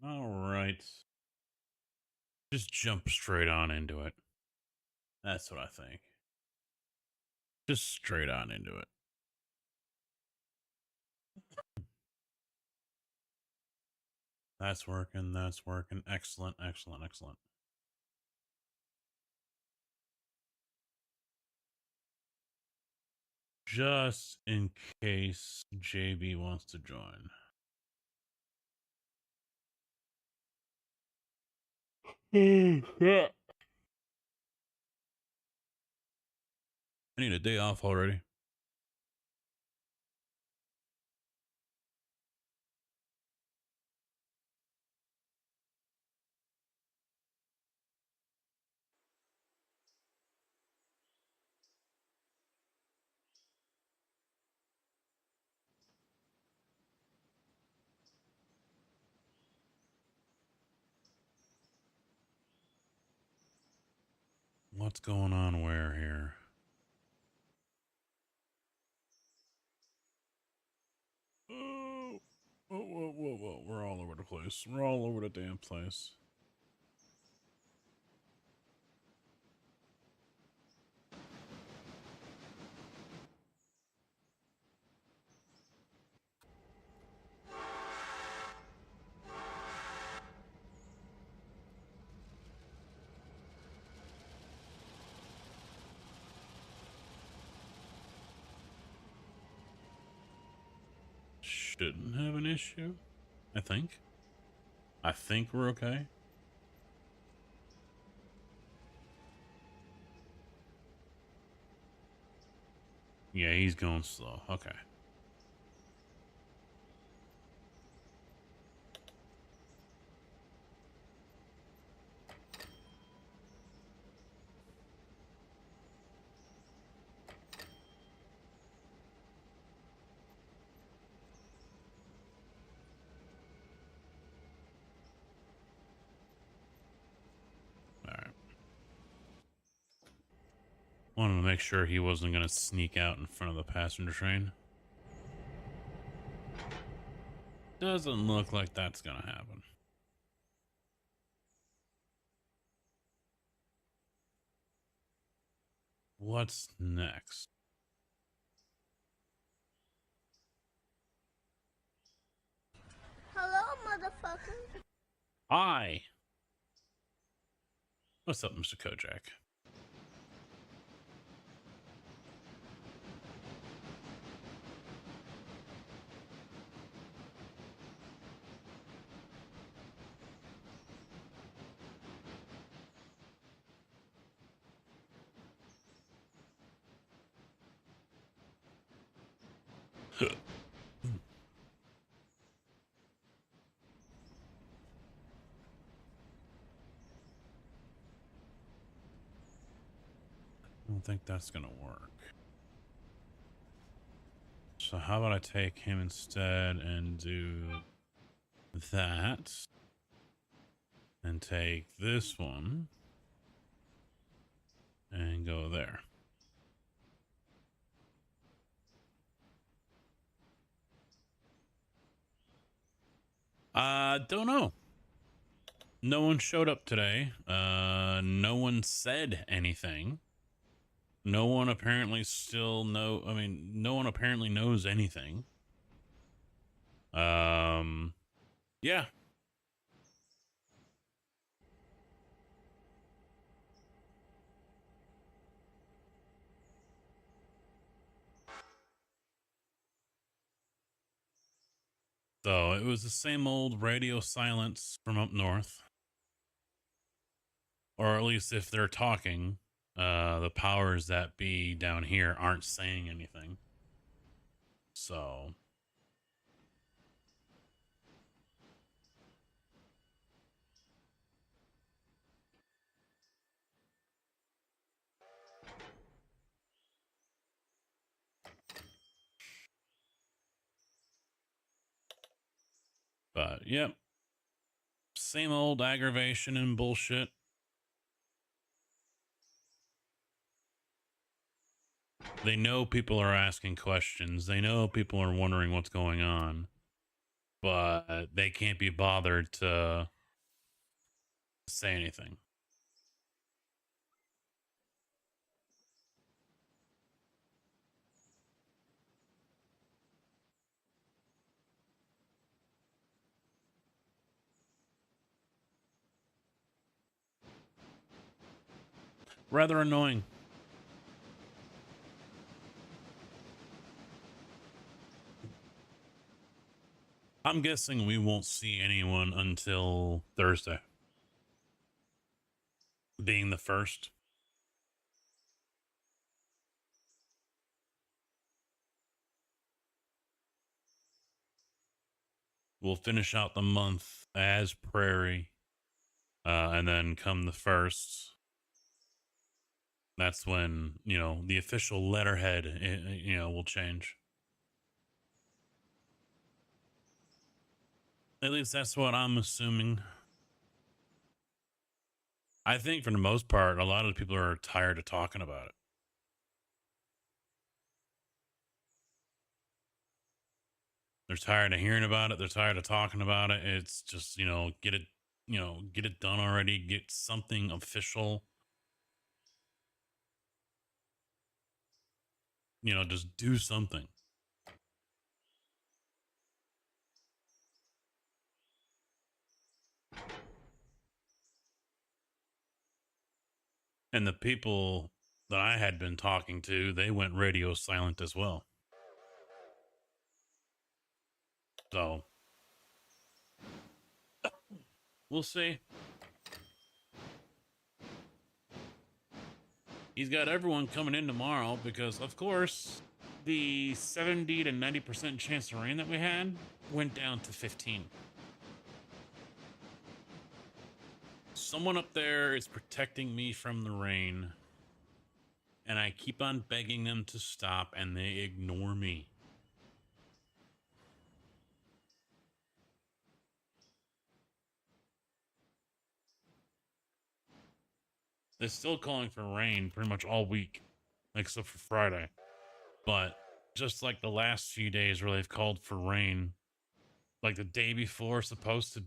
All right. Just jump straight on into it. That's what I think. Just straight on into it. That's working. That's working. Excellent. Excellent. Excellent. Just in case JB wants to join. Yeah. I need a day off already. What's going on where here? Oh, whoa, whoa, whoa, whoa. We're all over the place. We're all over the damn place. Shouldn't have an issue. I think. I think we're okay. Yeah, he's going slow. Okay. All right. Wanted to make sure he wasn't going to sneak out in front of the passenger train. Doesn't look like that's going to happen. What's next? Hello, motherfucker. Hi. What's up, Mr. Kojak? I don't think that's going to work. So how about I take him instead and do that? And take this one and go there. Don't know. No one showed up today. No one said anything. No one apparently no one apparently knows anything. Yeah. So it was the same old radio silence from up north. Or at least if they're talking, the powers that be down here aren't saying anything. So but yep. Same old aggravation and bullshit. They know people are asking questions. They know people are wondering what's going on. but they can't be bothered to say anything. Rather annoying. I'm guessing we won't see anyone until Thursday, being the first. We'll finish out the month as Prairie, and then come the first, that's when, the official letterhead, will change. At least that's what I'm assuming. I think for the most part, a lot of people are tired of talking about it. They're tired of hearing about it. They're tired of talking about it. It's just, get it done already. Get something official. Just do something. And the people that I had been talking to, they went radio silent as well. So we'll see. He's got everyone coming in tomorrow because, of course, the 70 to 90% chance of rain that we had went down to 15. Someone up there is protecting me from the rain, and I keep on begging them to stop, and they ignore me. They're still calling for rain pretty much all week, except for Friday. But just like the last few days where they've called for rain, like the day before, supposed to,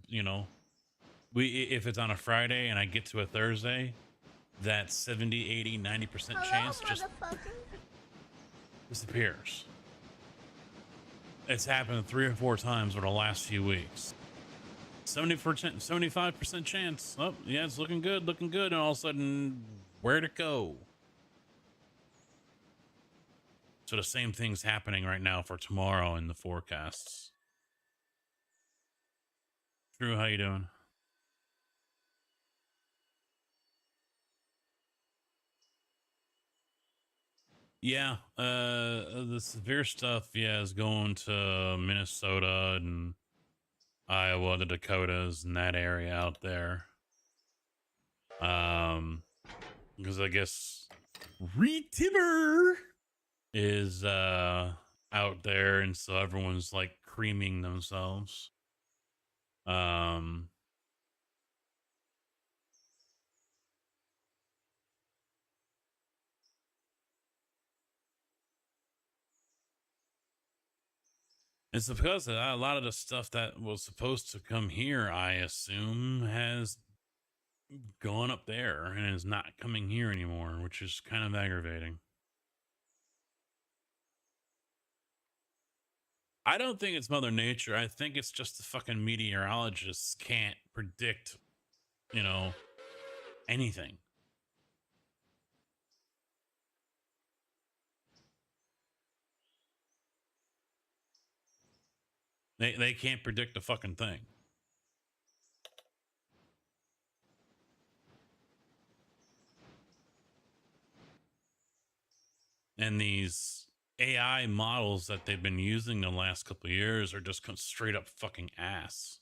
if it's on a Friday and I get to a Thursday, that 70, 80, 90% chance just disappears. It's happened 3 or 4 times over the last few weeks. 70%, 75% chance. Oh, yeah, it's looking good, and all of a sudden, where'd it go? So the same thing's happening right now for tomorrow in the forecasts. Drew, how you doing? Yeah, the severe stuff, yeah, is going to Minnesota and Iowa, the Dakotas, and that area out there. Because I guess Reed Timmer is out there, and so everyone's like creaming themselves. It's because a lot of the stuff that was supposed to come here, I assume, has gone up there and is not coming here anymore, which is kind of aggravating. I don't think it's Mother Nature. I think it's just the fucking meteorologists can't predict, anything. They can't predict a fucking thing. And these AI models that they've been using the last couple of years are just straight up fucking ass.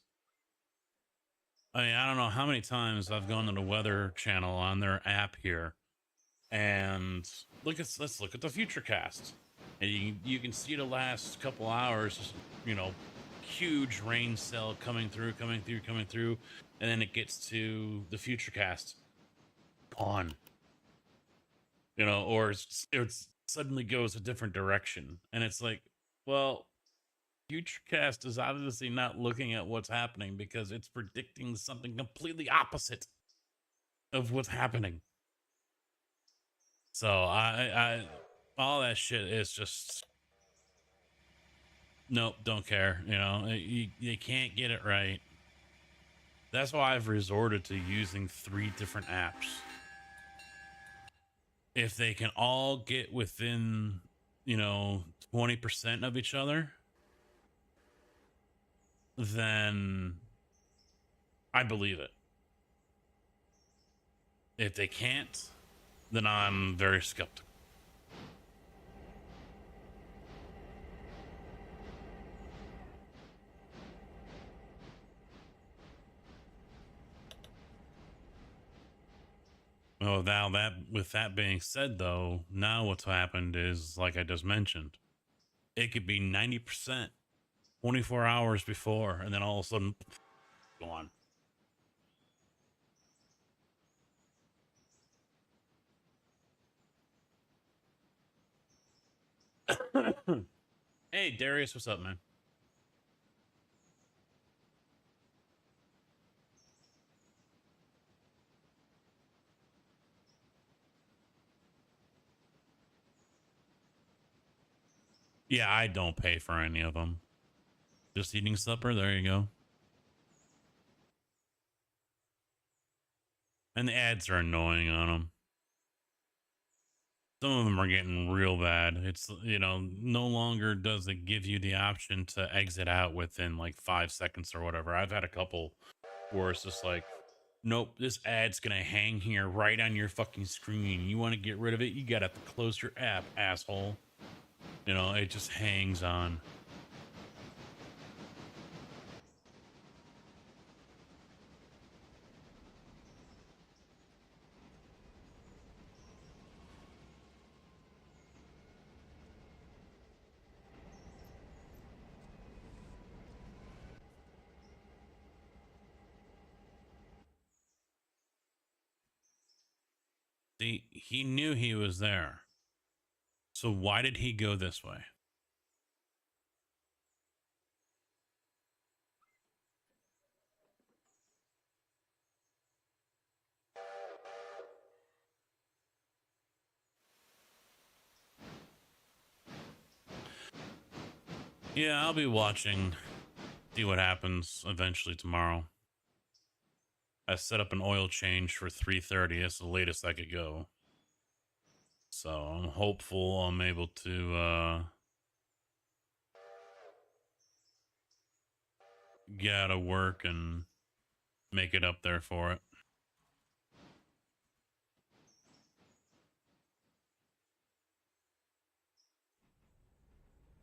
I mean, I don't know how many times I've gone to the Weather Channel on their app here, and let's look at the Futurecast, and you can see the last couple hours, huge rain cell coming through, and then it gets to the Futurecast, gone. Or it's suddenly goes a different direction, and it's like, well, Futurecast is obviously not looking at what's happening because it's predicting something completely opposite of what's happening. So I all that shit is just nope, don't care. You know, you can't get it right. That's why I've resorted to using 3 different apps. If they can all get within, 20% of each other, then I believe it. If they can't, then I'm very skeptical. Oh, now that with that being said, though, now what's happened is, like I just mentioned, it could be 90%, 24 hours before, and then all of a sudden, go on. Hey, Darius, what's up, man? Yeah, I don't pay for any of them. Just eating supper. There you go. And the ads are annoying on them. Some of them are getting real bad. It's, no longer does it give you the option to exit out within like 5 seconds or whatever. I've had a couple where it's just like, nope, this ad's gonna hang here right on your fucking screen. You want to get rid of it? You gotta have to close your app, asshole. It just hangs on. See, he knew he was there. So why did he go this way? Yeah, I'll be watching, see what happens eventually tomorrow. I set up an oil change for 3:30. That's the latest I could go. So I'm hopeful I'm able to get out of work and make it up there for it.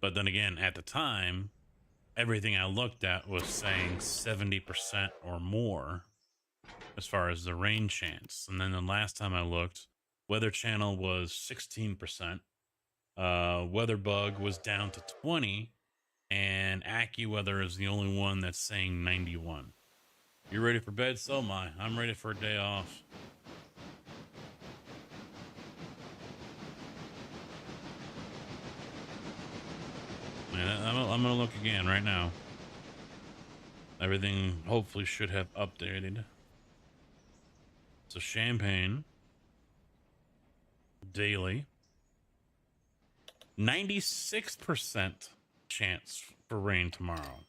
But then again, at the time, everything I looked at was saying 70% or more as far as the rain chance. And then the last time I looked, Weather Channel was 16%. WeatherBug was down to 20, and AccuWeather is the only one that's saying 91. You ready for bed? So am I. I'm ready for a day off. Man, I'm gonna look again right now. Everything hopefully should have updated. So Champaign daily, 96% chance for rain tomorrow.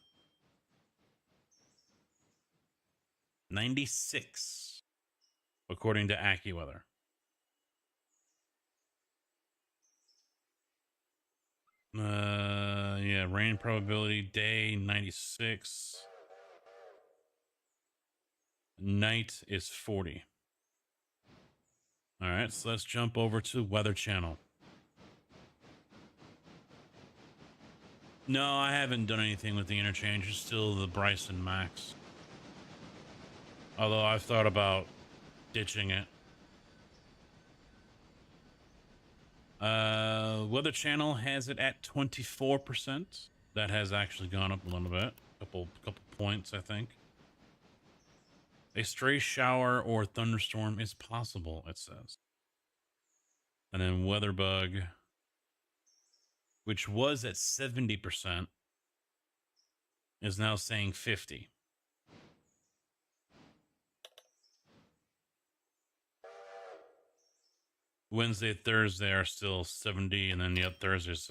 96, according to AccuWeather. Yeah, rain probability day 96. Night is 40. All right, so let's jump over to Weather Channel. No, I haven't done anything with the interchange. It's still the Bryson Max. Although I've thought about ditching it. Weather Channel has it at 24%. That has actually gone up a little bit. Couple points, I think. A stray shower or thunderstorm is possible, it says. And then WeatherBug, which was at 70%, is now saying 50. Wednesday, Thursday are still 70, and then the other Thursday is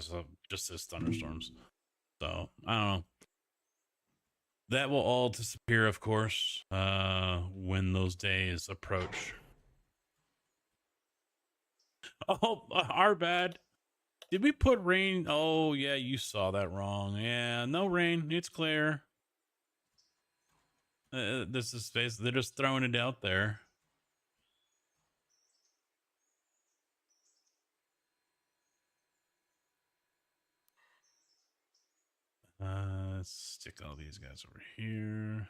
just says thunderstorms. So I don't know. That will all disappear, of course, when those days approach. Oh, our bad. Did we put rain? Oh, yeah, you saw that wrong. Yeah, no rain. It's clear. This is space. They're just throwing it out there. Let's stick all these guys over here.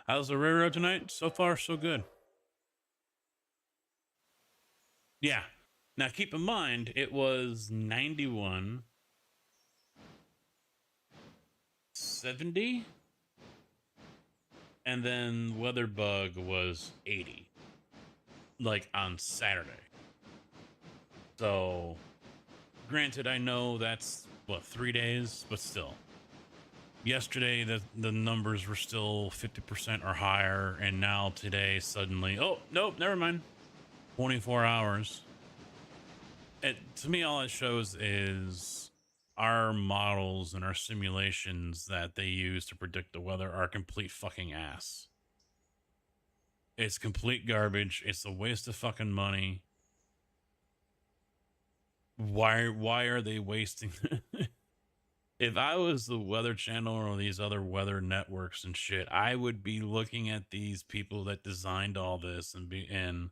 How's the railroad tonight? So far, so good. Yeah. Now, keep in mind, it was 91, 70, and then WeatherBug was 80, like on Saturday. So, granted, I know that's, what, 3 days, but still. Yesterday, the numbers were still 50% or higher, and now today, suddenly, oh, nope, never mind. 24 hours. To me, all it shows is our models and our simulations that they use to predict the weather are complete fucking ass. It's complete garbage. It's a waste of fucking money. Why are they wasting? If I was the Weather Channel or these other weather networks and shit, I would be looking at these people that designed all this and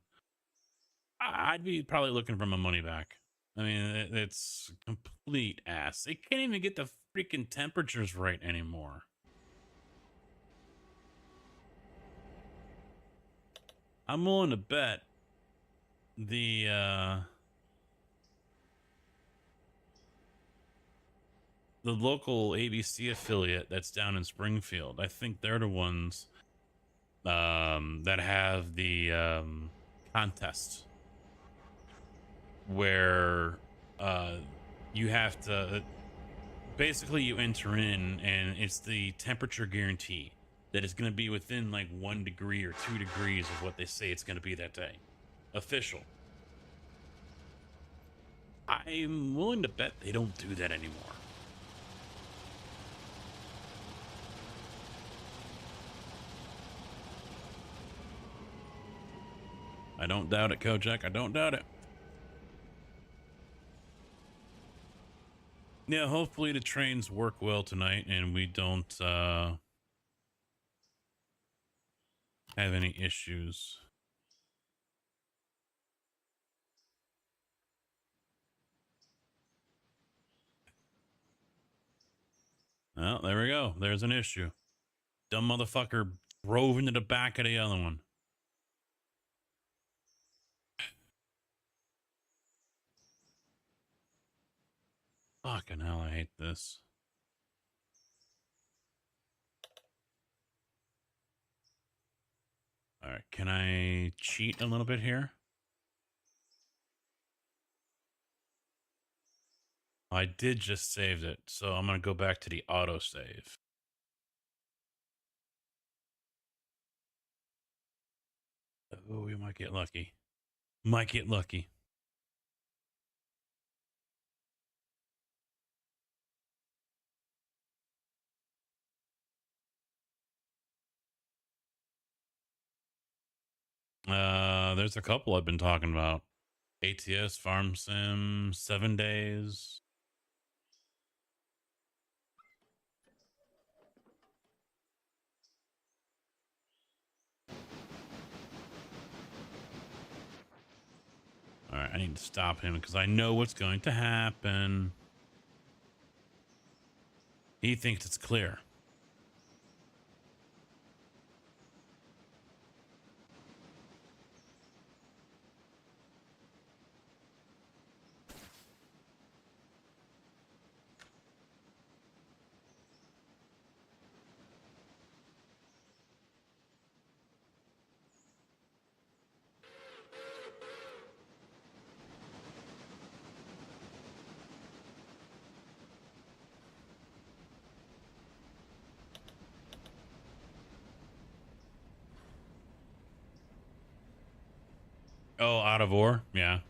I'd be probably looking for my money back. I mean, it's complete ass. They can't even get the freaking temperatures right anymore. I'm willing to bet the local ABC affiliate that's down in Springfield, I think they're the ones that have the contest where you have to basically you enter in and it's the temperature guarantee that it's going to be within like 1 degree or 2 degrees of what they say it's going to be that day. Official. I'm willing to bet they don't do that anymore. I don't doubt it, Kojak. I don't doubt it. Yeah, hopefully the trains work well tonight and we don't have any issues. Well, there we go. There's an issue. Dumb motherfucker drove into the back of the other one. Fucking hell, I hate this. All right, can I cheat a little bit here? I did just save it, so I'm going to go back to the autosave. Oh, we might get lucky. Might get lucky. There's a couple I've been talking about. ATS, Farm Sim, 7 days. All right, I need to stop him because I know what's going to happen. He thinks it's clear. Oh, Out of War? Yeah.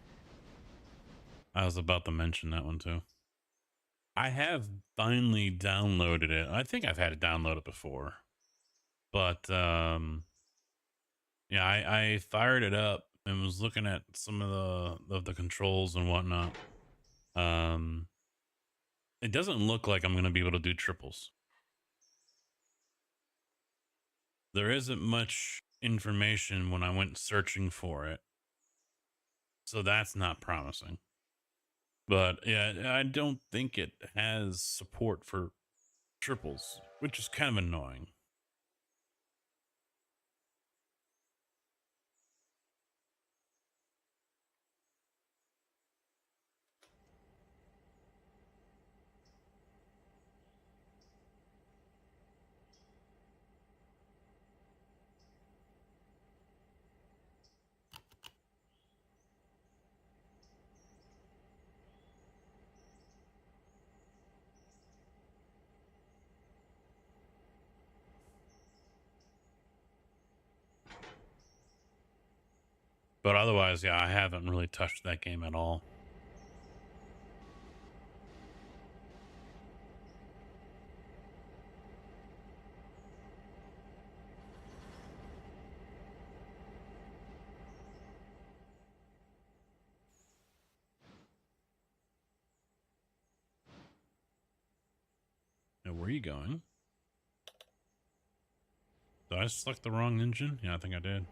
I was about to mention that one too. I have finally downloaded it. I think I've had it downloaded before. But yeah, I fired it up and was looking at some of the controls and whatnot. Um it doesn't look like I'm gonna be able to do triples. There isn't much information when I went searching for it. So that's not promising. But yeah, I don't think it has support for triples, which is kind of annoying. But otherwise, yeah, I haven't really touched that game at all. Now, where are you going? Did I select the wrong engine? Yeah, I think I did.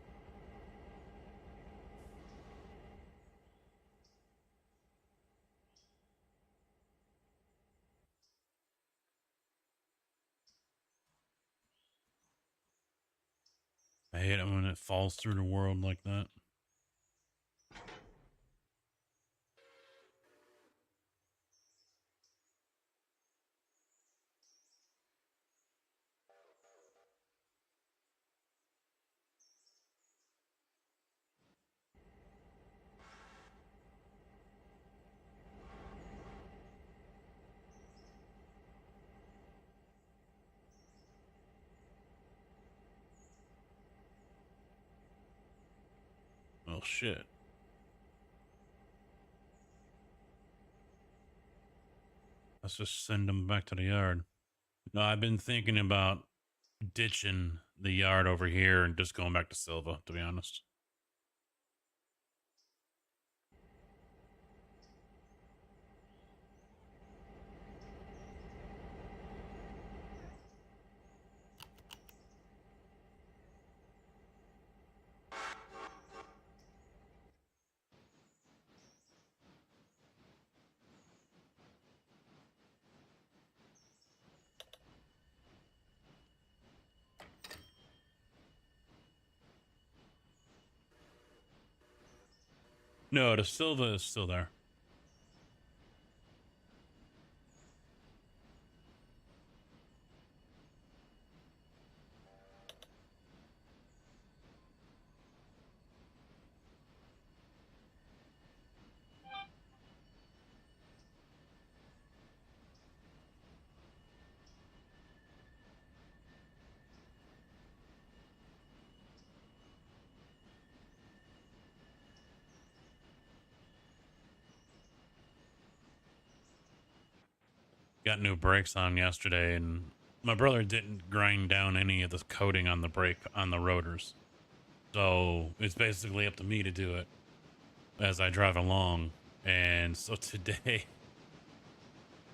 I hate it when it falls through the world like that. Oh, shit. Let's just send them back to the yard. No, I've been thinking about ditching the yard over here and just going back to Silva, to be honest. No, the Silva is still there. Got new brakes on yesterday, and my brother didn't grind down any of the coating on the brake on the rotors. So it's basically up to me to do it as I drive along. And so today,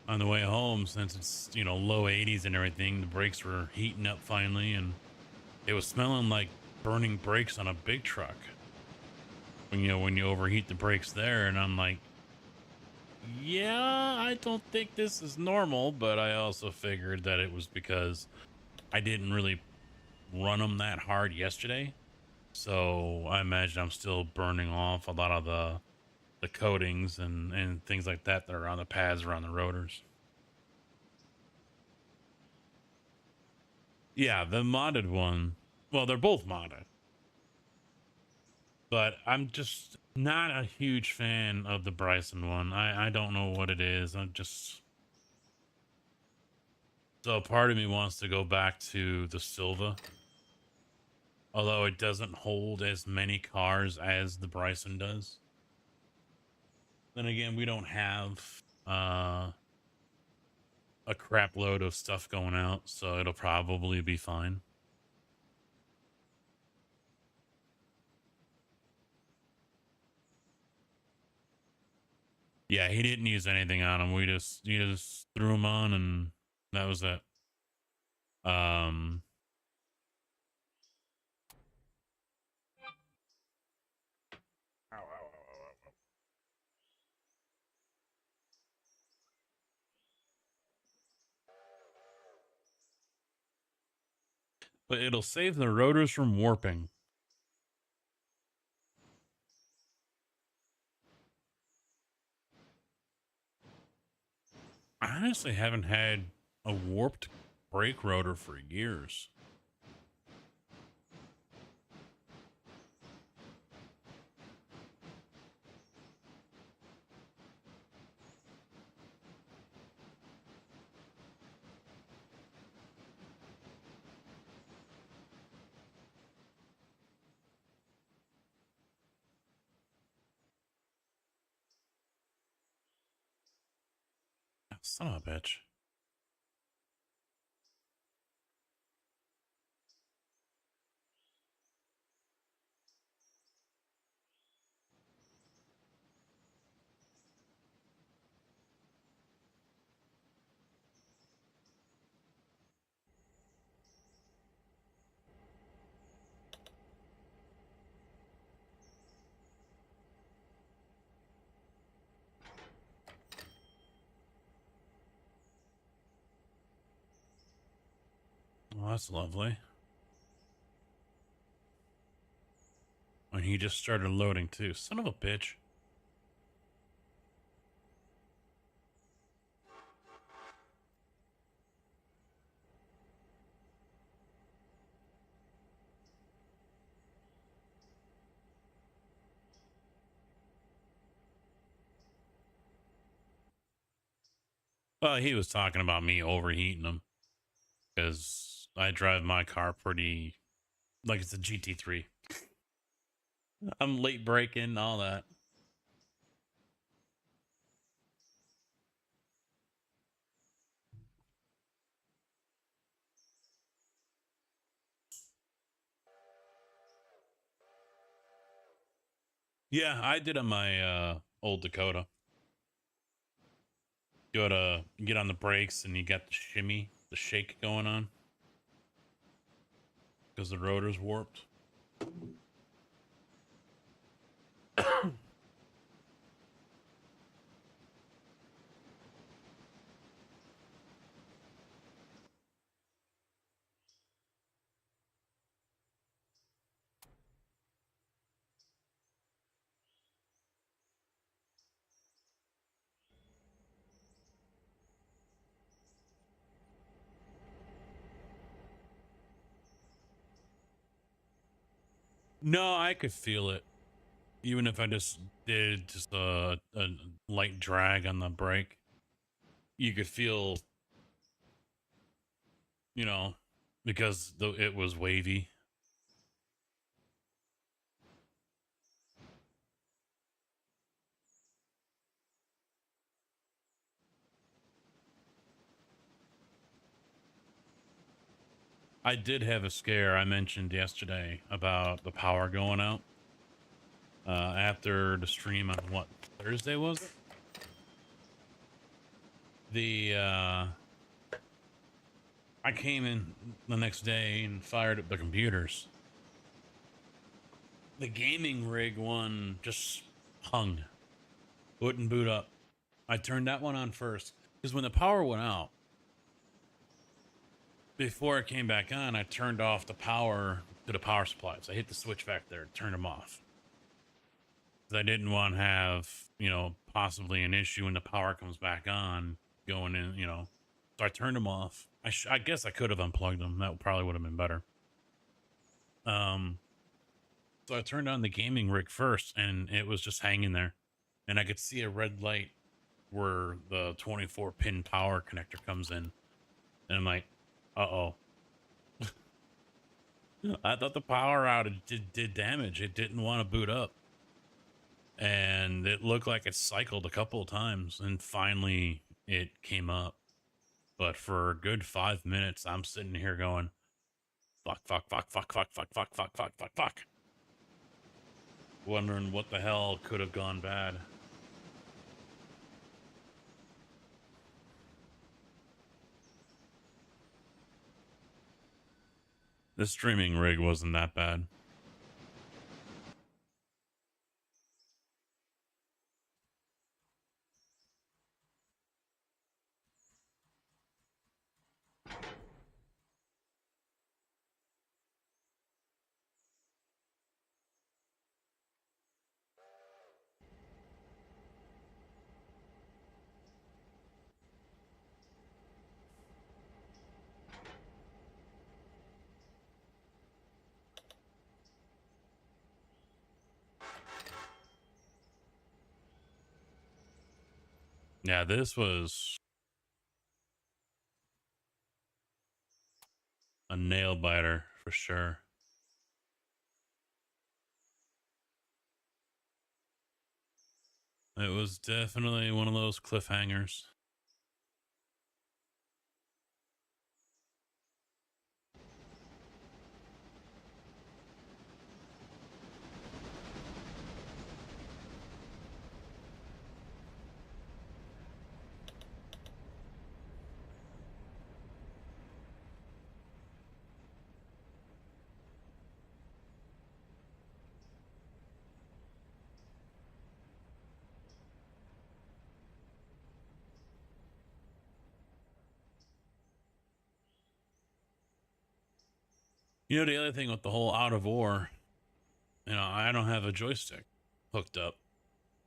on the way home, since it's, low 80s and everything, the brakes were heating up finally, and it was smelling like burning brakes on a big truck. When you overheat the brakes there, and I'm like, yeah, I don't think this is normal, but I also figured that it was because I didn't really run them that hard yesterday. So I imagine I'm still burning off a lot of the coatings and things like that are on the pads around the rotors. Yeah, the modded one. Well, they're both modded, but I'm just not a huge fan of the Bryson one. I don't know what it is. I'm just so part of me wants to go back to the Silva Although it doesn't hold as many cars as the Bryson does. Then again, we don't have a crap load of stuff going out, so it'll probably be fine. Yeah, he didn't use anything on him. He just threw him on, and that was it. Um, but it'll save the rotors from warping. I honestly haven't had a warped brake rotor for years. Son of a bitch. Oh, that's lovely. And he just started loading too. Son of a bitch. Well, he was talking about me overheating him because I drive my car pretty like it's a GT3. I'm late braking, all that. Yeah, I did on my old Dakota. You gotta get on the brakes and you got the shimmy, the shake going on because the rotor's warped. No, I could feel it. Even if I just did just a light drag on the brake, you could feel, you know, because it was wavy. I did have a scare I mentioned yesterday about the power going out after the stream on what, Thursday was it? The I came in the next day and fired up the computers. The gaming rig one just hung, wouldn't boot up. I turned that one on first because when the power went out, before it came back on, I turned off the power to the power supplies. I hit the switch back there, turned them off. I didn't want to have, possibly an issue when the power comes back on going in, So I turned them off. I guess I could have unplugged them. That probably would have been better. So I turned on the gaming rig first and it was just hanging there. And I could see a red light where the 24 pin power connector comes in. And I'm like, uh-oh. I thought the power outage did damage. It didn't want to boot up. And it looked like it cycled a couple of times and finally it came up. But for a good 5 minutes, I'm sitting here going, fuck, fuck, fuck, fuck, fuck, fuck, fuck, fuck, fuck, fuck, fuck. Wondering what the hell could have gone bad. The streaming rig wasn't that bad. Yeah, this was a nail biter for sure. It was definitely one of those cliffhangers. You know, the other thing with the whole Out of War, I don't have a joystick hooked up,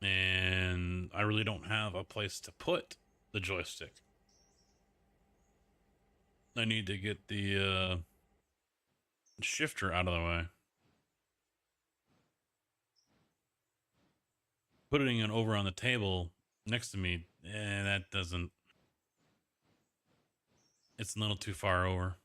and I really don't have a place to put the joystick. I need to get the shifter out of the way. Putting it over on the table next to me, that doesn't. It's a little too far over.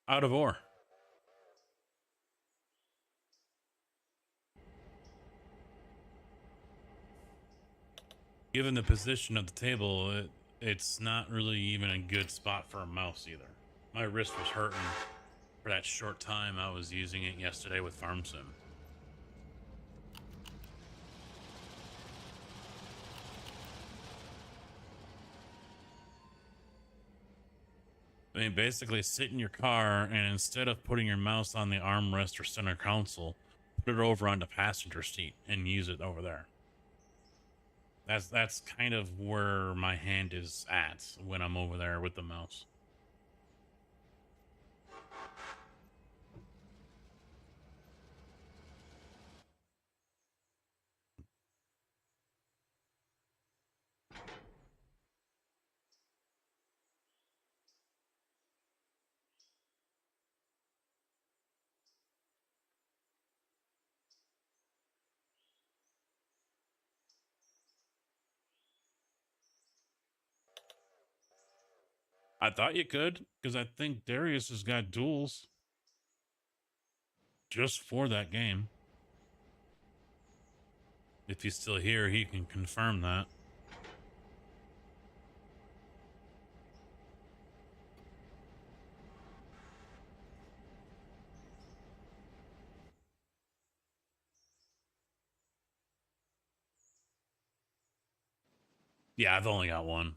Out of War. Given the position of the table, it's not really even a good spot for a mouse either. My wrist was hurting for that short time I was using it yesterday with Farm Sim. I mean, basically sit in your car and instead of putting your mouse on the armrest or center console, put it over on the passenger seat and use it over there. That's kind of where my hand is at when I'm over there with the mouse. I thought you could, because I think Darius has got duels just for that game. If he's still here, he can confirm that. Yeah, I've only got one.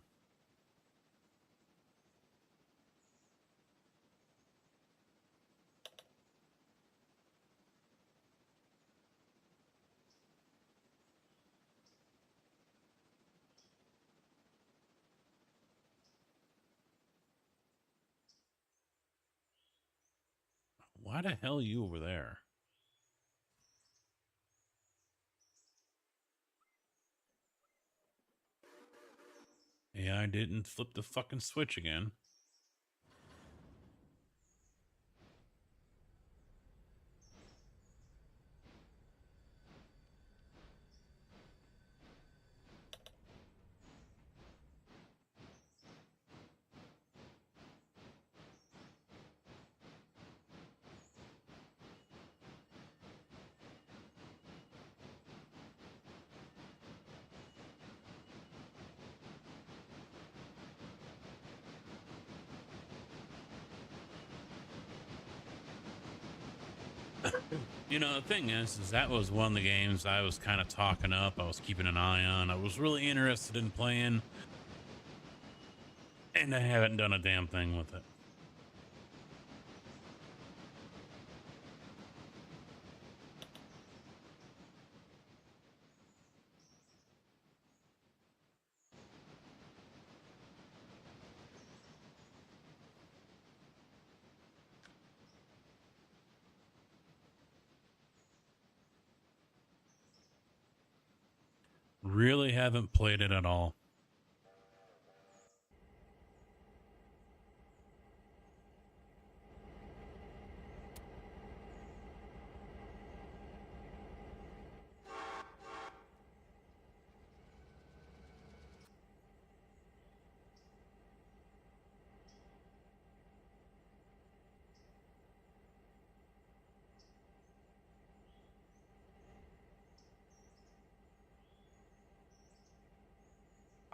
Why the hell are you over there? Yeah, I didn't flip the fucking switch again. You know, the thing is that was one of the games I was kind of talking up. I was keeping an eye on. I was really interested in playing, and I haven't done a damn thing with it. Really haven't played it at all.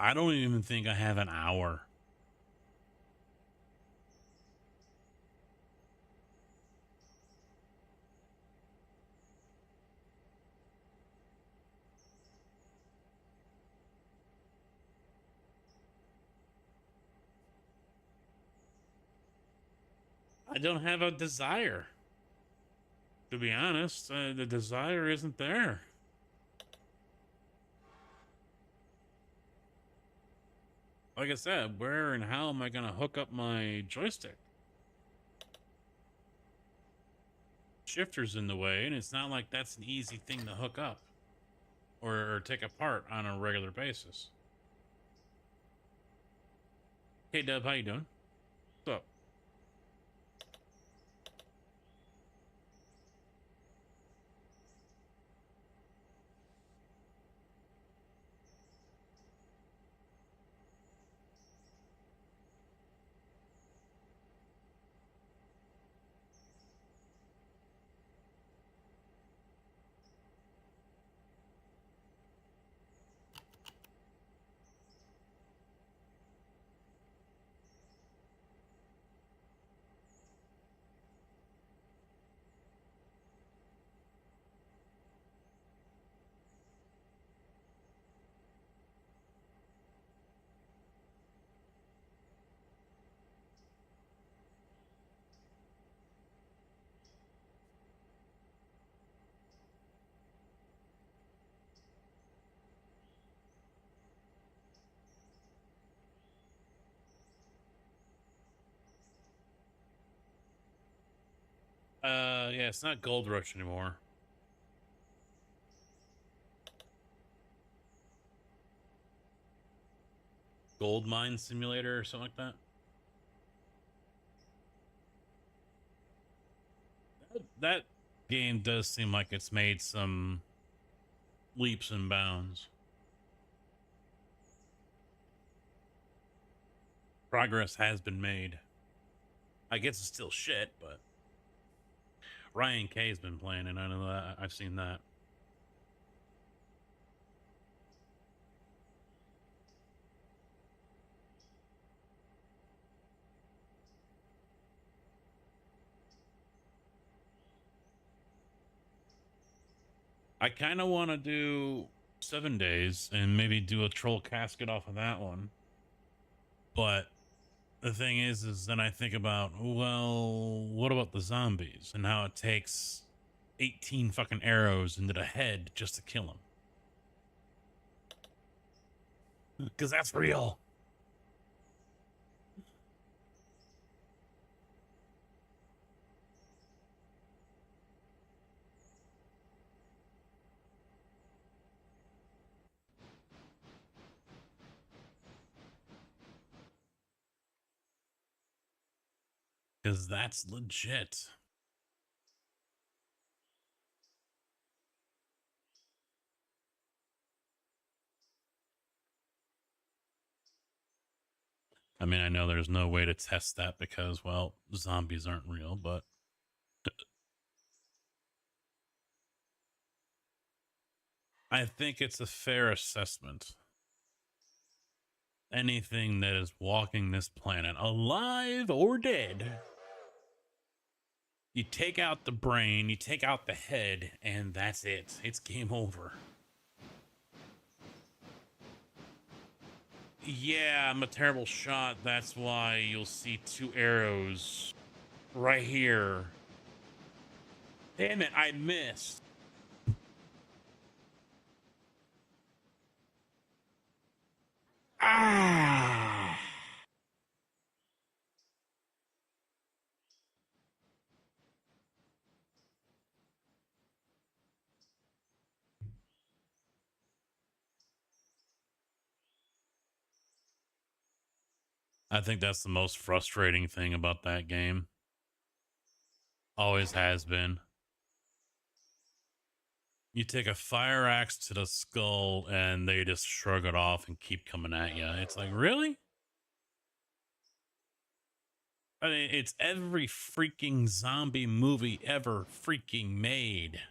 I don't even think I have an hour. I don't have a desire. To be honest, the desire isn't there. Like I said, where and how am I going to hook up my joystick? Shifter's in the way, and it's not like that's an easy thing to hook up or take apart on a regular basis. Hey, Dub, how you doing? What's up? Yeah, it's not Gold Rush anymore. Gold Mine Simulator or something like that. That game does seem like it's made some leaps and bounds. Progress has been made. I guess it's still shit, but Ryan K has been playing, and I know that I've seen that. I kind of want to do 7 days and maybe do a troll casket off of that one. But the thing is then I think about, well, what about the zombies and how it takes 18 fucking arrows into the head just to kill them? Because that's real. Because that's legit. I mean, I know there's no way to test that because, well, zombies aren't real, but I think it's a fair assessment. Anything that is walking this planet, alive or dead, You take out the brain, you take out the head, and that's it. It's game over. Yeah, I'm a terrible shot. That's why you'll see 2 arrows right here. Damn it, I missed. Ah! I think that's the most frustrating thing about that game. Always has been. You take a fire axe to the skull and they just shrug it off and keep coming at you. It's like, really? I mean, it's every freaking zombie movie ever freaking made.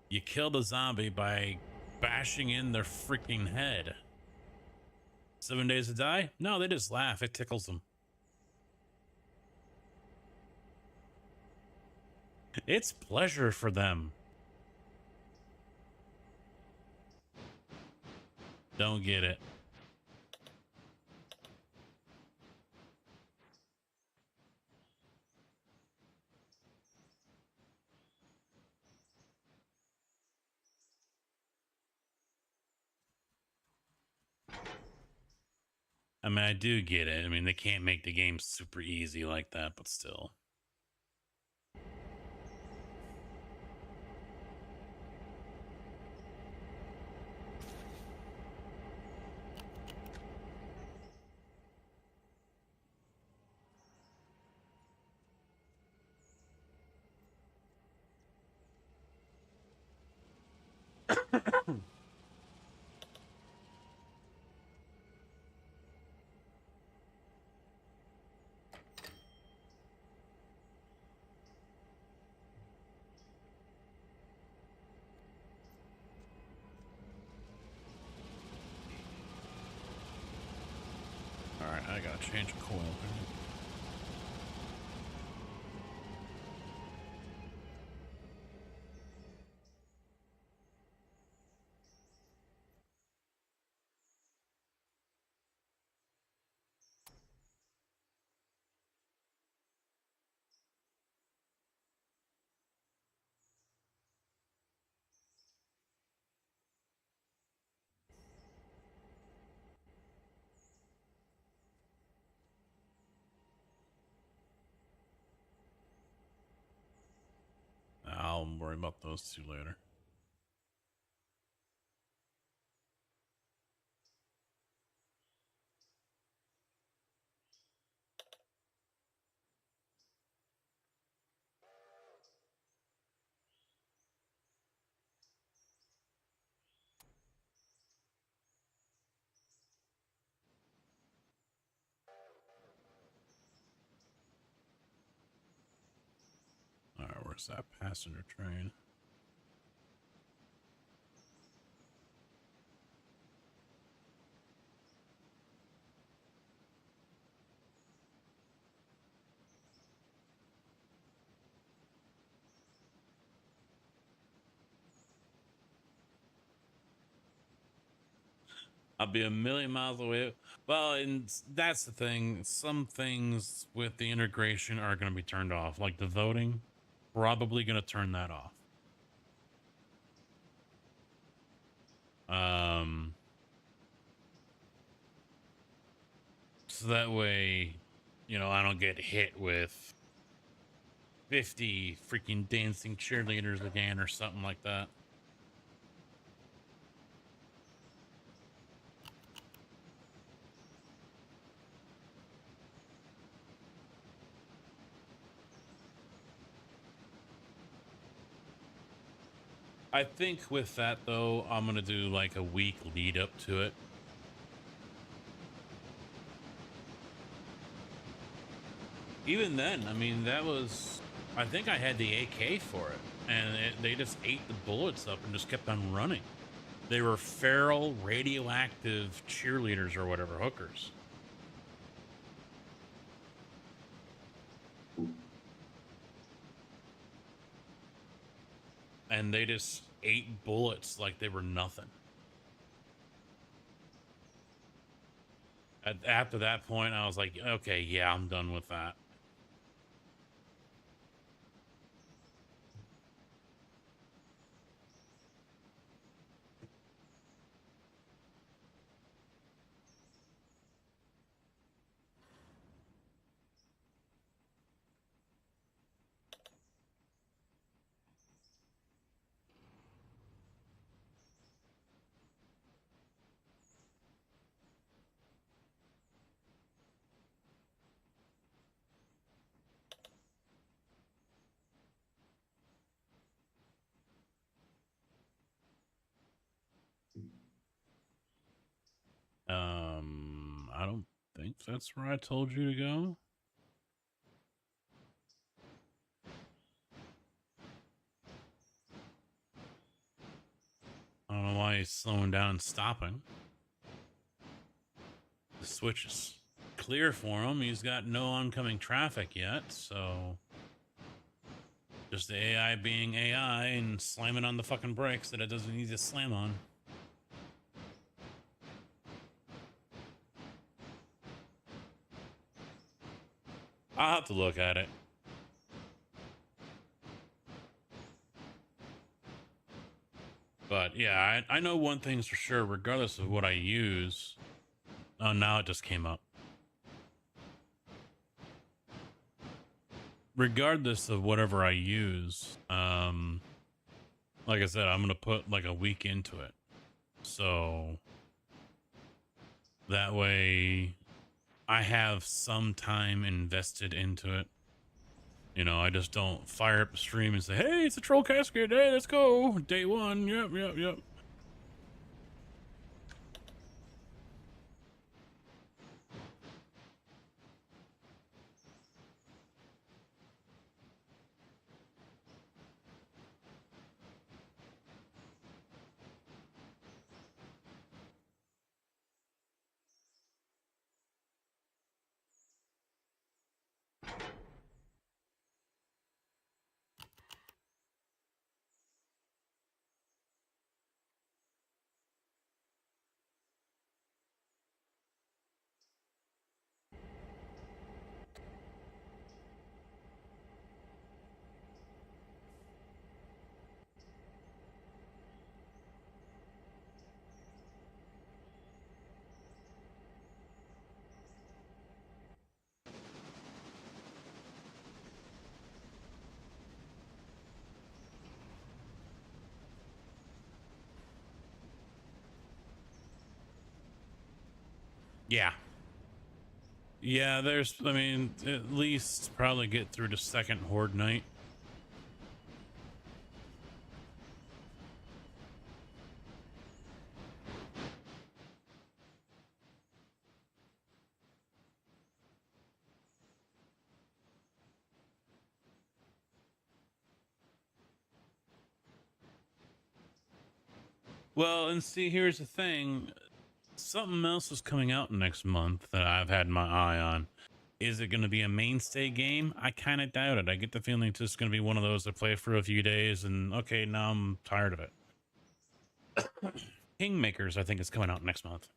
You kill the zombie by bashing in their freaking head. 7 Days to Die? No, they just laugh. It tickles them. It's pleasure for them. Don't get it. I mean, I do get it. I mean, they can't make the game super easy like that, but still. All right, I gotta change a coil. I'll worry about those 2 later. All right, where's that passenger train? I'll be a million miles away. Well, and that's the thing. Some things with the integration are going to be turned off, like the voting. Probably going to turn that off. So that way, you know, I don't get hit with 50 freaking dancing cheerleaders again or something like that. I think with that though, I'm gonna do like a week lead up to it. Even then, I mean, that was, I think I had the AK for it, and they just ate the bullets up and just kept on running. They were feral, radioactive cheerleaders or whatever, hookers. and they just ate bullets like they were nothing. After that point, I was like, okay, yeah, I'm done with that. I don't think that's where I told you to go. I don't know why he's slowing down and stopping. The switch is clear for him. He's got no oncoming traffic yet, so just the AI being AI and slamming on the fucking brakes that it doesn't need to slam on. I'll have to look at it. But yeah, I know one thing's for sure, regardless of what I use. Oh, now it just came up. Regardless of whatever I use, like I said, I'm gonna put like a week into it. So that way I have some time invested into it. You know, I just don't fire up the stream and say, hey, it's a troll cascade. Hey, let's go. Day one. Yep, yep, yep. Yeah. Yeah, I mean, at least probably get through the second Horde night. Well, and see, here's the thing. Something else is coming out next month that I've had my eye on. Is it going to be a mainstay game? I kind of doubt it. I get the feeling it's just going to be one of those that play for a few days and, okay, now I'm tired of it. Kingmakers, I think, is coming out next month.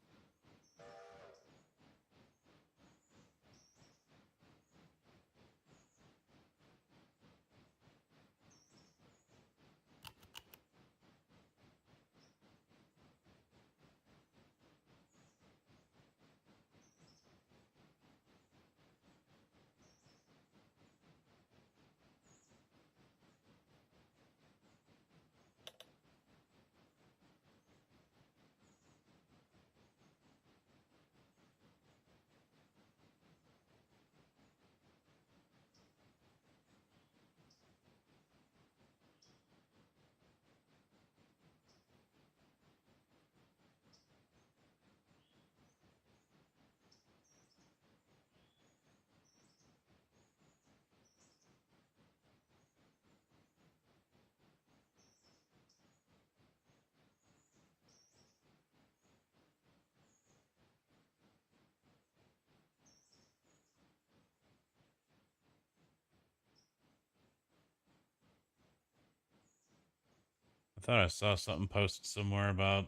I thought I saw something posted somewhere about.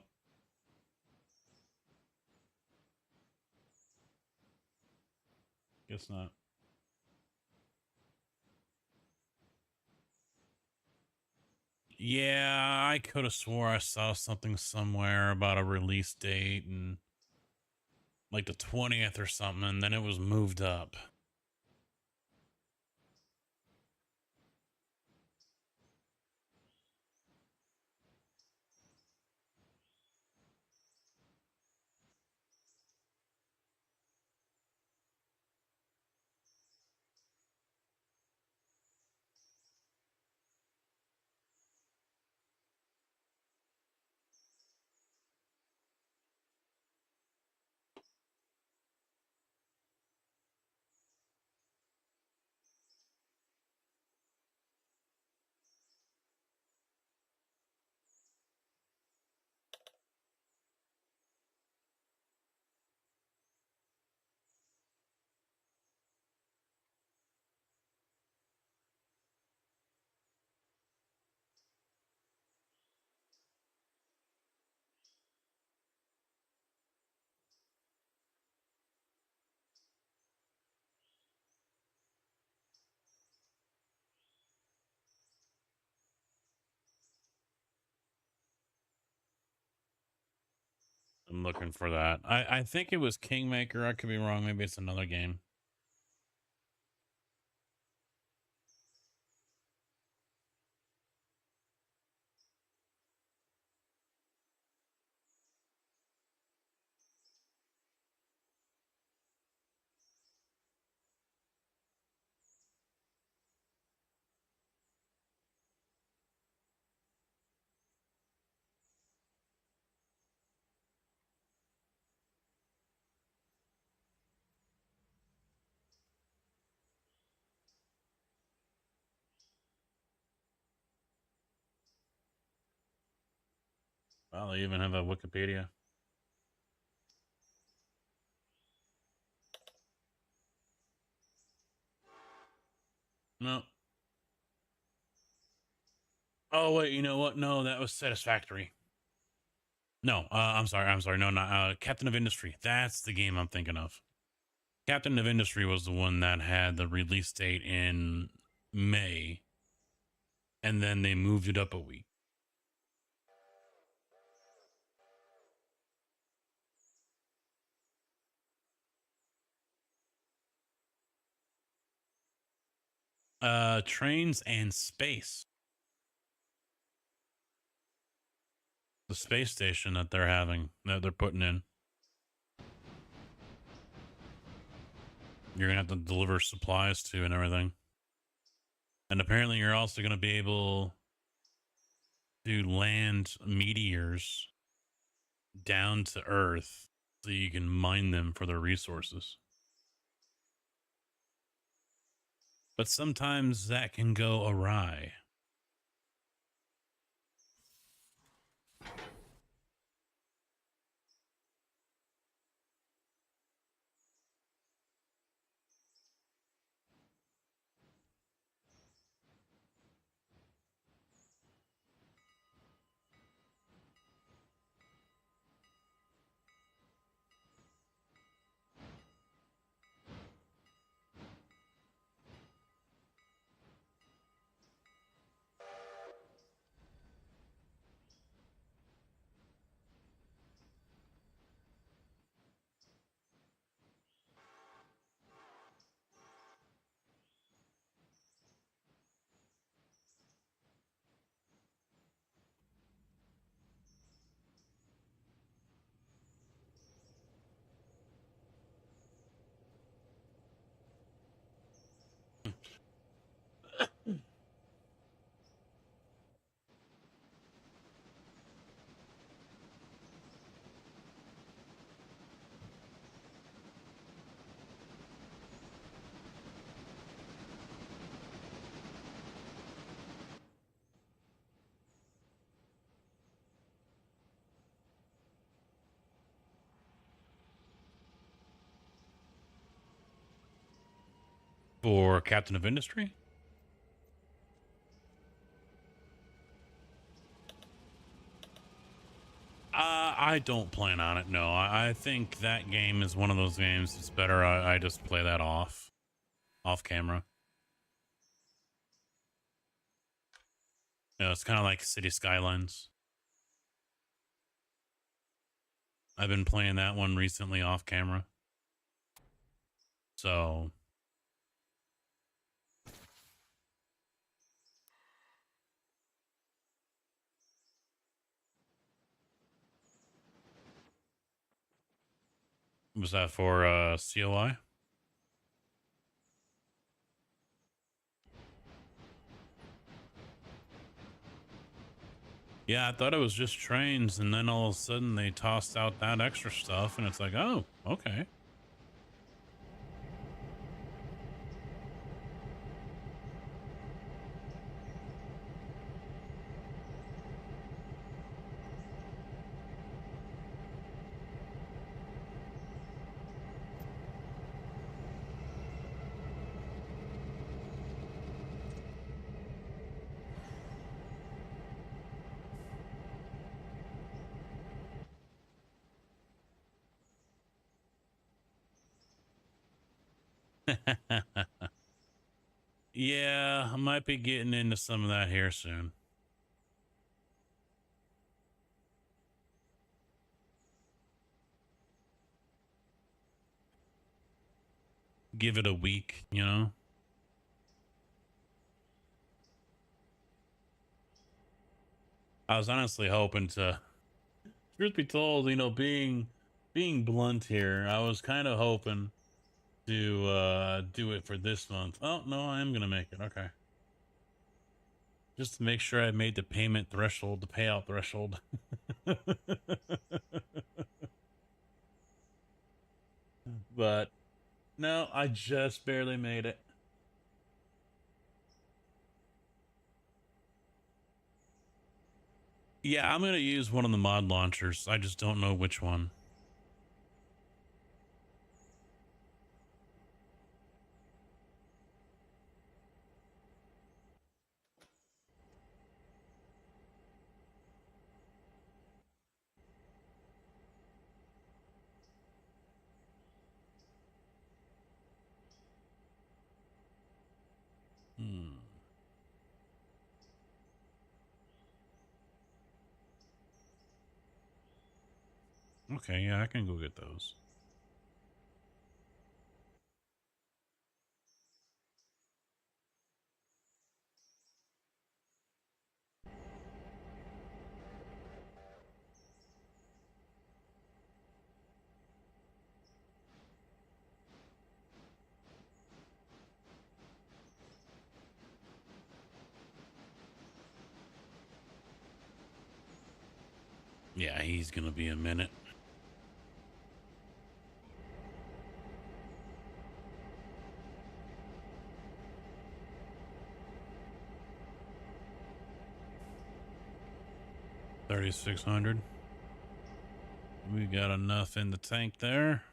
Guess not. Yeah, I could have swore I saw something somewhere about a release date and like the 20th or something, and then it was moved up. I'm looking for that. I think it was Kingmaker. I could be wrong. Maybe it's another game. Well, they even have a Wikipedia. No. Oh wait, you know what? No, that was Satisfactory. No, I'm sorry. I'm sorry. No, not Captain of Industry. That's the game I'm thinking of. Captain of Industry was the one that had the release date in May, and then they moved it up a week. Trains and space. The space station that they're having, that they're putting in. You're gonna have to deliver supplies to and everything. And apparently, you're also gonna be able to land meteors down to Earth so you can mine them for their resources. But sometimes that can go awry. For Captain of Industry? I don't plan on it. No, I think that game is one of those games. It's better I just play that off camera. You know, it's kind of like City Skylines. I've been playing that one recently off camera. So was that for COI? Yeah, I thought it was just trains, and then all of a sudden they tossed out that extra stuff, and it's like, oh, okay. Yeah, I might be getting into some of that here soon. Give it a week, you know? I was honestly hoping to, truth be told, you know, being blunt here, I was kind of hoping to do it for this month. Oh, no, I am going to make it. Okay. Just to make sure I made the payment threshold, the payout threshold. But no, I just barely made it. Yeah, I'm going to use one of the mod launchers. I just don't know which one. Hmm. Okay, yeah, I can go get those. Yeah, he's going to be a minute. $3,600. We got enough in the tank there.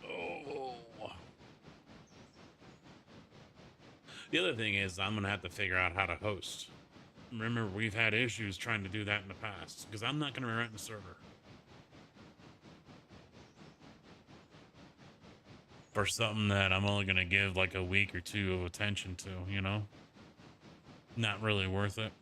Oh. The other thing is, I'm going to have to figure out how to host. Remember, we've had issues trying to do that in the past because I'm not going to rent a server for something that I'm only going to give like a week or two of attention to, you know? Not really worth it.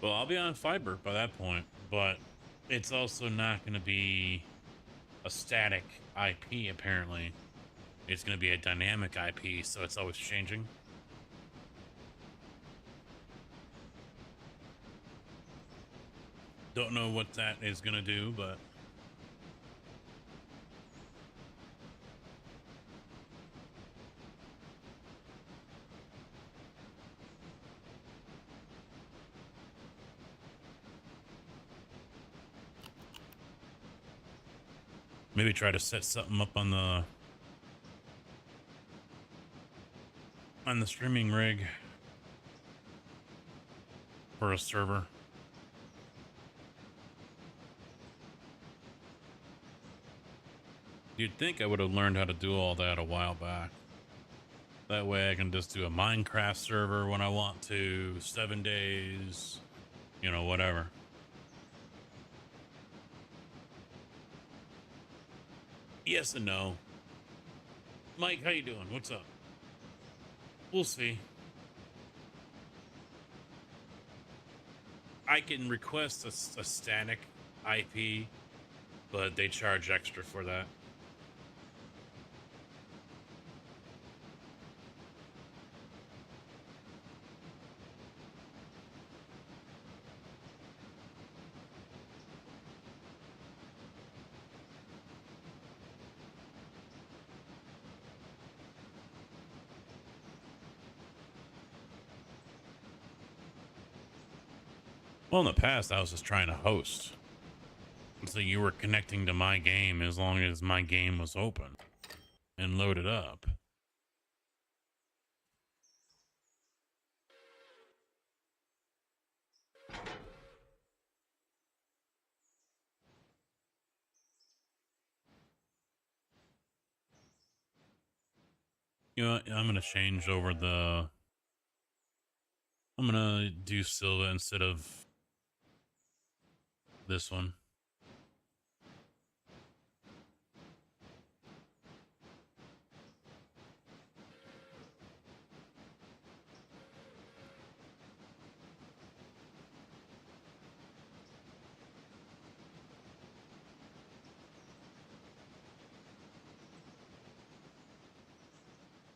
Well, I'll be on fiber by that point, but it's also not going to be a static IP, apparently. It's going to be a dynamic IP, so it's always changing. Don't know what that is going to do, but Maybe try to set something up on the streaming rig for a server. You'd think I would have learned how to do all that a while back. That way I can just do a Minecraft server when I want to, 7 days, you know, whatever. Yes and no. Mike, how you doing? What's up? We'll see. I can request a static IP, but they charge extra for that. Well, in the past, I was just trying to host. So you were connecting to my game as long as my game was open and loaded up. You know, I'm going to change over I'm going to do Silva instead of this one.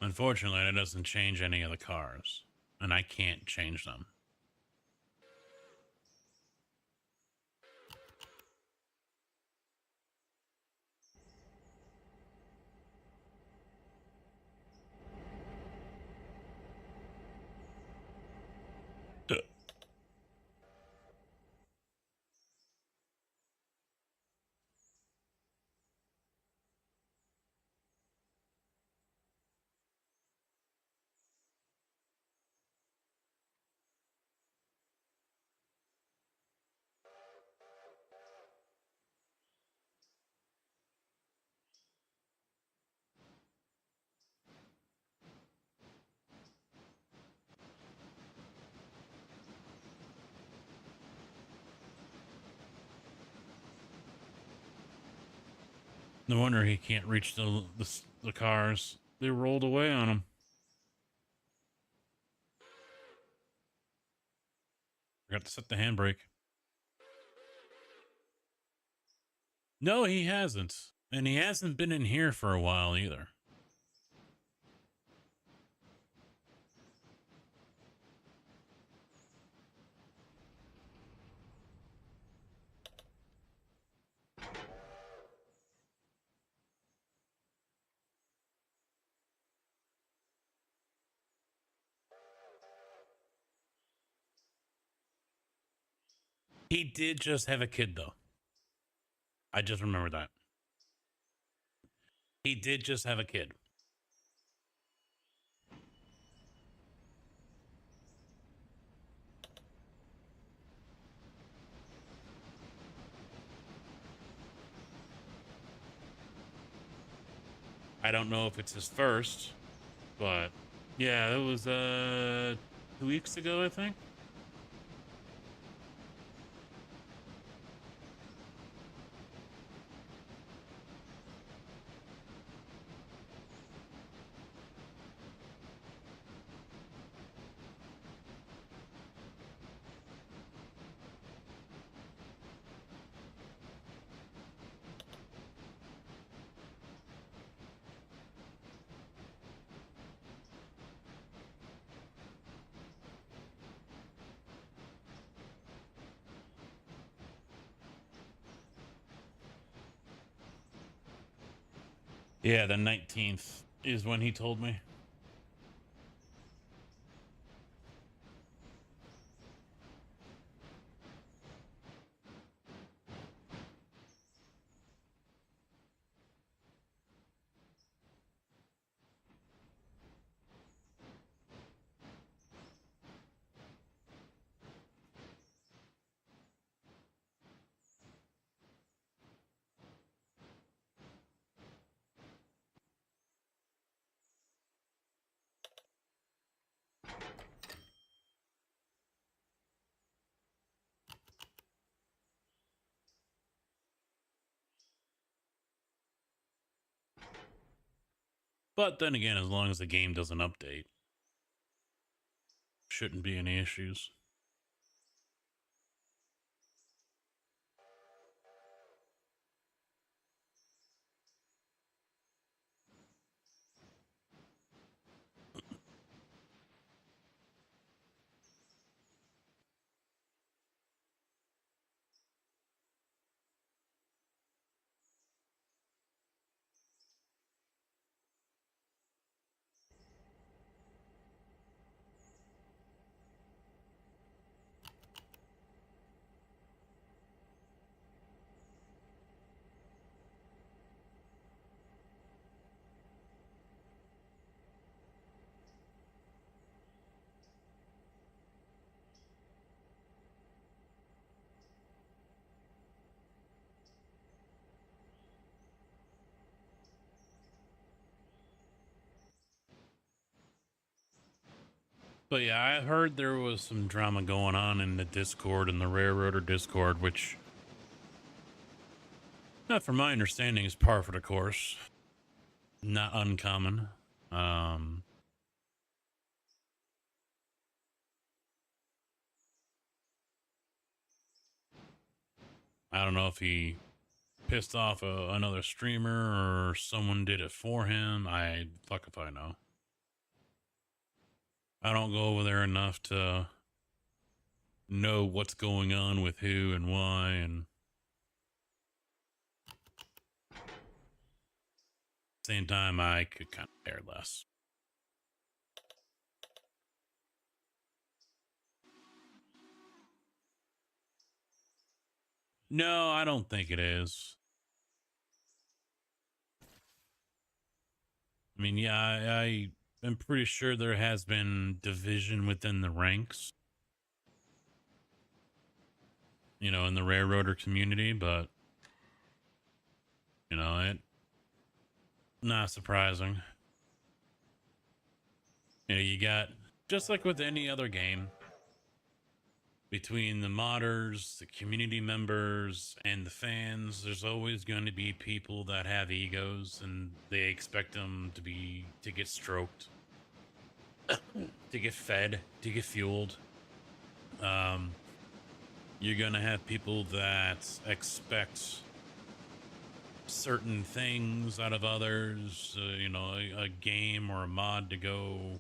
Unfortunately, that doesn't change any of the cars, and I can't change them. No wonder he can't reach the cars. They rolled away on him. Forgot to set the handbrake. No, he hasn't. And he hasn't been in here for a while either. He did just have a kid, though. I just remember that. He did just have a kid. I don't know if it's his first, but yeah, it was 2 weeks ago, I think. Yeah, the 19th is when he told me. But then again, as long as the game doesn't update, shouldn't be any issues. But yeah, I heard there was some drama going on in the Discord and the Railroader Discord, which, not from my understanding, is par for the course. Not uncommon. I don't know if he pissed off another streamer or someone did it for him. Fuck if I know. I don't go over there enough to know what's going on with who and why, and same time I could kind of care less. No, I don't think it is. I mean, yeah, I am pretty sure there has been division within the ranks, you know, in the railroader community, but you know, it not surprising. You know, you got, just like with any other game, between the modders, the community members, and the fans, there's always going to be people that have egos and they expect them to get stroked, to get fed, to get fueled. You're going to have people that expect certain things out of others, you know, a game or a mod to go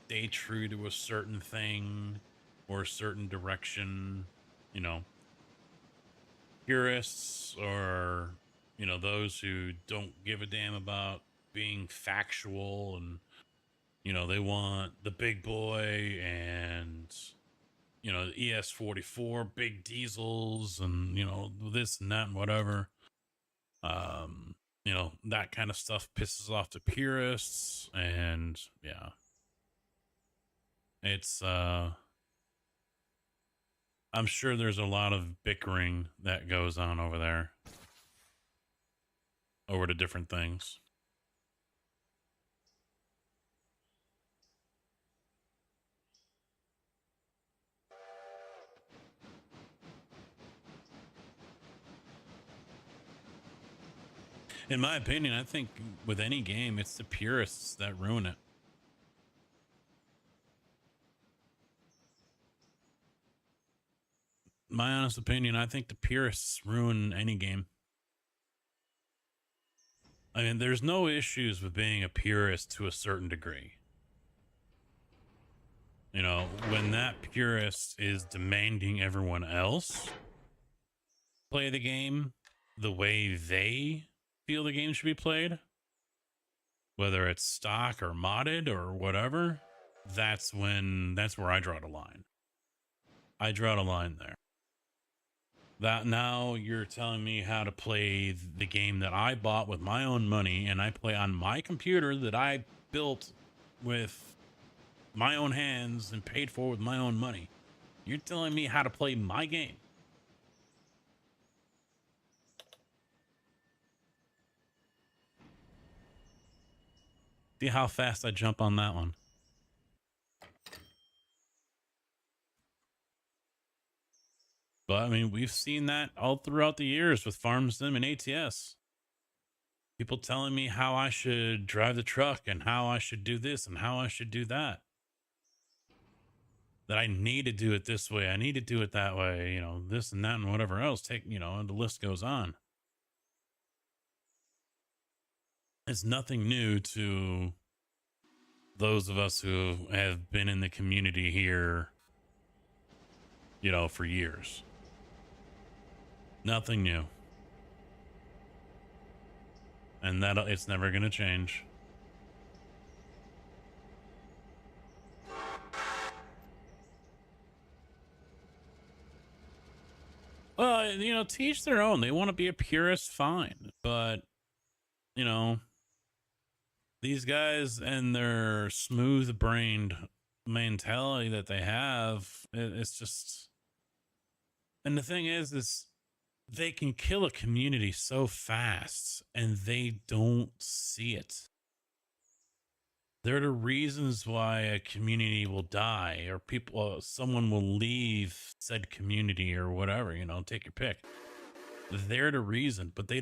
stay true to a certain thing or a certain direction, you know, purists or, you know, those who don't give a damn about being factual and, you know, they want the big boy and, you know, ES44, big diesels and, you know, this and that and whatever. You know, that kind of stuff pisses off the purists, and yeah. It's I'm sure there's a lot of bickering that goes on over there over the different things. In my opinion, I think with any game, it's the purists that ruin it. My honest opinion, I think the purists ruin any game. I mean, there's no issues with being a purist to a certain degree. You know, when that purist is demanding everyone else play the game the way they feel the game should be played, whether it's stock or modded or whatever, that's where I draw the line. I draw the line there. That now you're telling me how to play the game that I bought with my own money and I play on my computer that I built with my own hands and paid for with my own money. You're telling me how to play my game. See how fast I jump on that one. But I mean, we've seen that all throughout the years with Farm Sim and ATS. People telling me how I should drive the truck and how I should do this and how I should do that. That I need to do it this way. I need to do it that way, you know, this and that and whatever else. And the list goes on. It's nothing new to those of us who have been in the community here, for years. Nothing new. And that it's never going to change. Well, to each their own. They want to be a purist, fine. But, these guys and their smooth brained mentality that they have, it's just. And the thing is they can kill a community so fast and they don't see it. They're the reasons why a community will die or someone will leave said community or whatever, take your pick. They're the reason, but they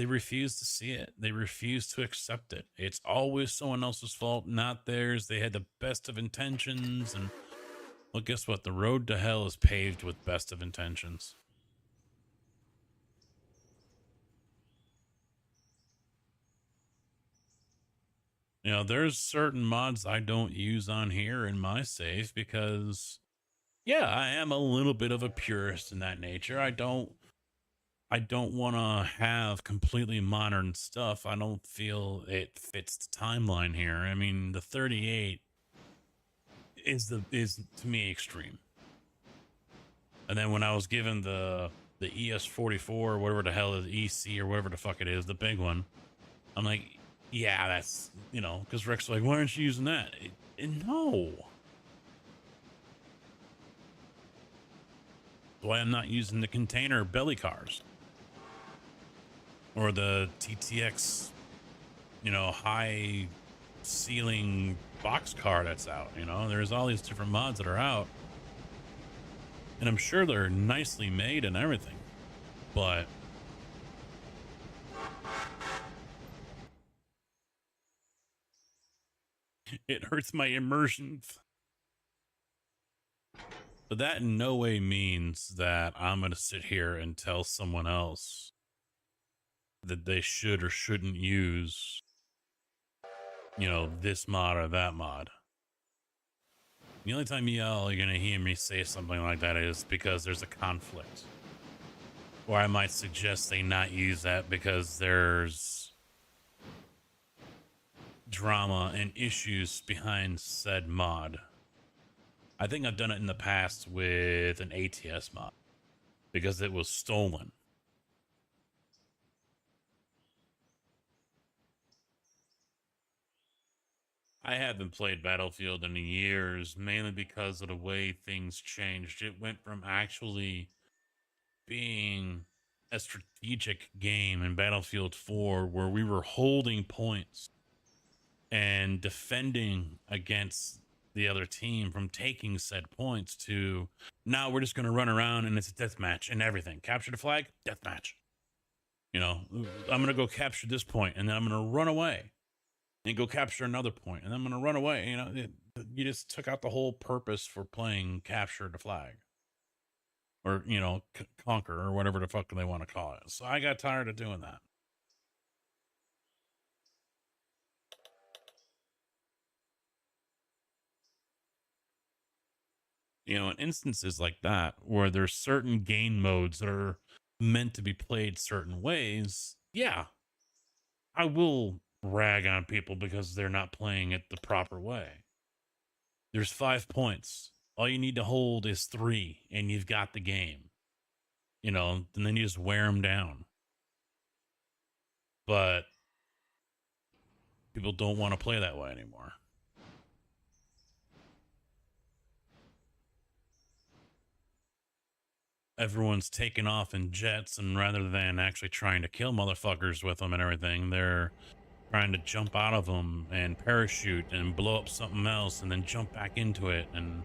refuse to see it. They refuse to accept it. It's always someone else's fault, not theirs. They had the best of intentions. And well, guess what? The road to hell is paved with best of intentions. There's certain mods I don't use on here in my save because, yeah, I am a little bit of a purist in that nature. I don't want to have completely modern stuff. I don't feel it fits the timeline here. I mean, the 38 is to me extreme. And then when I was given the ES44 or whatever the hell is EC or whatever the fuck it is, the big one, I'm like, yeah, that's, because Rick's like, why aren't you using that? No. Why I'm not using the container belly cars or the TTX, high ceiling box car that's out. There's all these different mods that are out, and I'm sure they're nicely made and everything, but it hurts my immersion. But that in no way means that I'm going to sit here and tell someone else that they should or shouldn't use, this mod or that mod. The only time you're going to hear me say something like that is because there's a conflict. Or I might suggest they not use that because there's drama and issues behind said mod. I think I've done it in the past with an ATS mod because it was stolen. I haven't played Battlefield in years, mainly because of the way things changed. It went from actually being a strategic game in Battlefield 4 where we were holding points and defending against the other team from taking said points to now we're just going to run around and it's a death match and everything. Capture the flag, death match. I'm going to go capture this point and then I'm going to run away and go capture another point and then I'm going to run away. You just took out the whole purpose for playing capture the flag or, conquer or whatever the fuck they want to call it. So I got tired of doing that. In instances like that where there's certain game modes that are meant to be played certain ways, yeah, I will rag on people because they're not playing it the proper way. There's 5 points. All you need to hold is 3 and you've got the game, and then you just wear them down. But people don't want to play that way anymore. Everyone's taking off in jets, and rather than actually trying to kill motherfuckers with them and everything, they're trying to jump out of them and parachute and blow up something else and then jump back into it and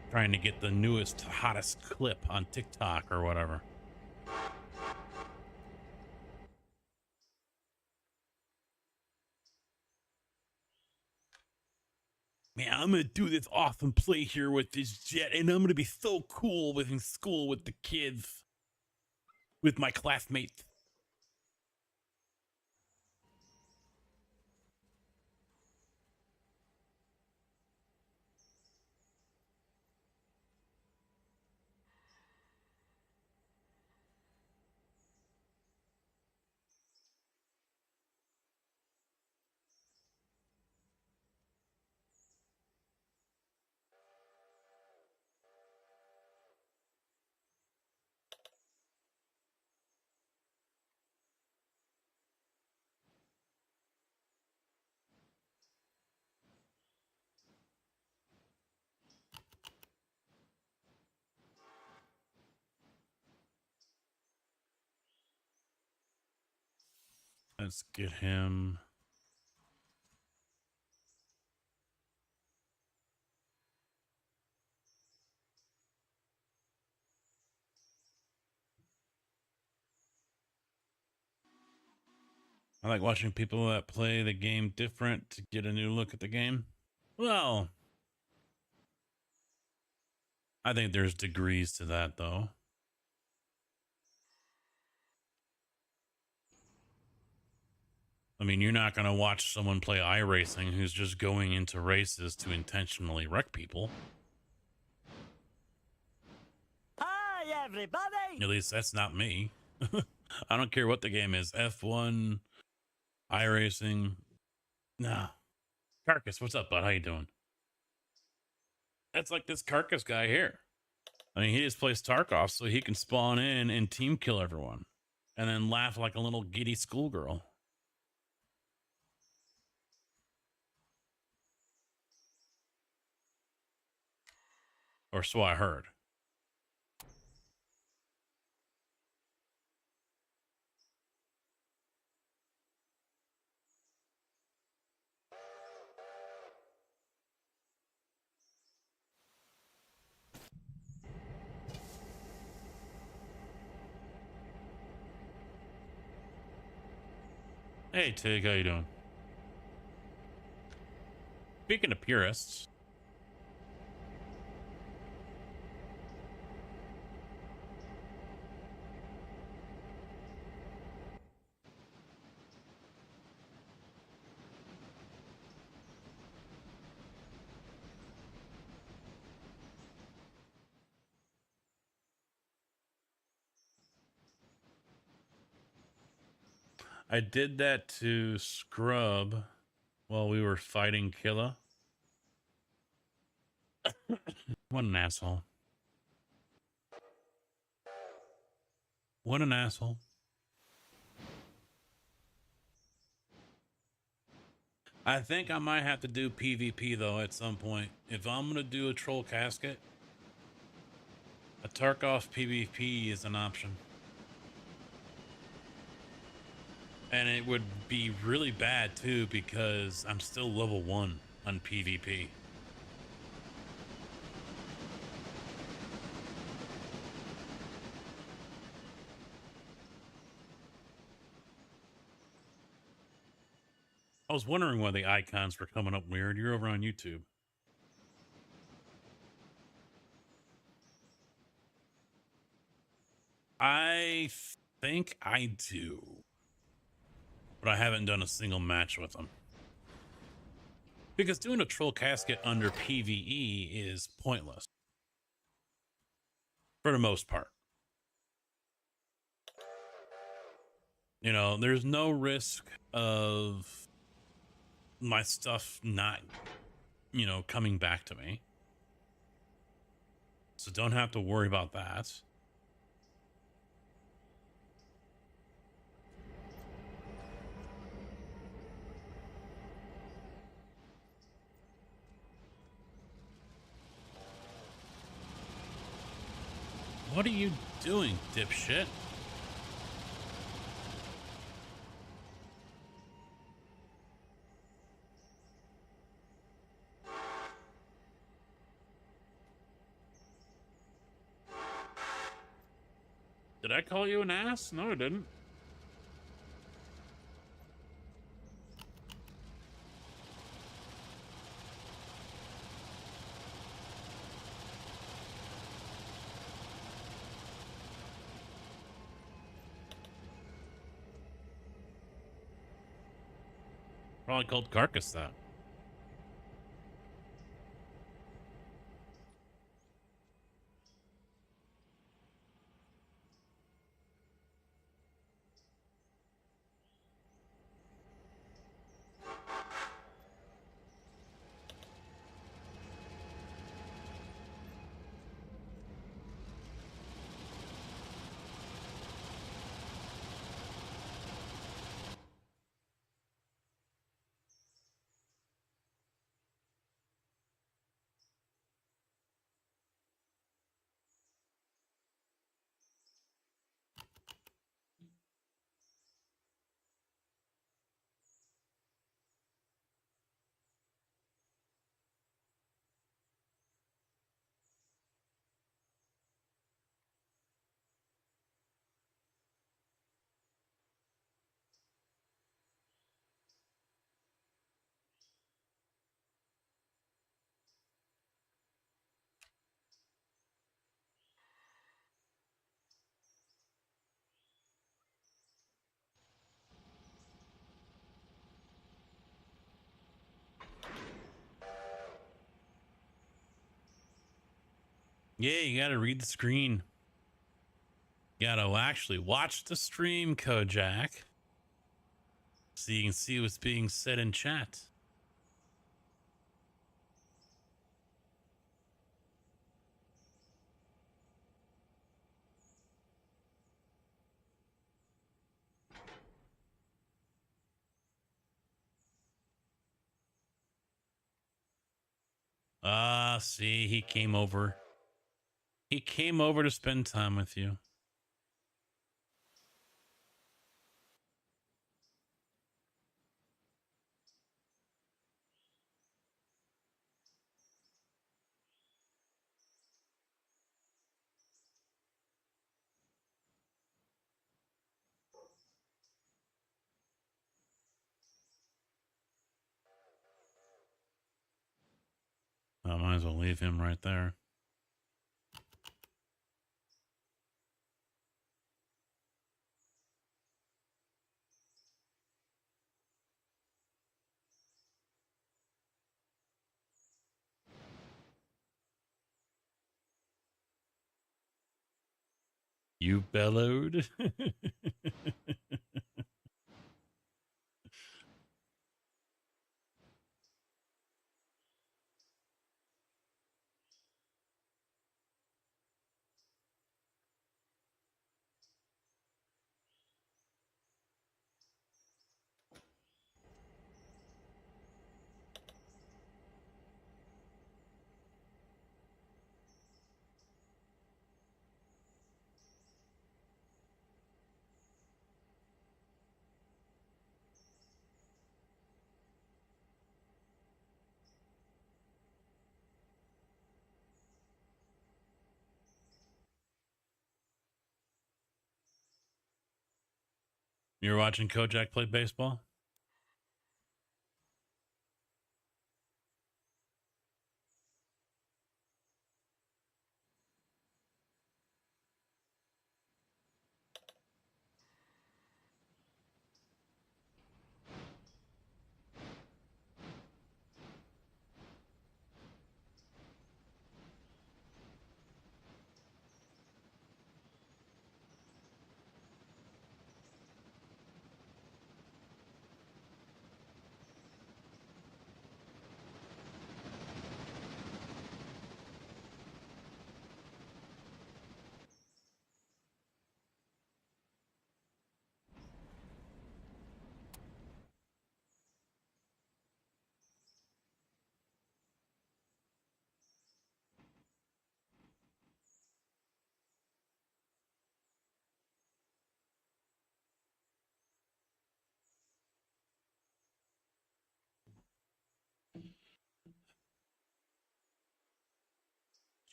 trying to get the newest, hottest clip on TikTok or whatever. Man, I'm gonna do this awesome play here with this jet, and I'm gonna be so cool in school with the kids, with my classmates. Let's get him. I like watching people that play the game different to get a new look at the game. Well, I think there's degrees to that, though. I mean, you're not going to watch someone play iRacing who's just going into races to intentionally wreck people. Hi, everybody! At least that's not me. I don't care what the game is. F1, iRacing. Nah. Carcass, what's up, bud? How you doing? That's like this Carcass guy here. I mean, he just plays Tarkov so he can spawn in and team kill everyone. And then laugh like a little giddy schoolgirl. Or so I heard. Hey, Tig, how you doing? Speaking of purists, I did that to Scrub while we were fighting Killa. What an asshole. What an asshole. I think I might have to do PvP though at some point. If I'm going to do a troll casket, a Tarkov PvP is an option. And it would be really bad too because I'm still level 1 on PvP. I was wondering why the icons were coming up weird. You're over on YouTube. I think I do. But I haven't done a single match with them. Because doing a troll casket under PvE is pointless. For the most part. You know, there's no risk of my stuff not, you know, coming back to me. So don't have to worry about that. What are you doing, dipshit? Did I call you an ass? No, I didn't. Probably called Carcass that. Yeah, you gotta read the screen. You gotta actually watch the stream, Kojak, so you can see what's being said in chat. See, he came over. He came over to spend time with you. I might as well leave him right there. You bellowed. You're watching Kojak play baseball?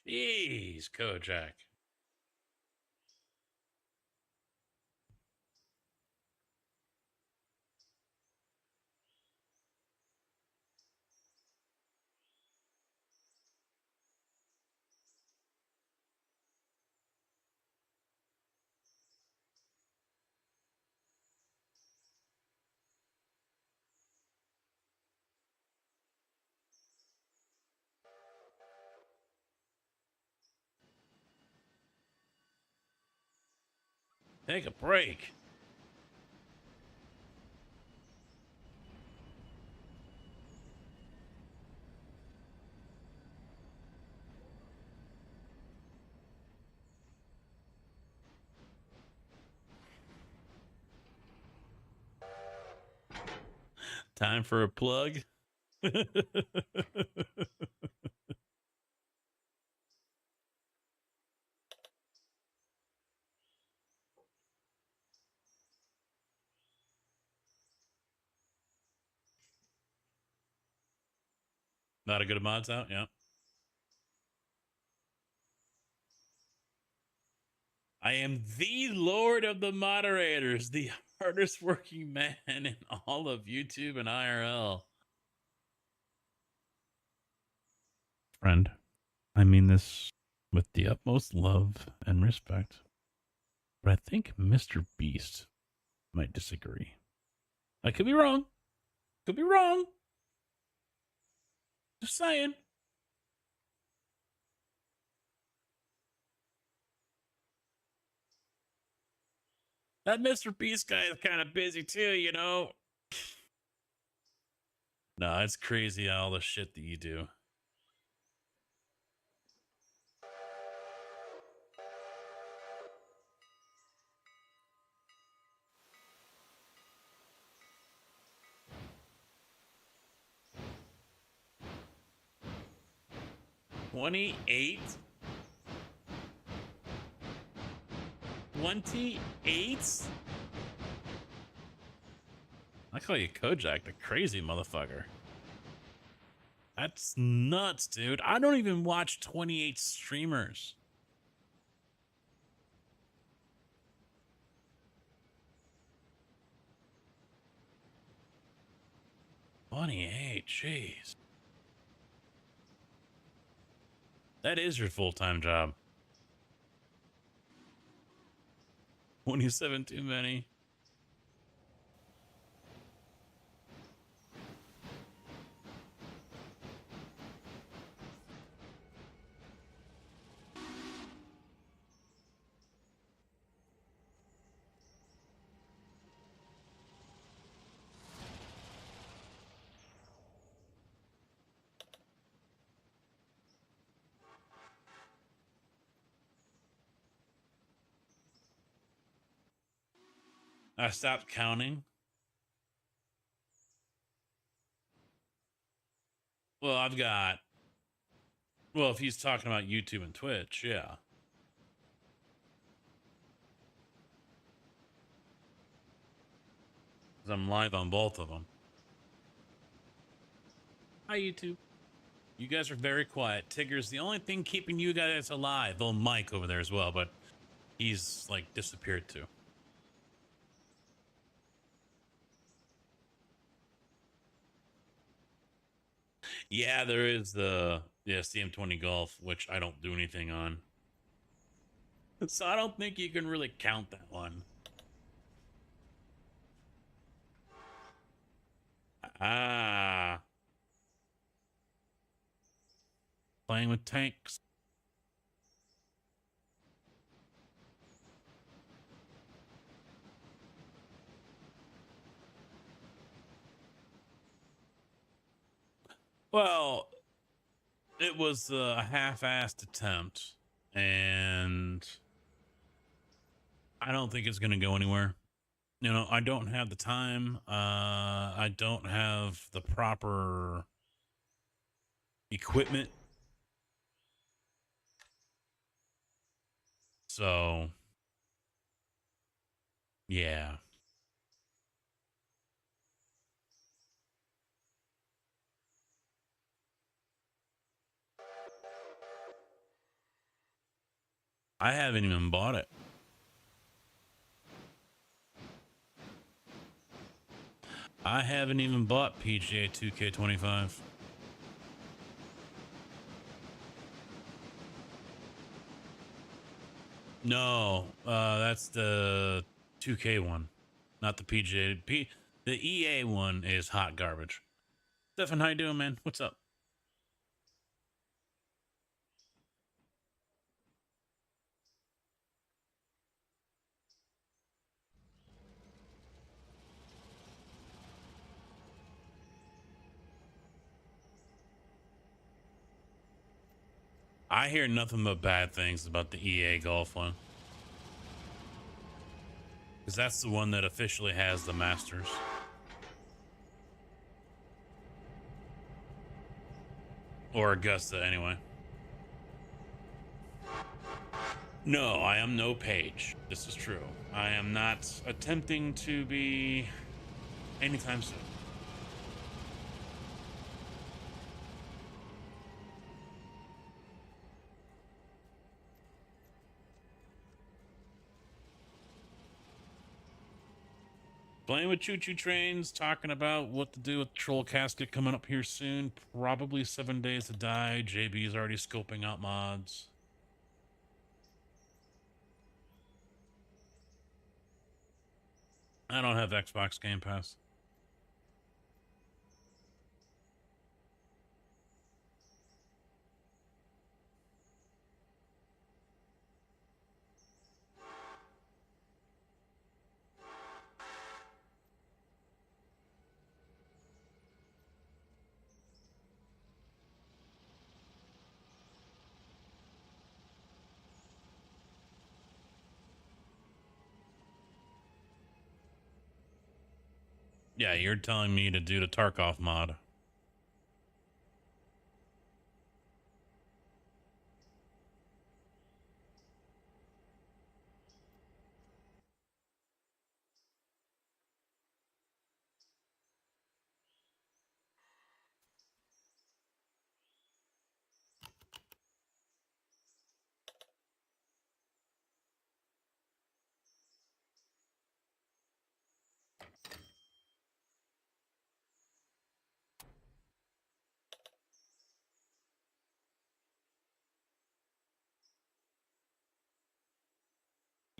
Jeez, Kojak. Take a break. Time for a plug. Not a good mods out, yeah. I am the Lord of the moderators, the hardest working man in all of YouTube and IRL. Friend, I mean this with the utmost love and respect, but I think Mr. Beast might disagree. I could be wrong. Could be wrong. Just saying. That Mr. Beast guy is kind of busy too, you know. No, it's crazy all the shit that you do. $28? 28? I call you Kojak, the crazy motherfucker. That's nuts, dude. I don't even watch 28 streamers. Jeez. That is your full-time job. 27 too many. I stopped counting. Well, I've got... Well, if he's talking about YouTube and Twitch, yeah. 'Cause I'm live on both of them. Hi, YouTube. You guys are very quiet. Tigger's the only thing keeping you guys alive. Well, Mike over there as well, but he's, like, disappeared too. Yeah, there is the CM20 Golf, which I don't do anything on. So I don't think you can really count that one. Ah. Playing with tanks. Well, it was a half-assed attempt, and I don't think it's going to go anywhere. You know, I don't have the time. I don't have the proper equipment. So, yeah. I haven't even bought it. I haven't even bought PGA 2K25. No, that's the 2K one, not the PGA. The EA one is hot garbage. Stefan, how you doing, man? What's up? I hear nothing but bad things about the EA Golf one. Because that's the one that officially has the Masters. Or Augusta, anyway. No, I am no Page. This is true. I am not attempting to be anytime soon. Playing with Choo Choo Trains, talking about what to do with Troll Casket coming up here soon. Probably 7 Days to Die. JB is already scoping out mods. I don't have Xbox Game Pass. Yeah, you're telling me to do the Tarkov mod.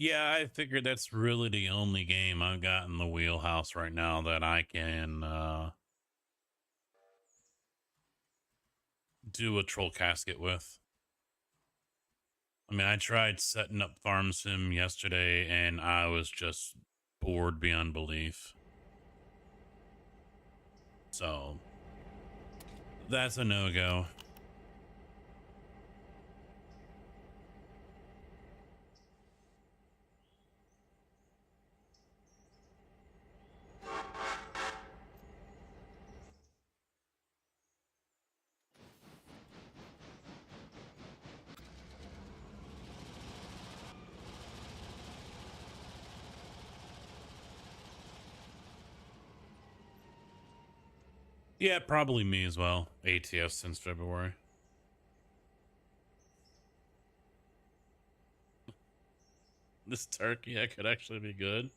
Yeah, I figured that's really the only game I've got in the wheelhouse right now that I can do a Troll Casket with. I mean, I tried setting up Farm Sim yesterday and I was just bored beyond belief. So that's a no-go. Yeah, probably me as well. ATS since February. This turkey, that could actually be good.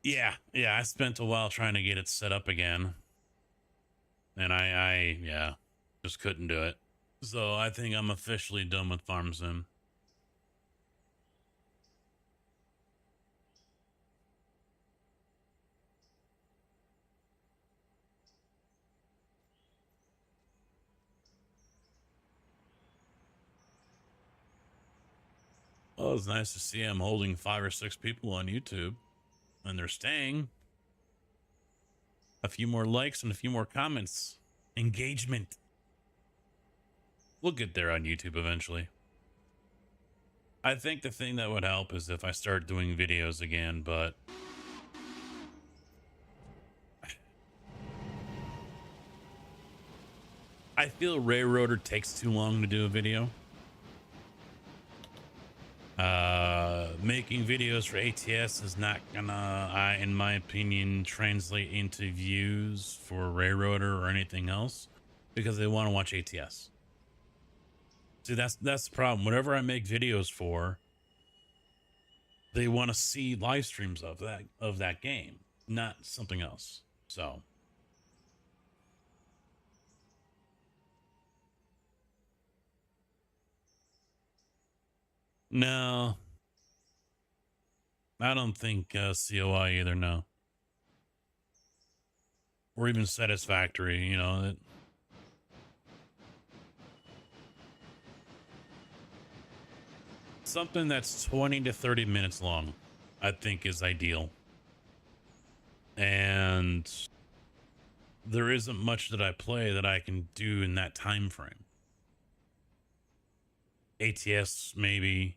Yeah, I spent a while trying to get it set up again. And I just couldn't do it. So I think I'm officially done with Farm Sim. Oh, it's nice to see I'm holding 5 or 6 people on YouTube. And they're staying. A few more likes and a few more comments. Engagement. We'll get there on YouTube eventually. I think the thing that would help is if I start doing videos again, but I feel Railroader takes too long to do a video. Making videos for ATS is not gonna, in my opinion, translate into views for Railroader or anything else because they want to watch ATS. See, that's the problem. Whatever I make videos for, they want to see live streams of that game, not something else. So no, I don't think COI either. No, or even Satisfactory. You know it. Something that's 20 to 30 minutes long, I think is ideal. And there isn't much that I play that I can do in that time frame. ATS maybe,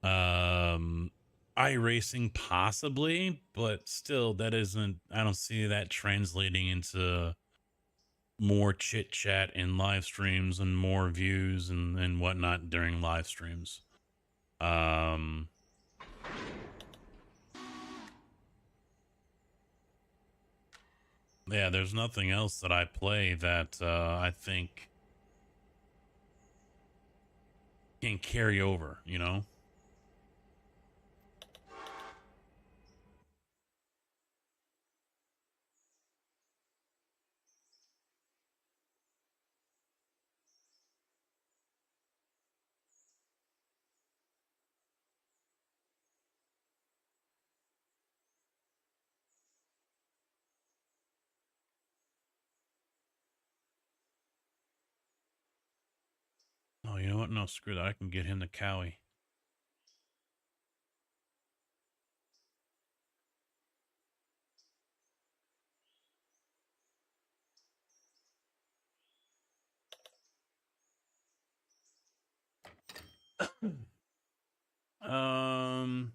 um, iRacing possibly, but still, that isn't. I don't see that translating into more chit chat in live streams and more views and whatnot during live streams. Um, yeah, there's nothing else that I play that I think can carry over, you know? Oh, you know what? No, screw that. I can get him the Cowie. Um,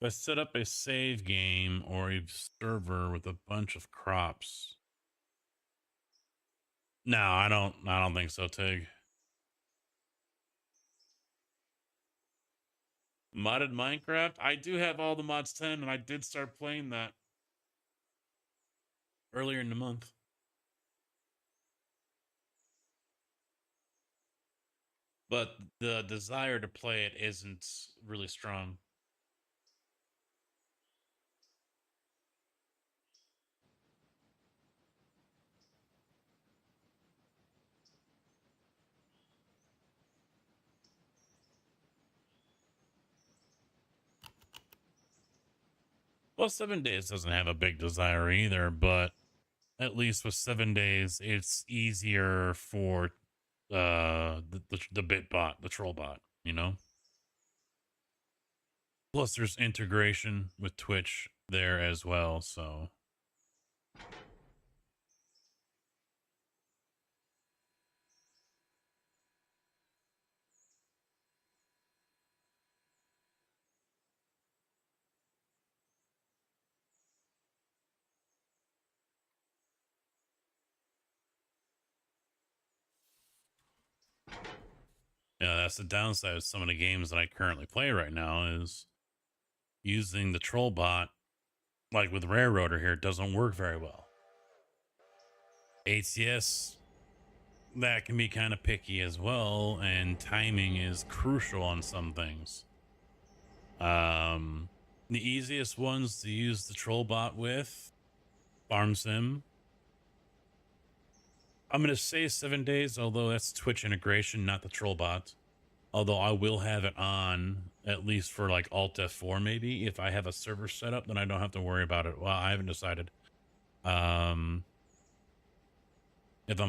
if I set up a save game or a server with a bunch of crops. No, I don't. I don't think so, Tig. Modded Minecraft. I do have all the mods 10, and I did start playing that earlier in the month. But the desire to play it isn't really strong. Well, 7 days doesn't have a big desire either, but at least with 7 days, it's easier for the bit bot, the troll bot, you know? Plus, there's integration with Twitch there as well, so. Yeah, that's the downside of some of the games that I currently play right now is using the troll bot, like with Railroader here, doesn't work very well. ATS, that can be kind of picky as well, and timing is crucial on some things. The easiest ones to use the troll bot with, Farm Sim. I'm gonna say 7 days, although that's Twitch integration, not the troll bot. Although I will have it on at least for like Alt F4 maybe. If I have a server set up, then I don't have to worry about it. Well, I haven't decided. If I'm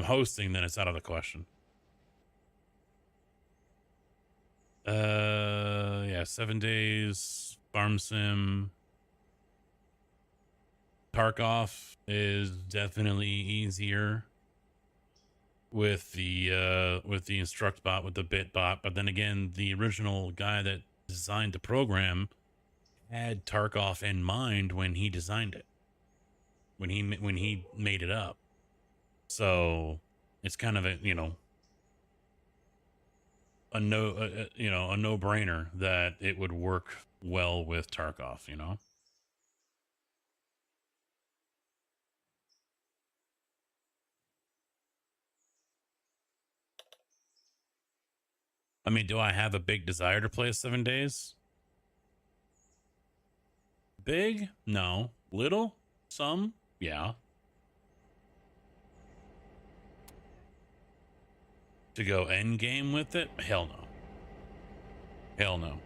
hosting, then it's out of the question. Yeah, 7 days, Farm Sim. Tarkov is definitely easier with the instruct bot, with the bit bot, but then again, the original guy that designed the program had Tarkov in mind when he designed it, when he made it up. So it's kind of a a no brainer that it would work well with Tarkov. I mean, do I have a big desire to play 7 days? Big? No. Little? Some? Yeah. To go end game with it? Hell no. Hell no.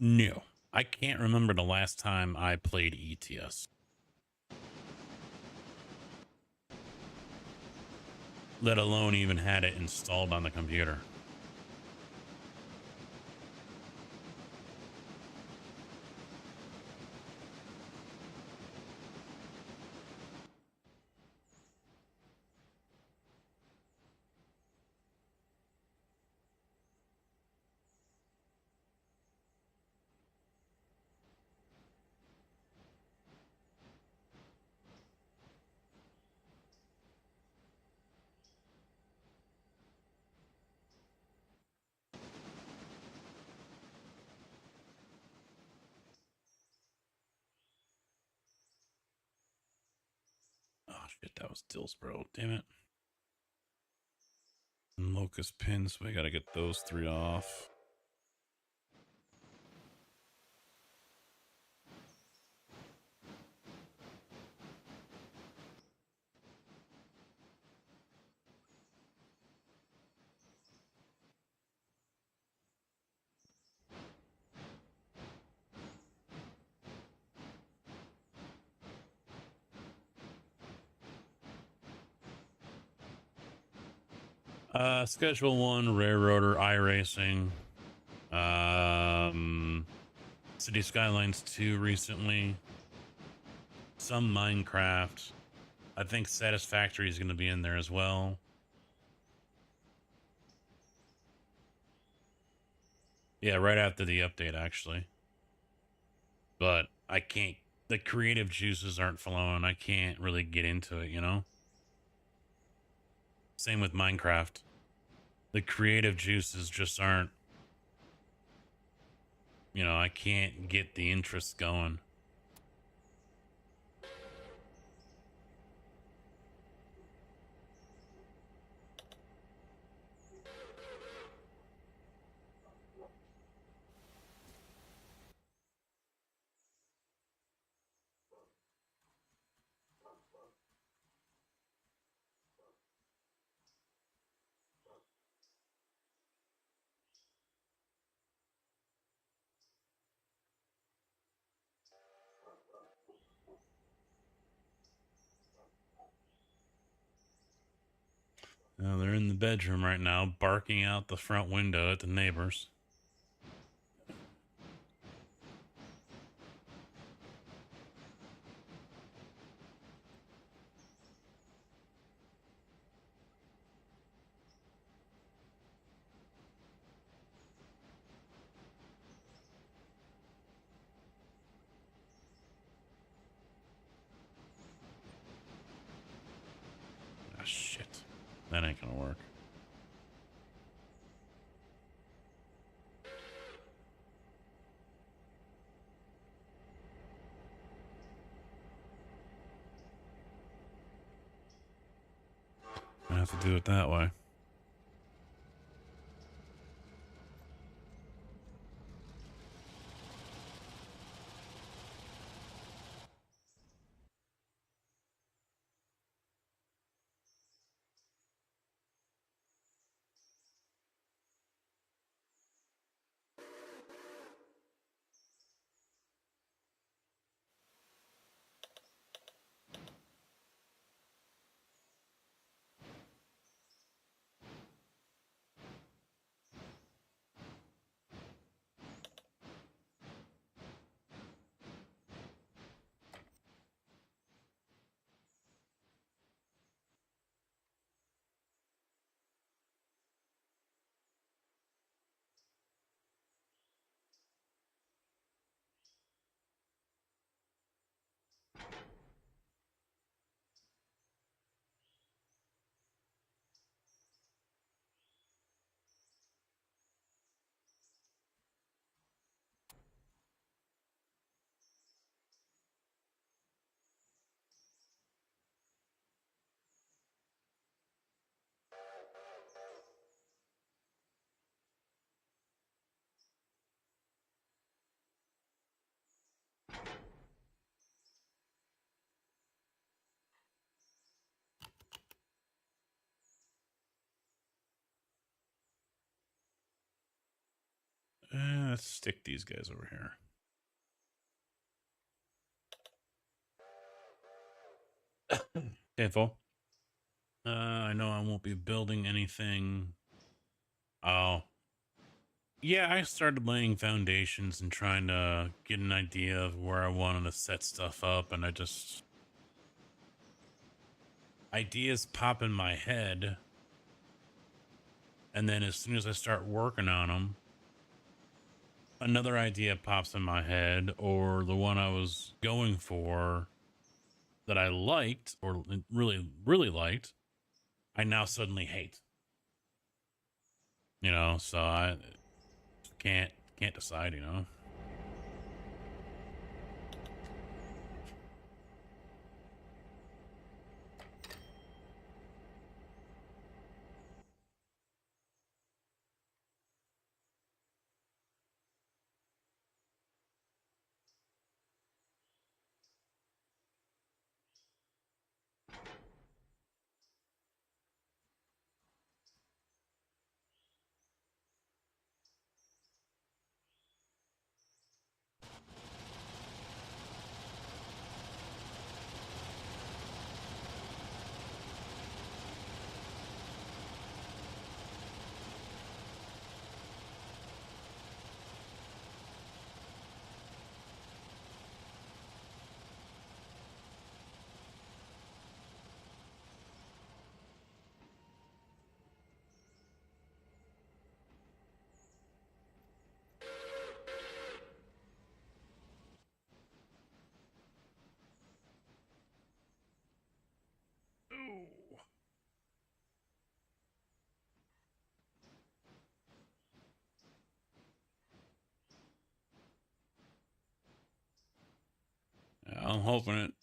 No, I can't remember the last time I played ETS. Let alone even had it installed on the computer. Oh shit, that was Dillsboro. Damn it. And locust pins, we gotta get those 3 off. Schedule 1, Railroader, iRacing. City Skylines 2 recently. Some Minecraft. I think Satisfactory is going to be in there as well. Yeah, right after the update, actually. But I can't, the creative juices aren't flowing. I can't really get into it, you know? Same with Minecraft. The creative juices just aren't, you know, I can't get the interest going. Now they're in the bedroom right now, barking out the front window at the neighbors. Ah, shit. That ain't gonna work. I have to do it that way. Let's stick these guys over here. Careful. I know I won't be building anything. Oh. Yeah, I started laying foundations and trying to get an idea of where I wanted to set stuff up, and ideas pop in my head, and then as soon as I start working on them, another idea pops in my head, or the one I was going for that I liked or really, really liked, I now suddenly hate. So I can't decide.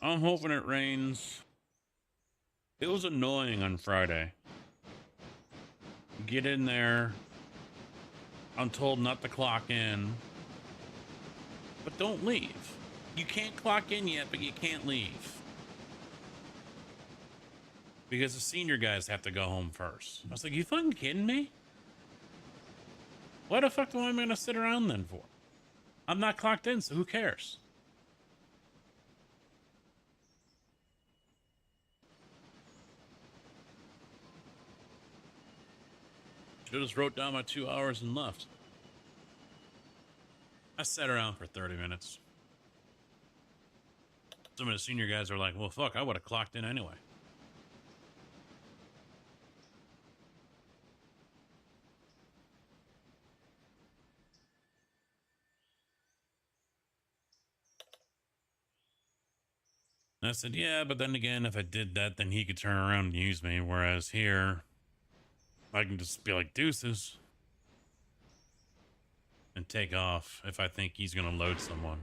I'm hoping it rains. It was annoying on Friday. Get in there. I'm told not to clock in. But don't leave. You can't clock in yet, but you can't leave. Because the senior guys have to go home first. I was like, you fucking kidding me? Why the fuck am I going to sit around then for? I'm not clocked in, so who cares? Should have just wrote down my 2 hours and left. I sat around for 30 minutes. Some of the senior guys are like, well, fuck, I would have clocked in anyway. And I said, yeah, but then again, if I did that, then he could turn around and use me. Whereas here, I can just be like, deuces. And take off if I think he's going to load someone.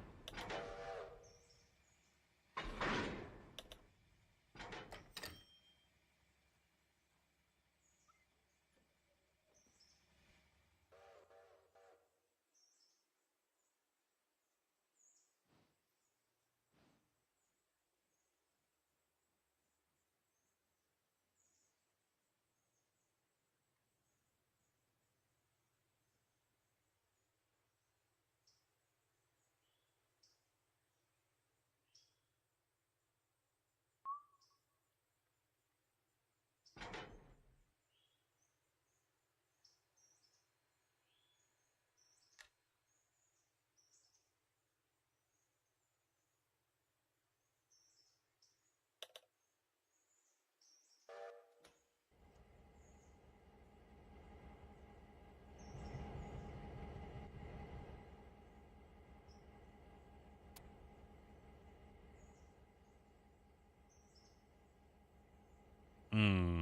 Hmm.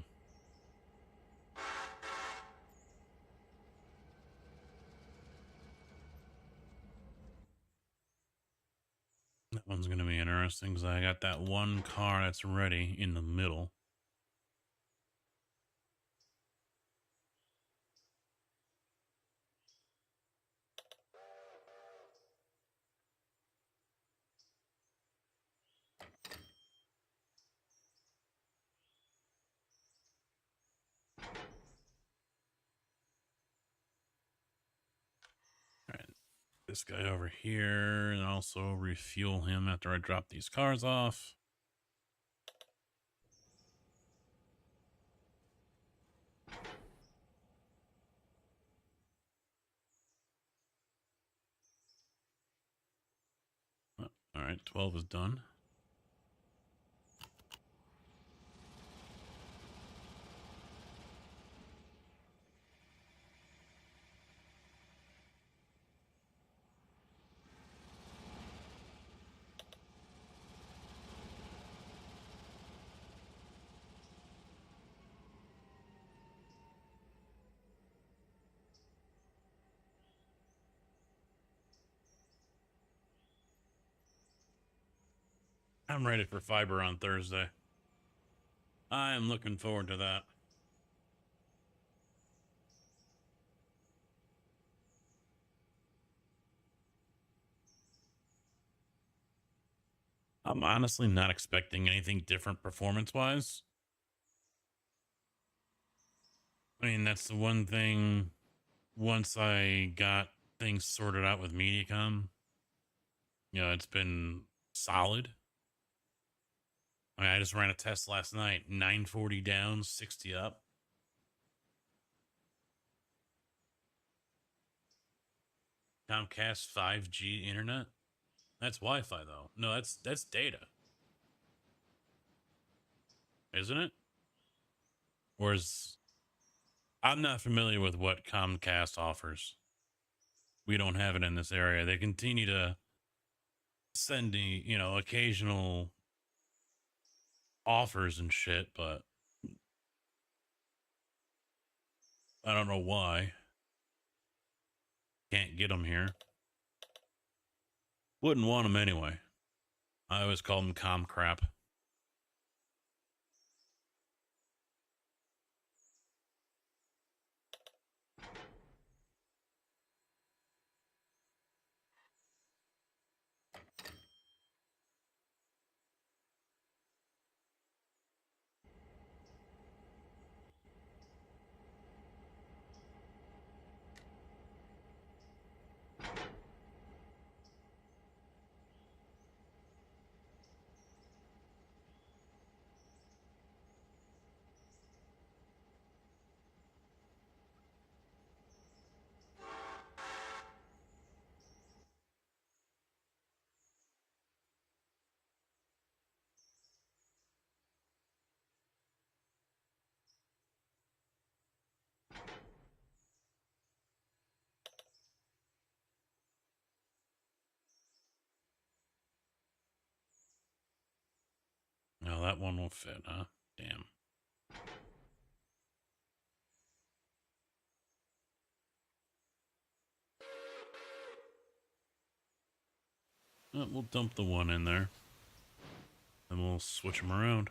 That one's going to be interesting because I got that one car that's ready in the middle. All right. this guy over here and also refuel him after I drop these cars off. Oh, all right, 12 is done. I'm ready for fiber on Thursday. I am looking forward to that. I'm honestly not expecting anything different performance-wise. I mean, that's the one thing, once I got things sorted out with Mediacom, it's been solid. I mean, I just ran a test last night, 940 down, 60 up. Comcast 5G internet. That's Wi-Fi though. No, that's data. Isn't it? Whereas I'm not familiar with what Comcast offers. We don't have it in this area. They continue to send the, occasional offers and shit, but I don't know why. Can't get them here. Wouldn't want them anyway. I always call them com crap. No, that one will fit, huh? Damn. We'll dump the one in there. And we'll switch them around.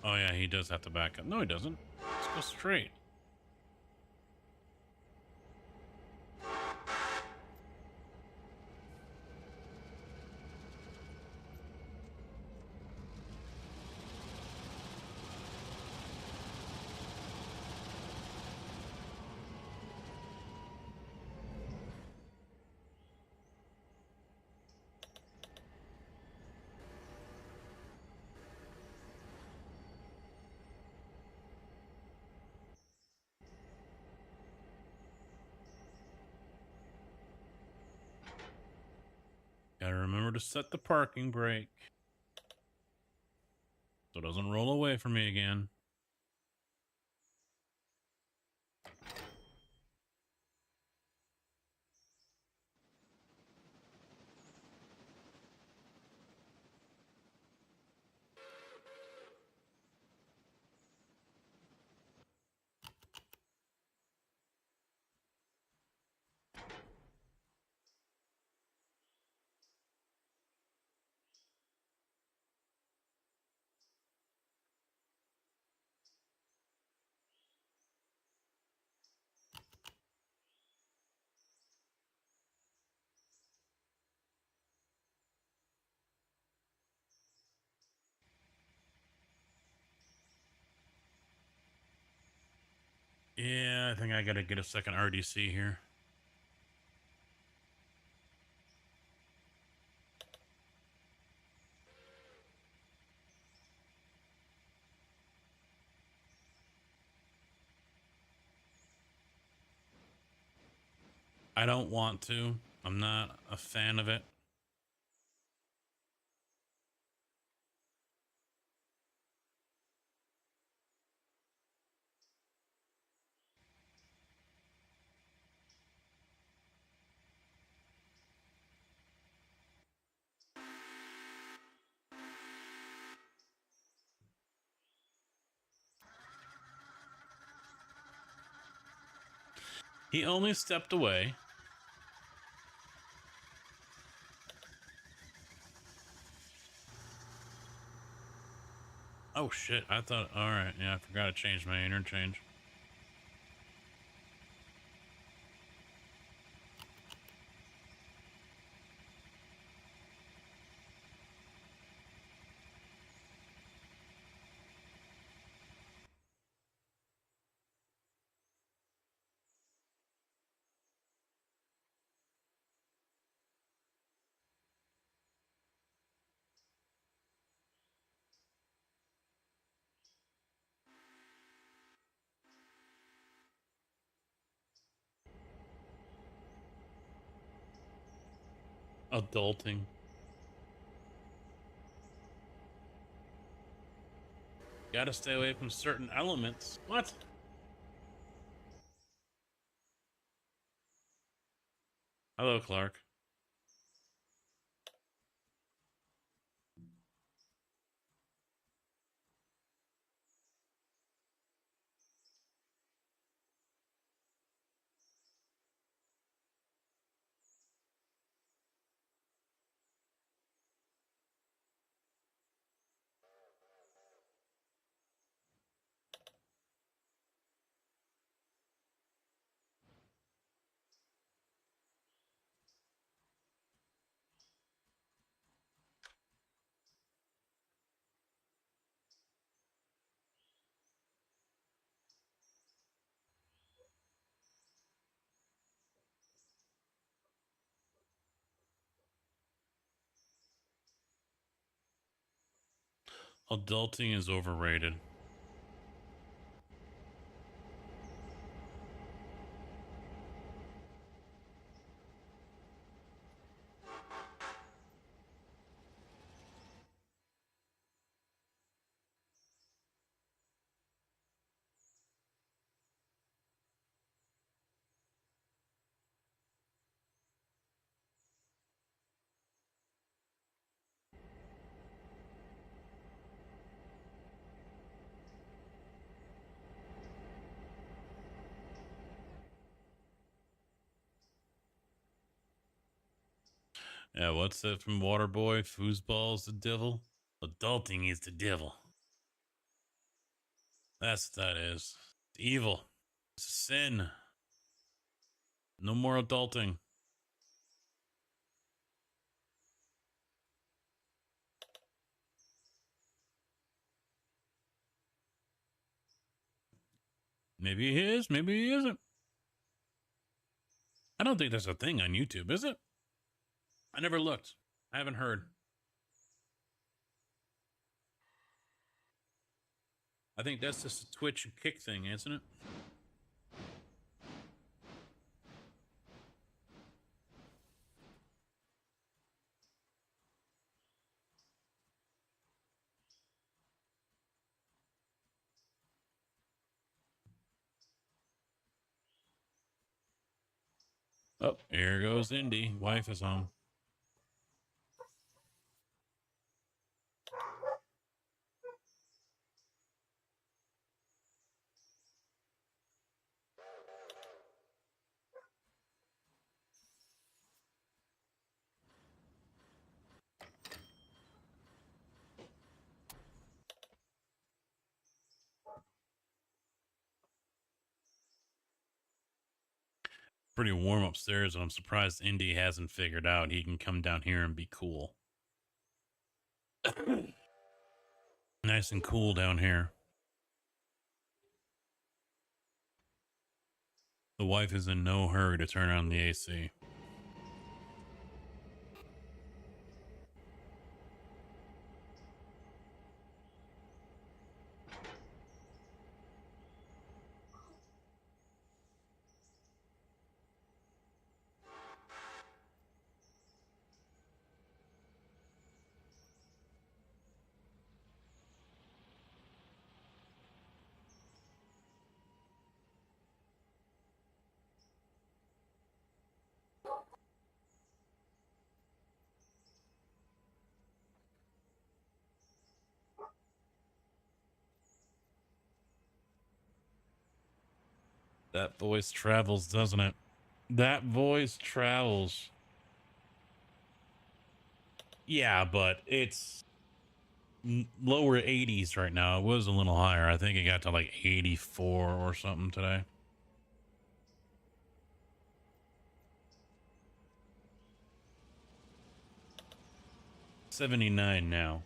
Oh yeah, he does have to back up. No, he doesn't. Let's go straight. Gotta remember to set the parking brake so it doesn't roll away from me again. Yeah, I think I gotta get a second RDC here. I don't want to. I'm not a fan of it. He only stepped away. Oh shit, I thought, all right, yeah, I forgot to change my interchange. Adulting. Gotta stay away from certain elements. What? Hello, Clark. Adulting is overrated. Yeah, what's that from Waterboy? Foosball's the devil? Adulting is the devil. That's what that is. It's evil. It's a sin. No more adulting. Maybe he is, maybe he isn't. I don't think there's a thing on YouTube, is it? I never looked. I haven't heard. I think that's just a Twitch and Kick thing, isn't it? Oh, here goes Indy. Wife is home. Pretty warm upstairs, and I'm surprised Indy hasn't figured out he can come down here and be cool. Nice and cool down here. The wife is in no hurry to turn on the AC. That voice travels, doesn't it? That voice travels. Yeah, but it's lower 80s right now. It was a little higher. I think it got to like 84 or something today. $79 now.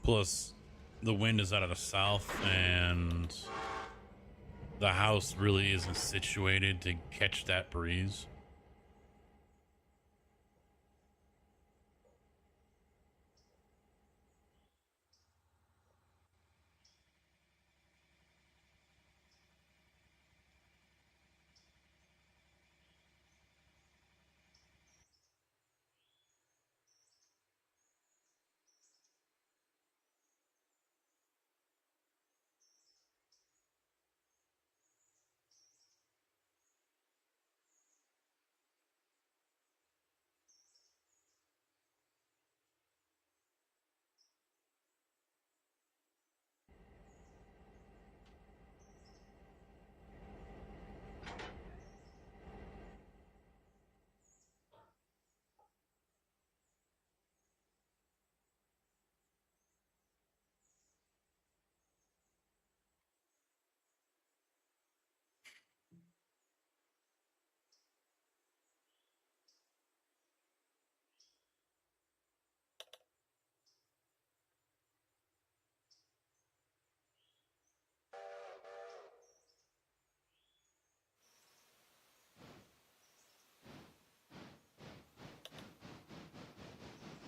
Plus, the wind is out of the south, and the house really isn't situated to catch that breeze.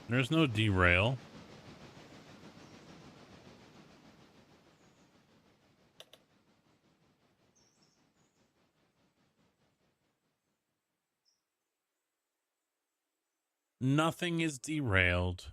There's no derail. Nothing is derailed.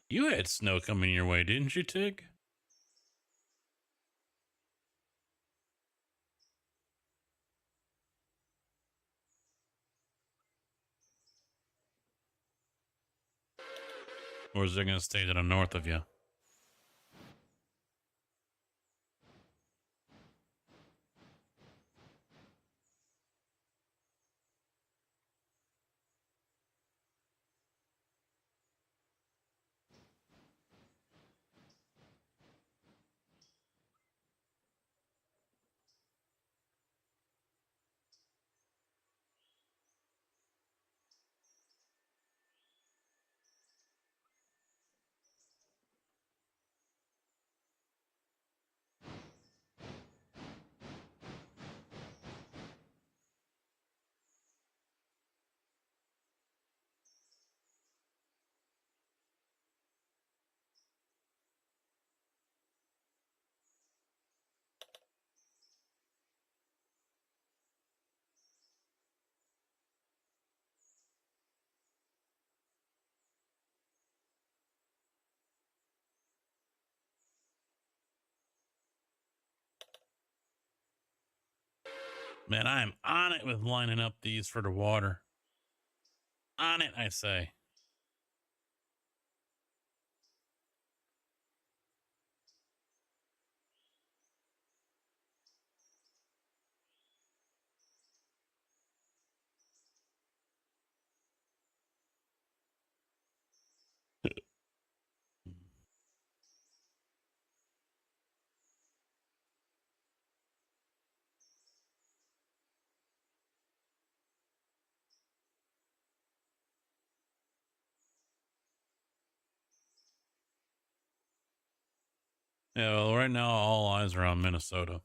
You had snow coming your way, didn't you, Tig? Or is it going to stay to the north of you? Man, I am on it with lining up these for the water. On it, I say. Yeah, well, right now all eyes are on Minnesota.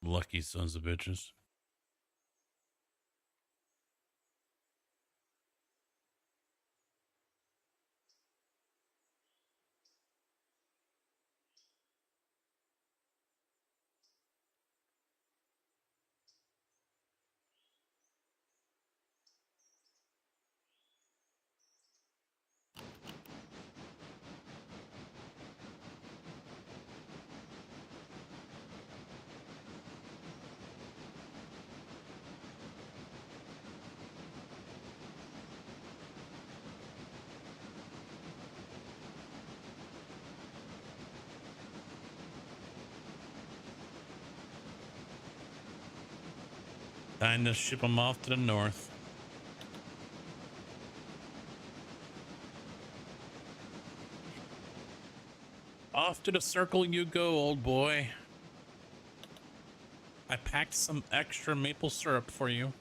Lucky sons of bitches. Time to ship them off to the north. Off to the circle you go, old boy. I packed some extra maple syrup for you.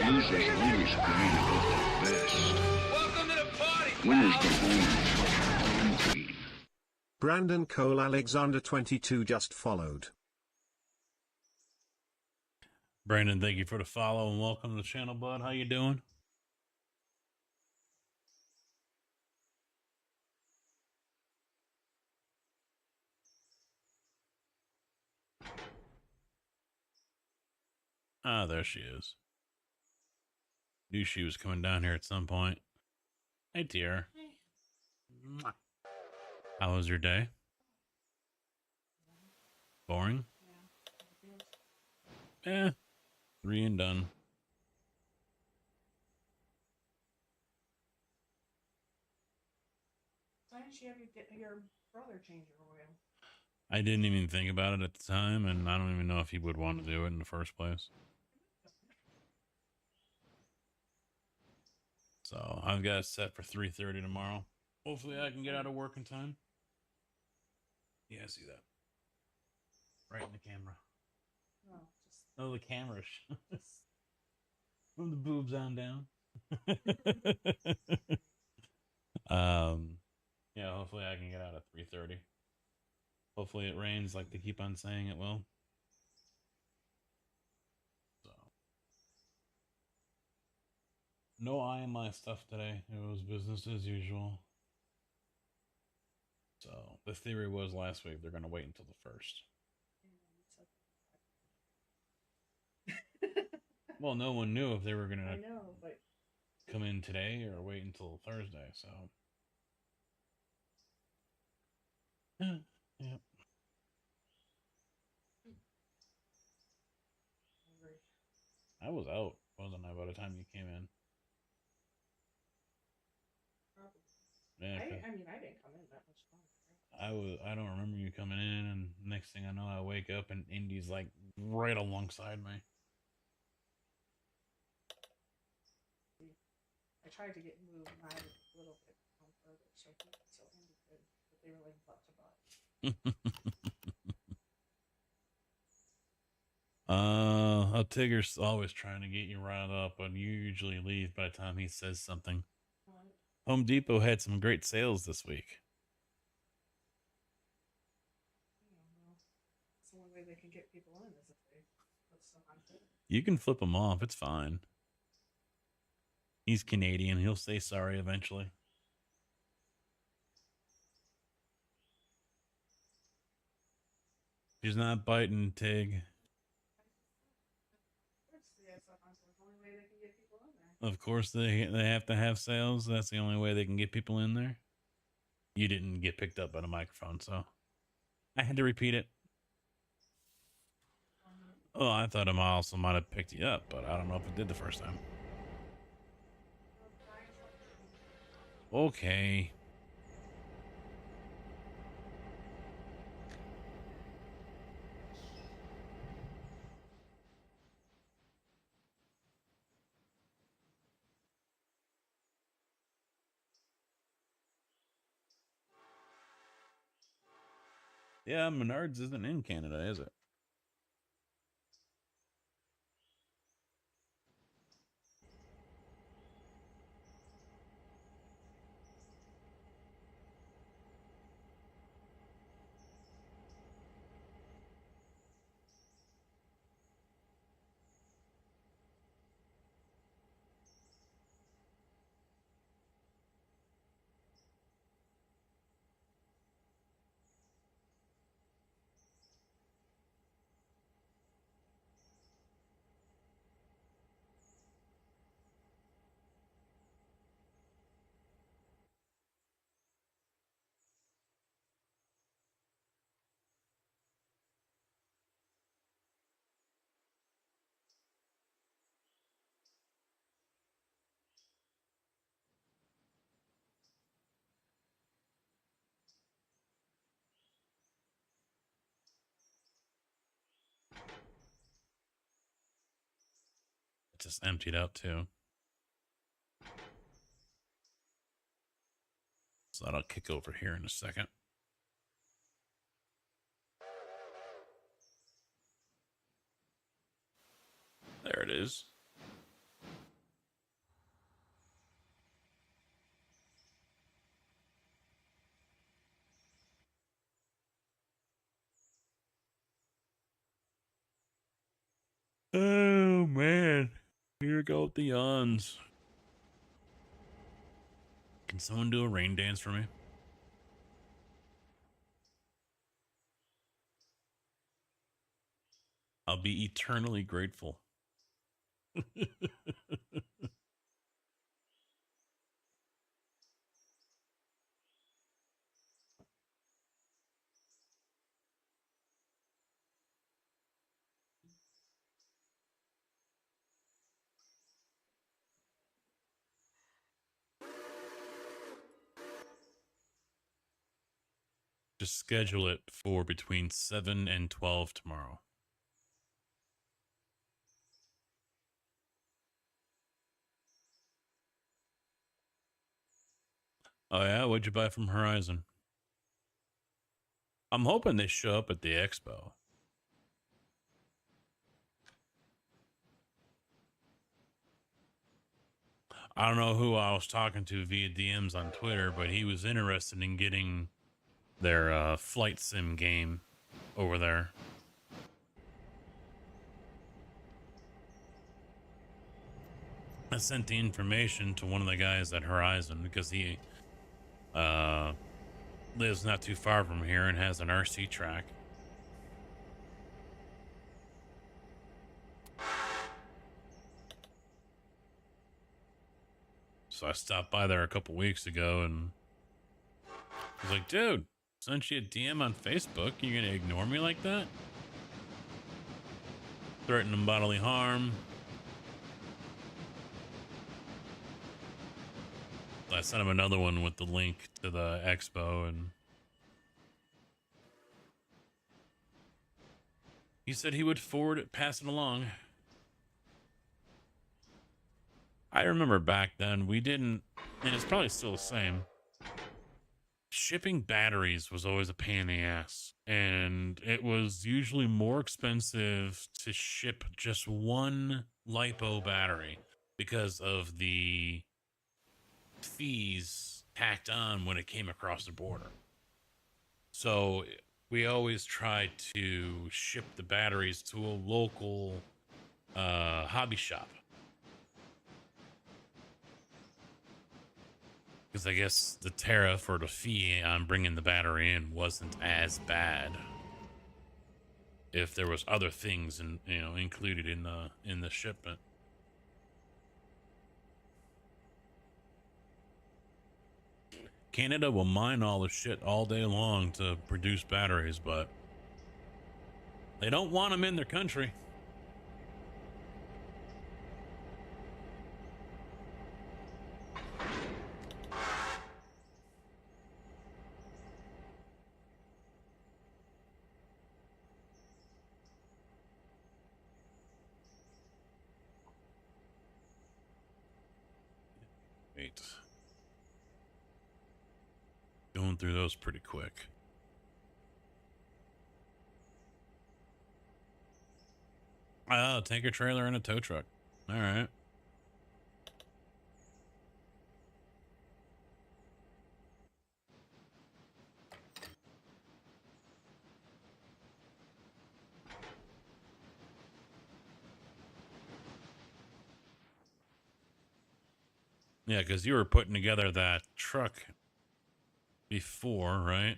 Losers always grind about their best. Welcome to the party. Winners go home and clean. Brandon Cole Alexander 22 just followed. Brandon, thank you for the follow and welcome to the channel, bud. How you doing? Ah, there she is. Knew she was coming down here at some point. Hey, dear. Mwah. How was your day? Boring? Eh, 3 and done. Why didn't you have your brother change your oil? I didn't even think about it at the time, and I don't even know if he would want to do it in the first place. So I've got it set for 3:30 tomorrow. Hopefully I can get out of work in time. Yeah, I see that. Right in the camera. No, just Oh, the camera. From the boobs on down. Yeah, hopefully I can get out at 3:30. Hopefully it rains like they keep on saying it will. So no IMI stuff today. It was business as usual. So the theory was last week they're gonna wait until the 1st. Well, no one knew if they were I gonna know, but come in today or wait until Thursday, so yeah. I was out, wasn't I, by the time you came in? probably. Yeah, I 'cause mean, I didn't come in that much longer. I don't remember you coming in, and next thing I know, I wake up and Indy's like right alongside me. I tried to get moved my little bit further, so Andy could, but they were like butt to butt. Tigger's always trying to get you riled up, but you usually leave by the time he says something. Home Depot had some great sales this week. I don't know. It's the only way they can get people in is if they put stuff on sale. You can flip him off, it's fine. He's Canadian, he'll say sorry eventually. He's not biting, Tig. Of course they have to have sales. That's the only way they can get people in there. You didn't get picked up by the microphone, so I had to repeat it. Oh, I thought I also might have picked you up, but I don't know if it did the first time. Okay. Yeah, Menards isn't in Canada, is it? It just emptied out too. So that'll kick over here in a second. There it is. Oh man. Here go the yawns. Can someone do a rain dance for me? I'll be eternally grateful. Just schedule it for between 7 and 12 tomorrow. Oh yeah, what'd you buy from Horizon? I'm hoping they show up at the expo. I don't know who I was talking to via DMs on Twitter, but he was interested in getting their flight sim game over there. I sent the information to one of the guys at Horizon because he lives not too far from here and has an RC track. So I stopped by there a couple weeks ago and I was like, dude, sent you a DM on Facebook. You gonna ignore me like that? Threatening bodily harm. I sent him another one with the link to the expo, and he said he would forward it, pass it along. I remember back then we didn't, and it's probably still the same. Shipping batteries was always a pain in the ass, and it was usually more expensive to ship just one LiPo battery because of the fees tacked on when it came across the border. So we always tried to ship the batteries to a local hobby shop, because I guess the tariff or the fee on bringing the battery in wasn't as bad if there was other things included in the shipment. Canada will mine all the shit all day long to produce batteries, but they don't want them in their country. Wait. Going through those pretty quick. Oh, tanker trailer and a tow truck. All right. Yeah, because you were putting together that truck before, right?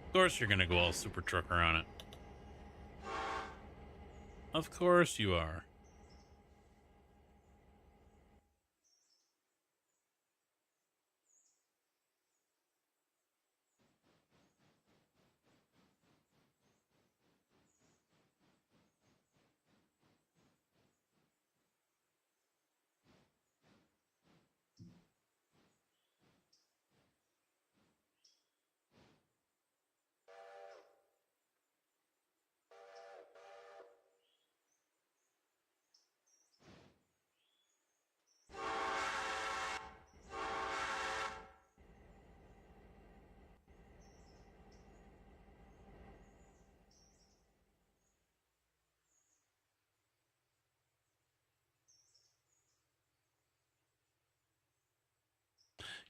Of course you're gonna go all super trucker on it. Of course you are.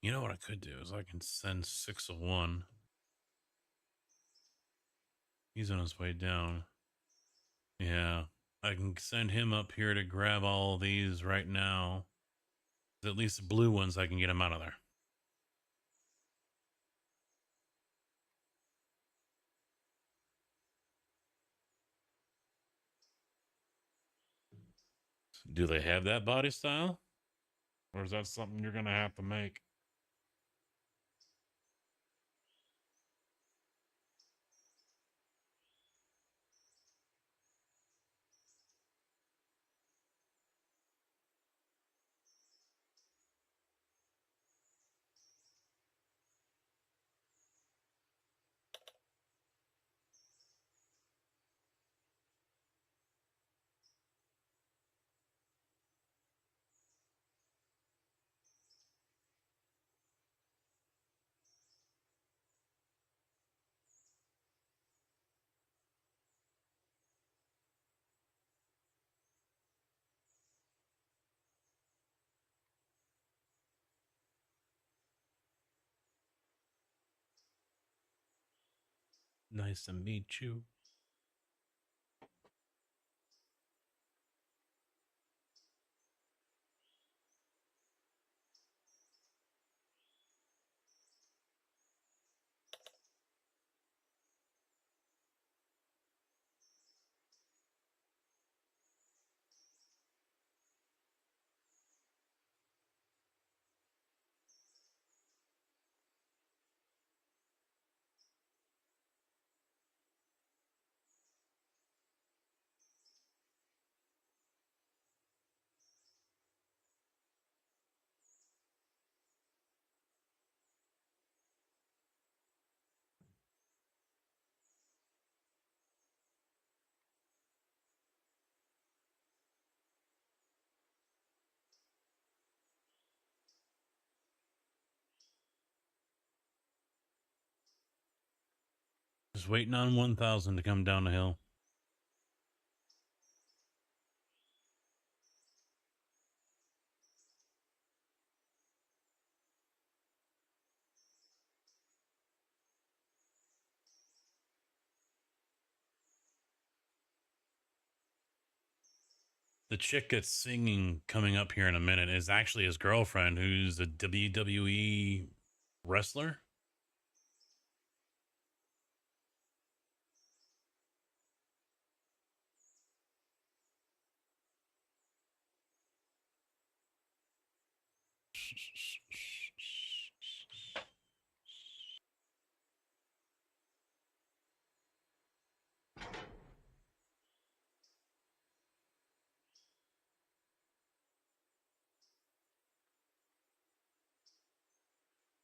You know what I could do is I can send 6 of 1. He's on his way down. Yeah, I can send him up here to grab all these right now. At least the blue ones, I can get him out of there. Do they have that body style? Or is that something you're going to have to make? Nice to meet you. Just waiting on 1,000 to come down the hill. The chick that's singing coming up here in a minute is actually his girlfriend, who's a WWE wrestler.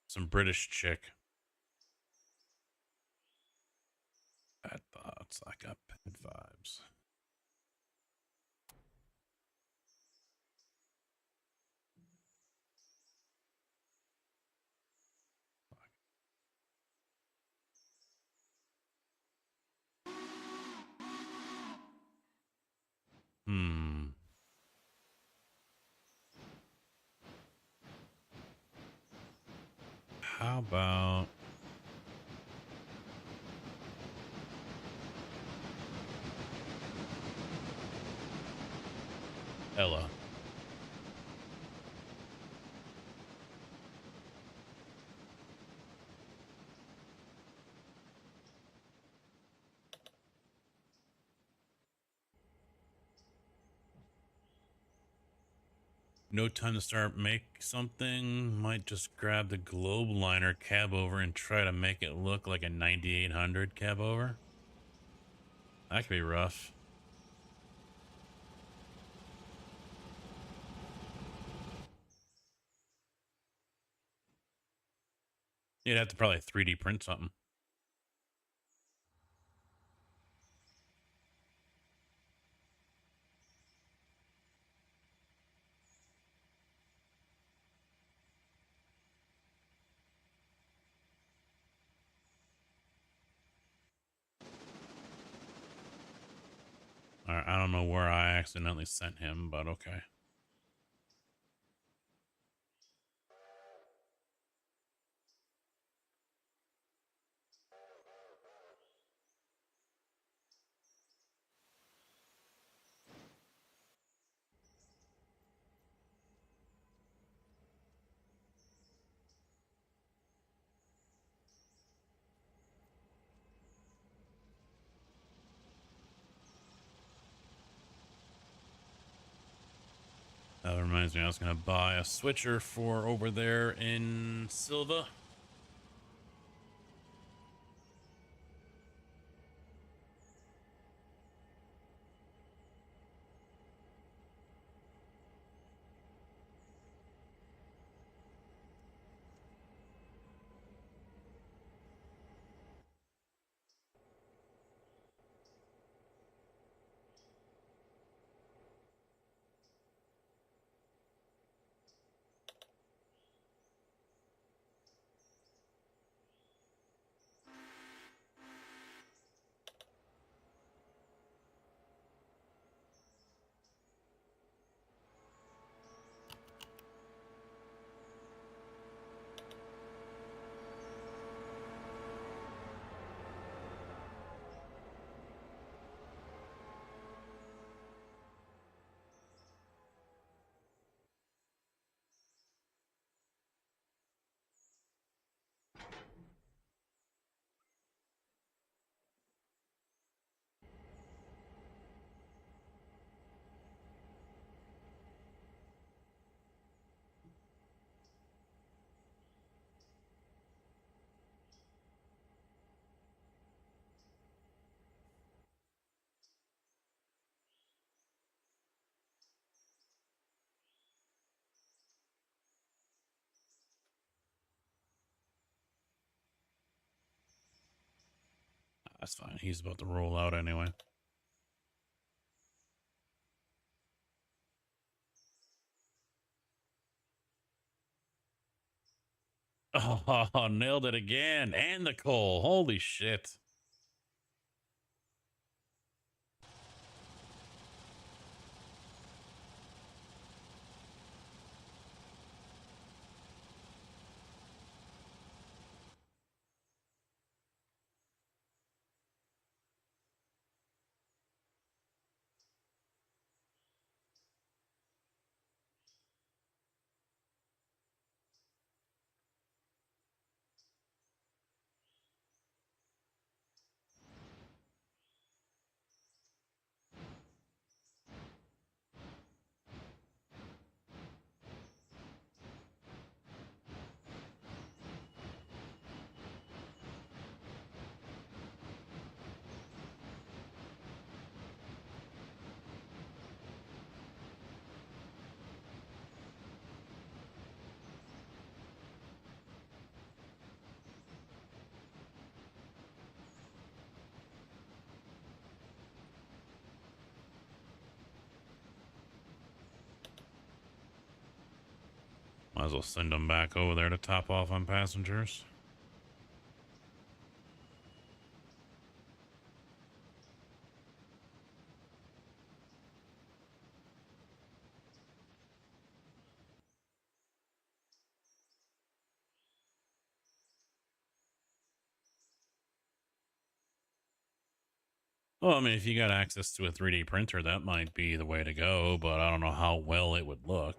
Some British chick. Bad thoughts. I got bad vibes. Hmm. How about Ella? No time to start make something. Might just grab the Globe Liner cab over and try to make it look like a 9800 cab over. That could be rough. You'd have to probably 3D print something. I don't know where I accidentally sent him, but okay. That reminds me, I was going to buy a switcher for over there in Silva. That's fine. He's about to roll out anyway. Oh, nailed it again. And the coal. Holy shit. Might as well send them back over there to top off on passengers. Well, I mean, if you got access to a 3D printer, that might be the way to go, but I don't know how well it would look.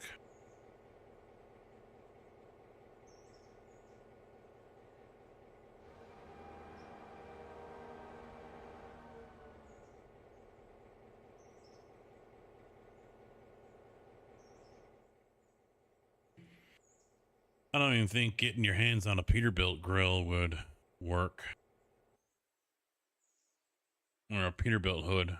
I don't even think getting your hands on a Peterbilt grill would work. Or a Peterbilt hood.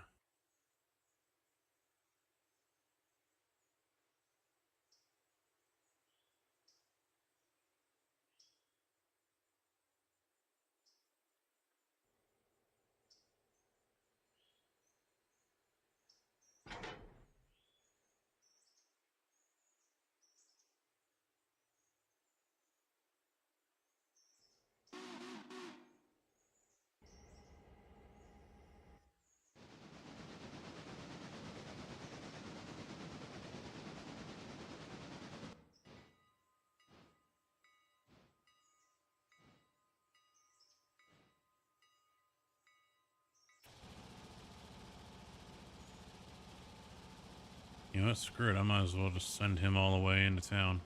You know what? Screw it. I might as well just send him all the way into town.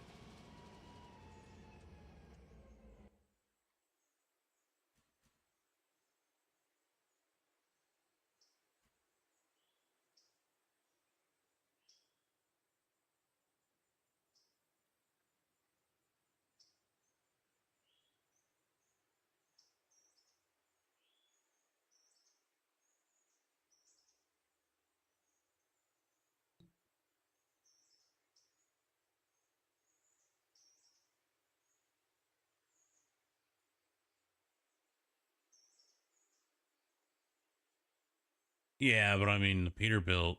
Yeah, but I mean, the Peterbilt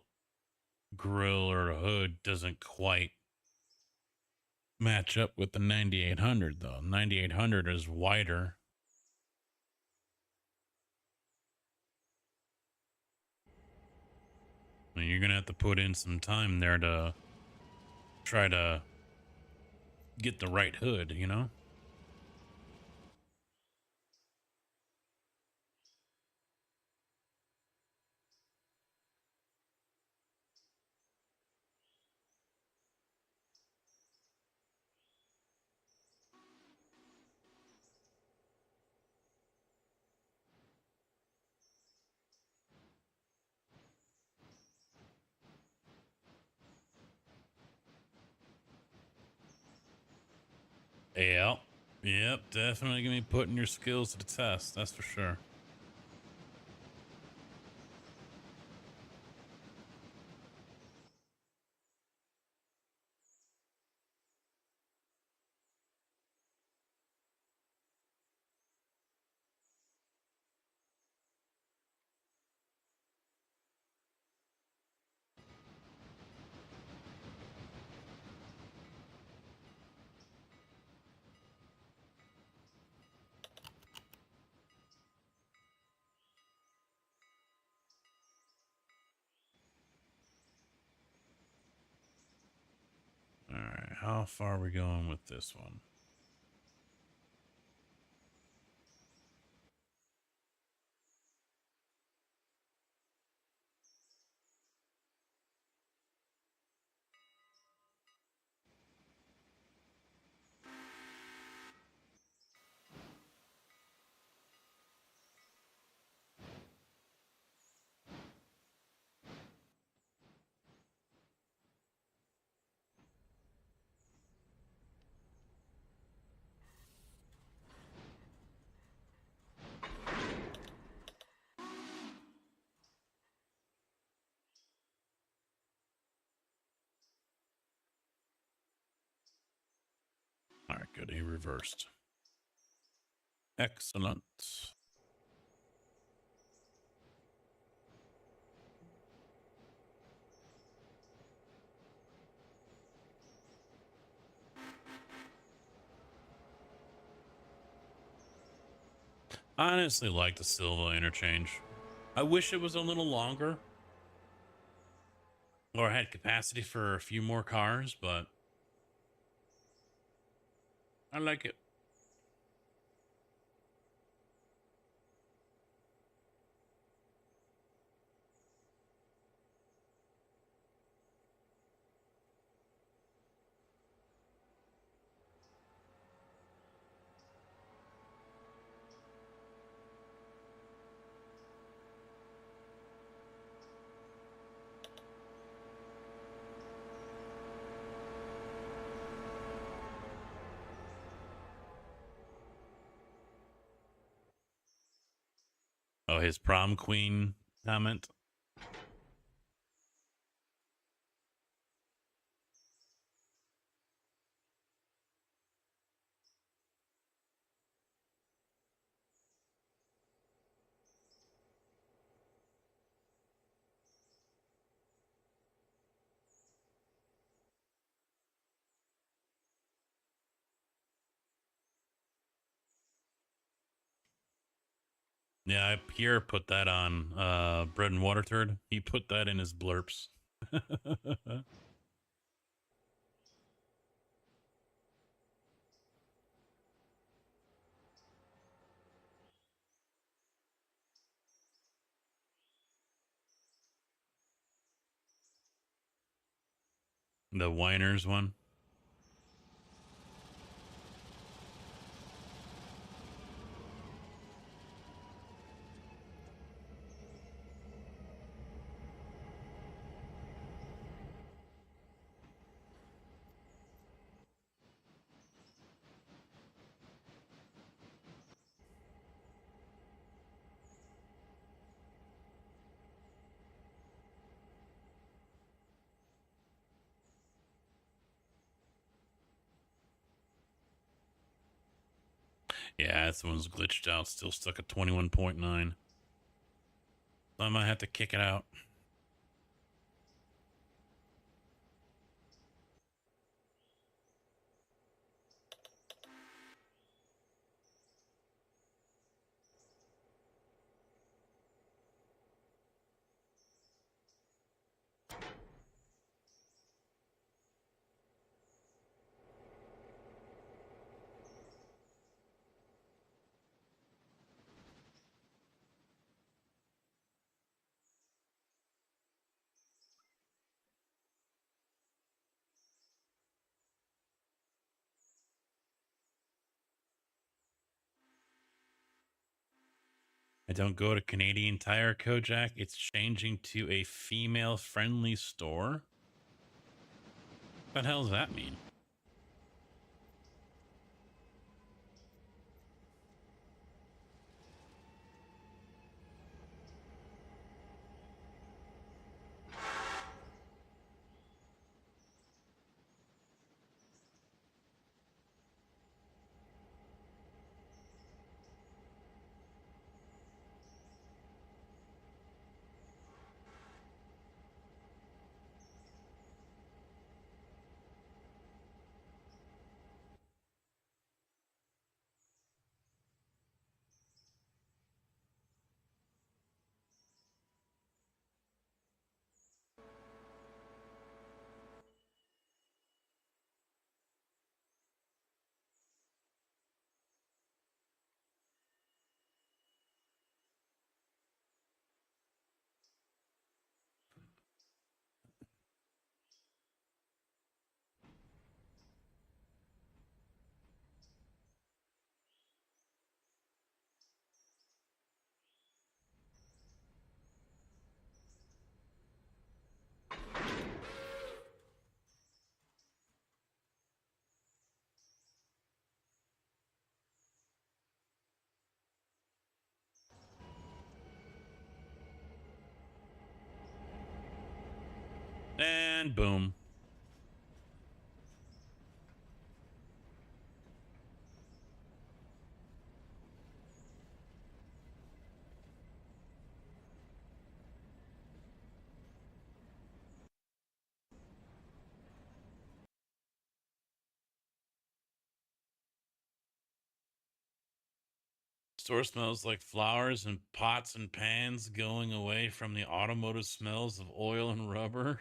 grill or hood doesn't quite match up with the 9800, though. 9800 is wider. I mean, you're going to have to put in some time there to try to get the right hood, you know? Yep. Yep, definitely going to be putting your skills to the test. That's for sure. All right, how far are we going with this one? All right, good. He reversed. Excellent. I honestly like the Silva interchange. I wish it was a little longer or had capacity for a few more cars, but I like it. Oh, his prom queen comment. Yeah, Pierre put that on Bread and Water Turd. He put that in his blurps. The Whiners one. Yeah, this one's glitched out. Still stuck at 21.9. I might have to kick it out. I don't go to Canadian Tire, Kojak. It's changing to a female-friendly store. What the hell does that mean? And boom. Store smells like flowers and pots and pans going away from the automotive smells of oil and rubber.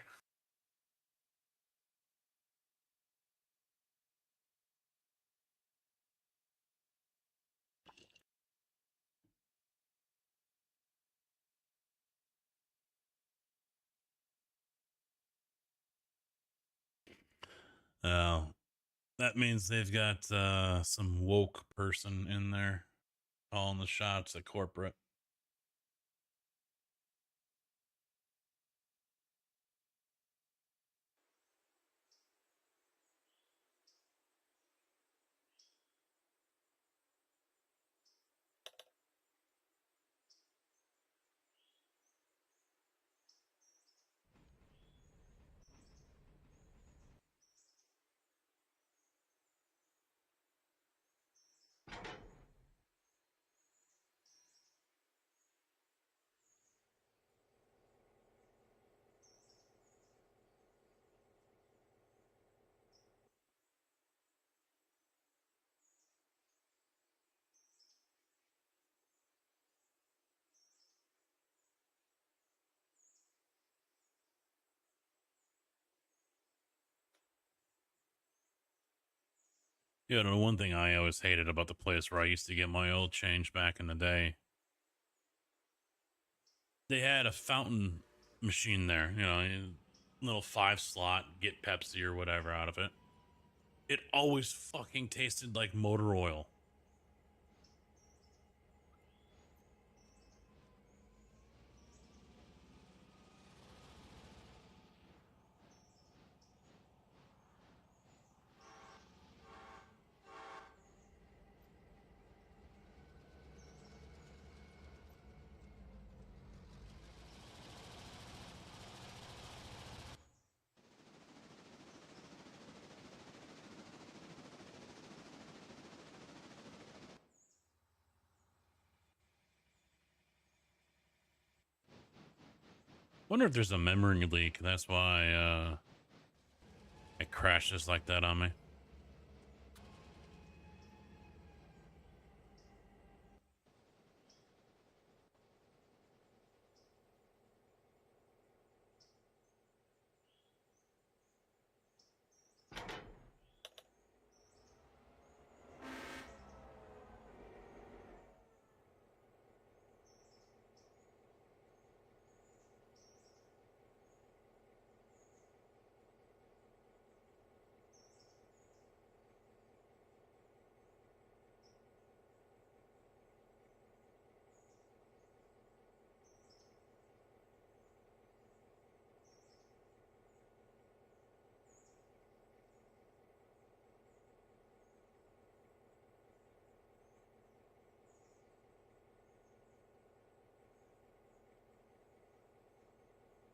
Oh, that means they've got some woke person in there calling the shots at corporate. You know, one thing I always hated about the place where I used to get my oil change back in the day, they had a fountain machine there, you know, a little 5 slot, get Pepsi or whatever out of it. It always fucking tasted like motor oil. Wonder if there's a memory leak. That's why it crashes like that on me.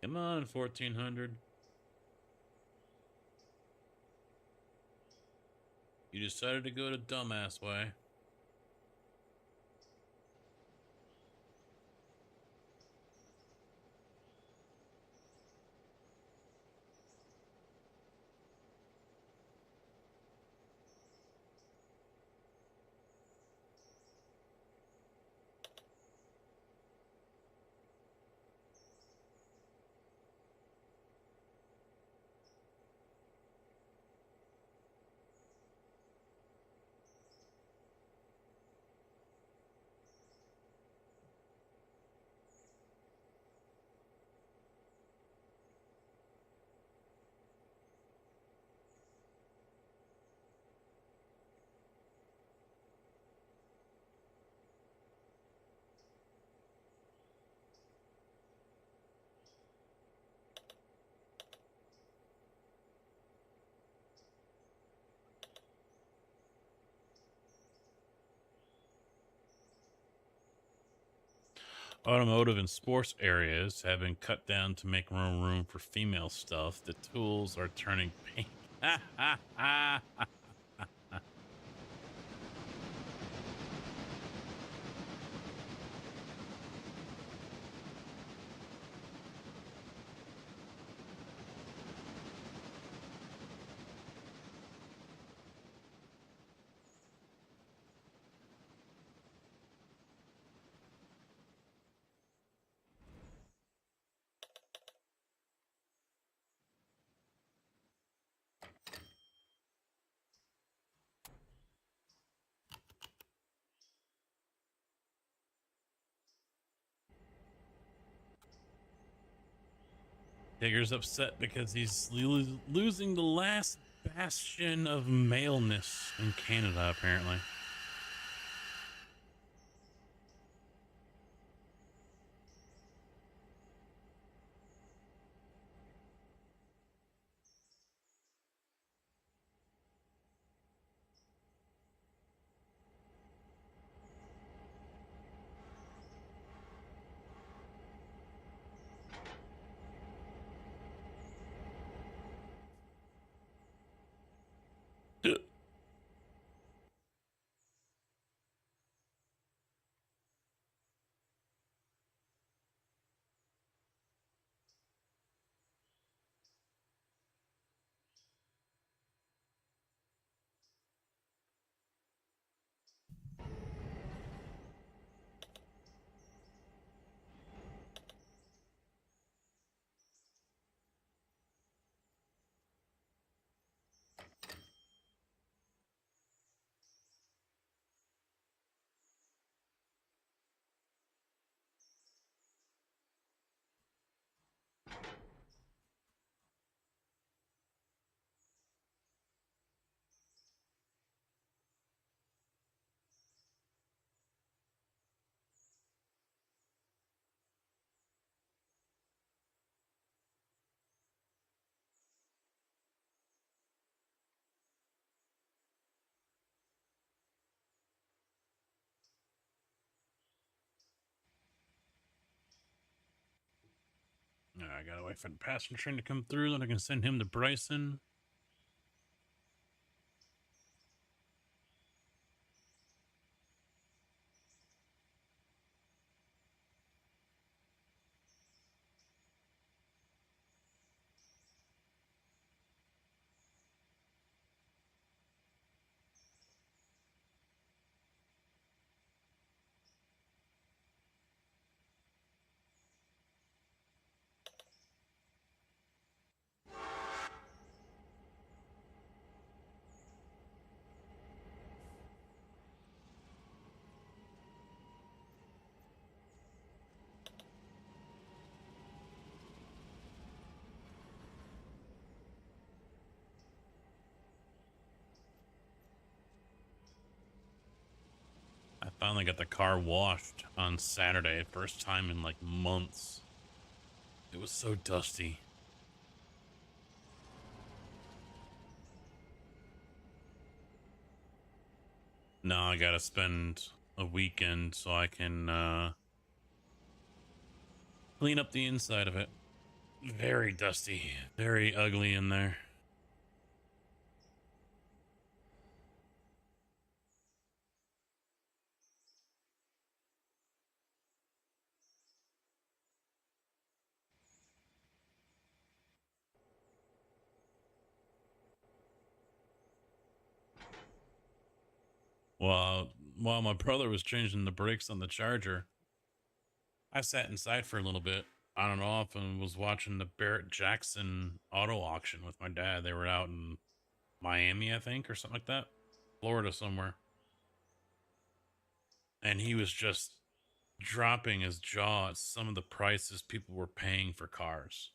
Come on, 1400. You decided to go the dumbass way. Automotive and sports areas have been cut down to make more room for female stuff. The tools are turning pink. Tigger's upset because he's losing the last bastion of maleness in Canada, apparently. I gotta wait for the passenger train to come through, then I can send him to Bryson. finally got the car washed on Saturday. First time in like months. It was so dusty. Now I gotta spend a weekend so I can clean up the inside of it. Very dusty, very ugly in there. Well, while my brother was changing the brakes on the Charger, I sat inside for a little bit on and off and was watching the Barrett Jackson auto auction with my dad. They were out in Miami, I think, or something like that. Florida somewhere. And he was just dropping his jaw at some of the prices people were paying for cars.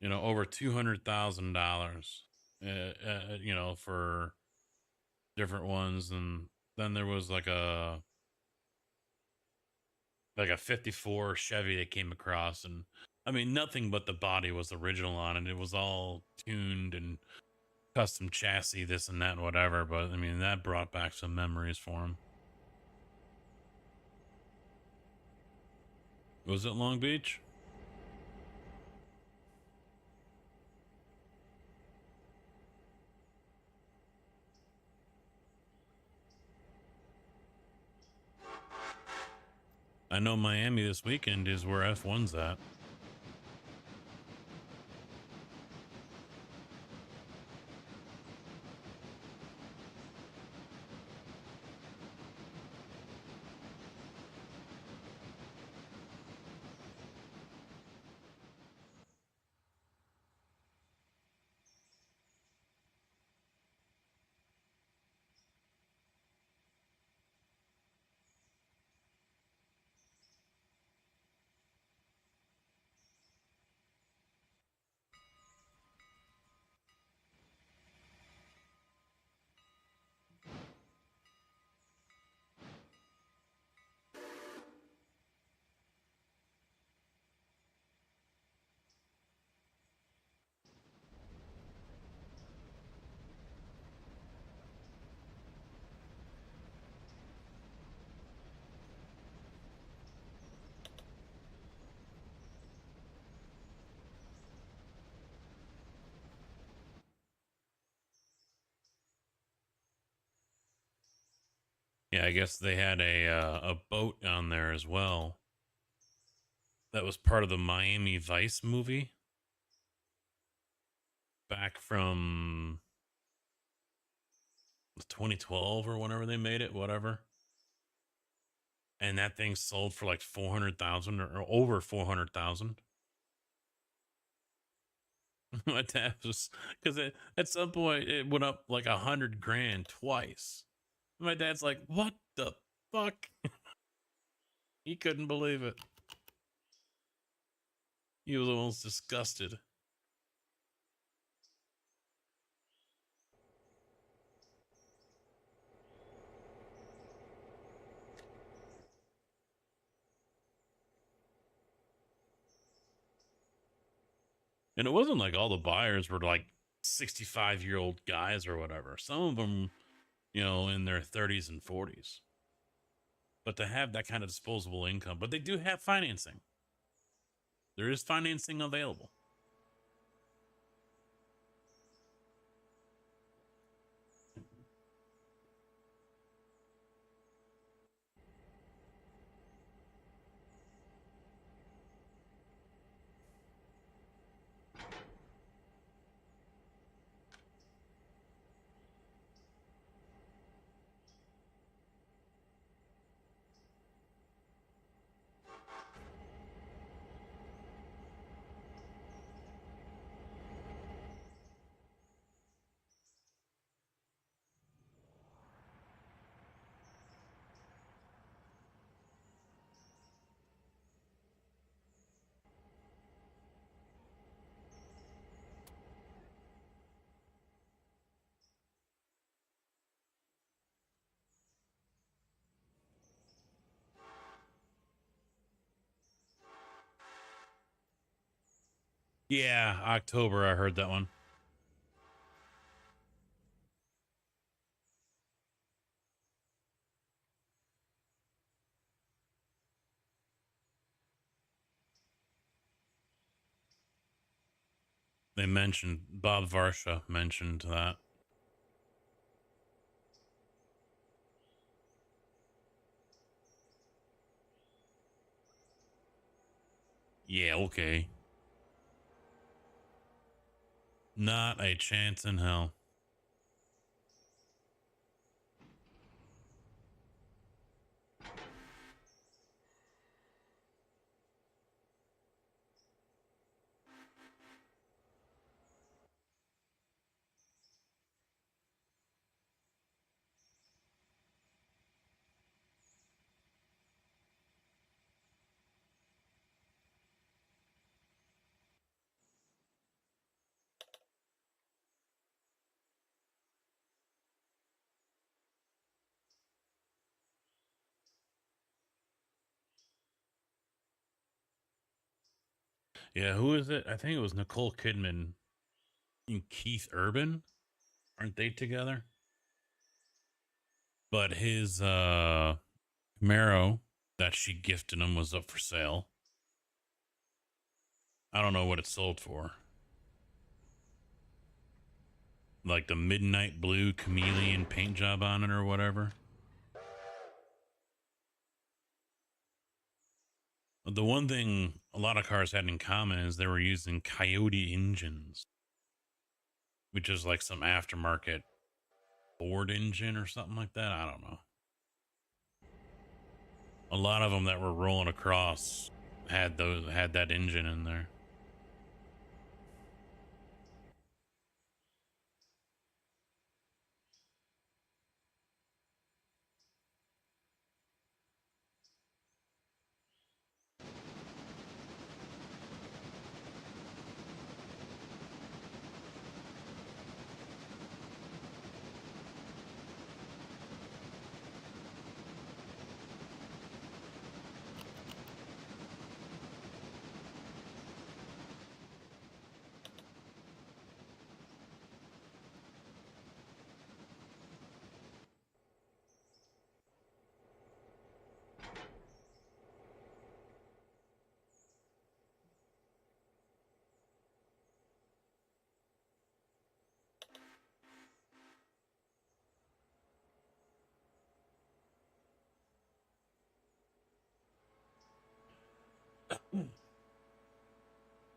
You know, over $200,000, you know, for different ones. And then there was like a 54 Chevy that came across, and I mean, nothing but the body was original on it. It was all tuned and custom chassis, this and that and whatever. But I mean, that brought back some memories for him. Was it Long Beach? I know Miami this weekend is where F1's at. Yeah, I guess they had a boat on there as well. That was part of the Miami Vice movie. Back from 2012 or whenever they made it, whatever. And that thing sold for like 400,000 or over 400,000. My dad was, because at some point it went up like 100 grand twice. My dad's like, what the fuck? He couldn't believe it. He was almost disgusted. And it wasn't like all the buyers were like 65-year-old guys or whatever. Some of them, you know, in their 30s and 40s. But to have that kind of disposable income, but they do have financing. There is financing available. Yeah, October. I heard that one. They mentioned Bob Varsha mentioned that. Yeah, okay. Not a chance in hell. Yeah, who is it? I think it was Nicole Kidman and Keith Urban. Aren't they together? But his Camaro that she gifted him was up for sale. I don't know what it sold for. Like the midnight blue chameleon paint job on it or whatever. The one thing a lot of cars had in common is they were using Coyote engines, which is like some aftermarket Ford engine or something like that. I don't know. A lot of them that were rolling across had that engine in there.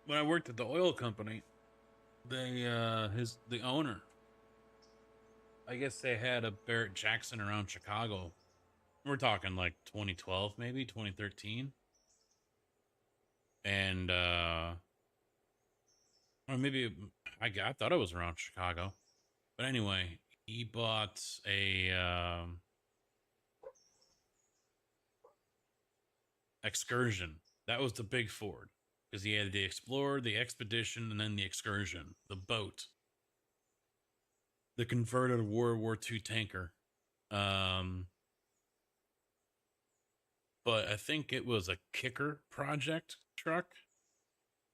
When I worked at the oil company, the owner, I guess they had a Barrett Jackson around Chicago. We're talking like 2012, maybe 2013. And or maybe I thought it was around Chicago. But anyway, he bought a Excursion. That was the big Ford because he had the Explorer, the Expedition, and then the Excursion, the boat, the converted World War II tanker. Um, but I think it was a Kicker project truck.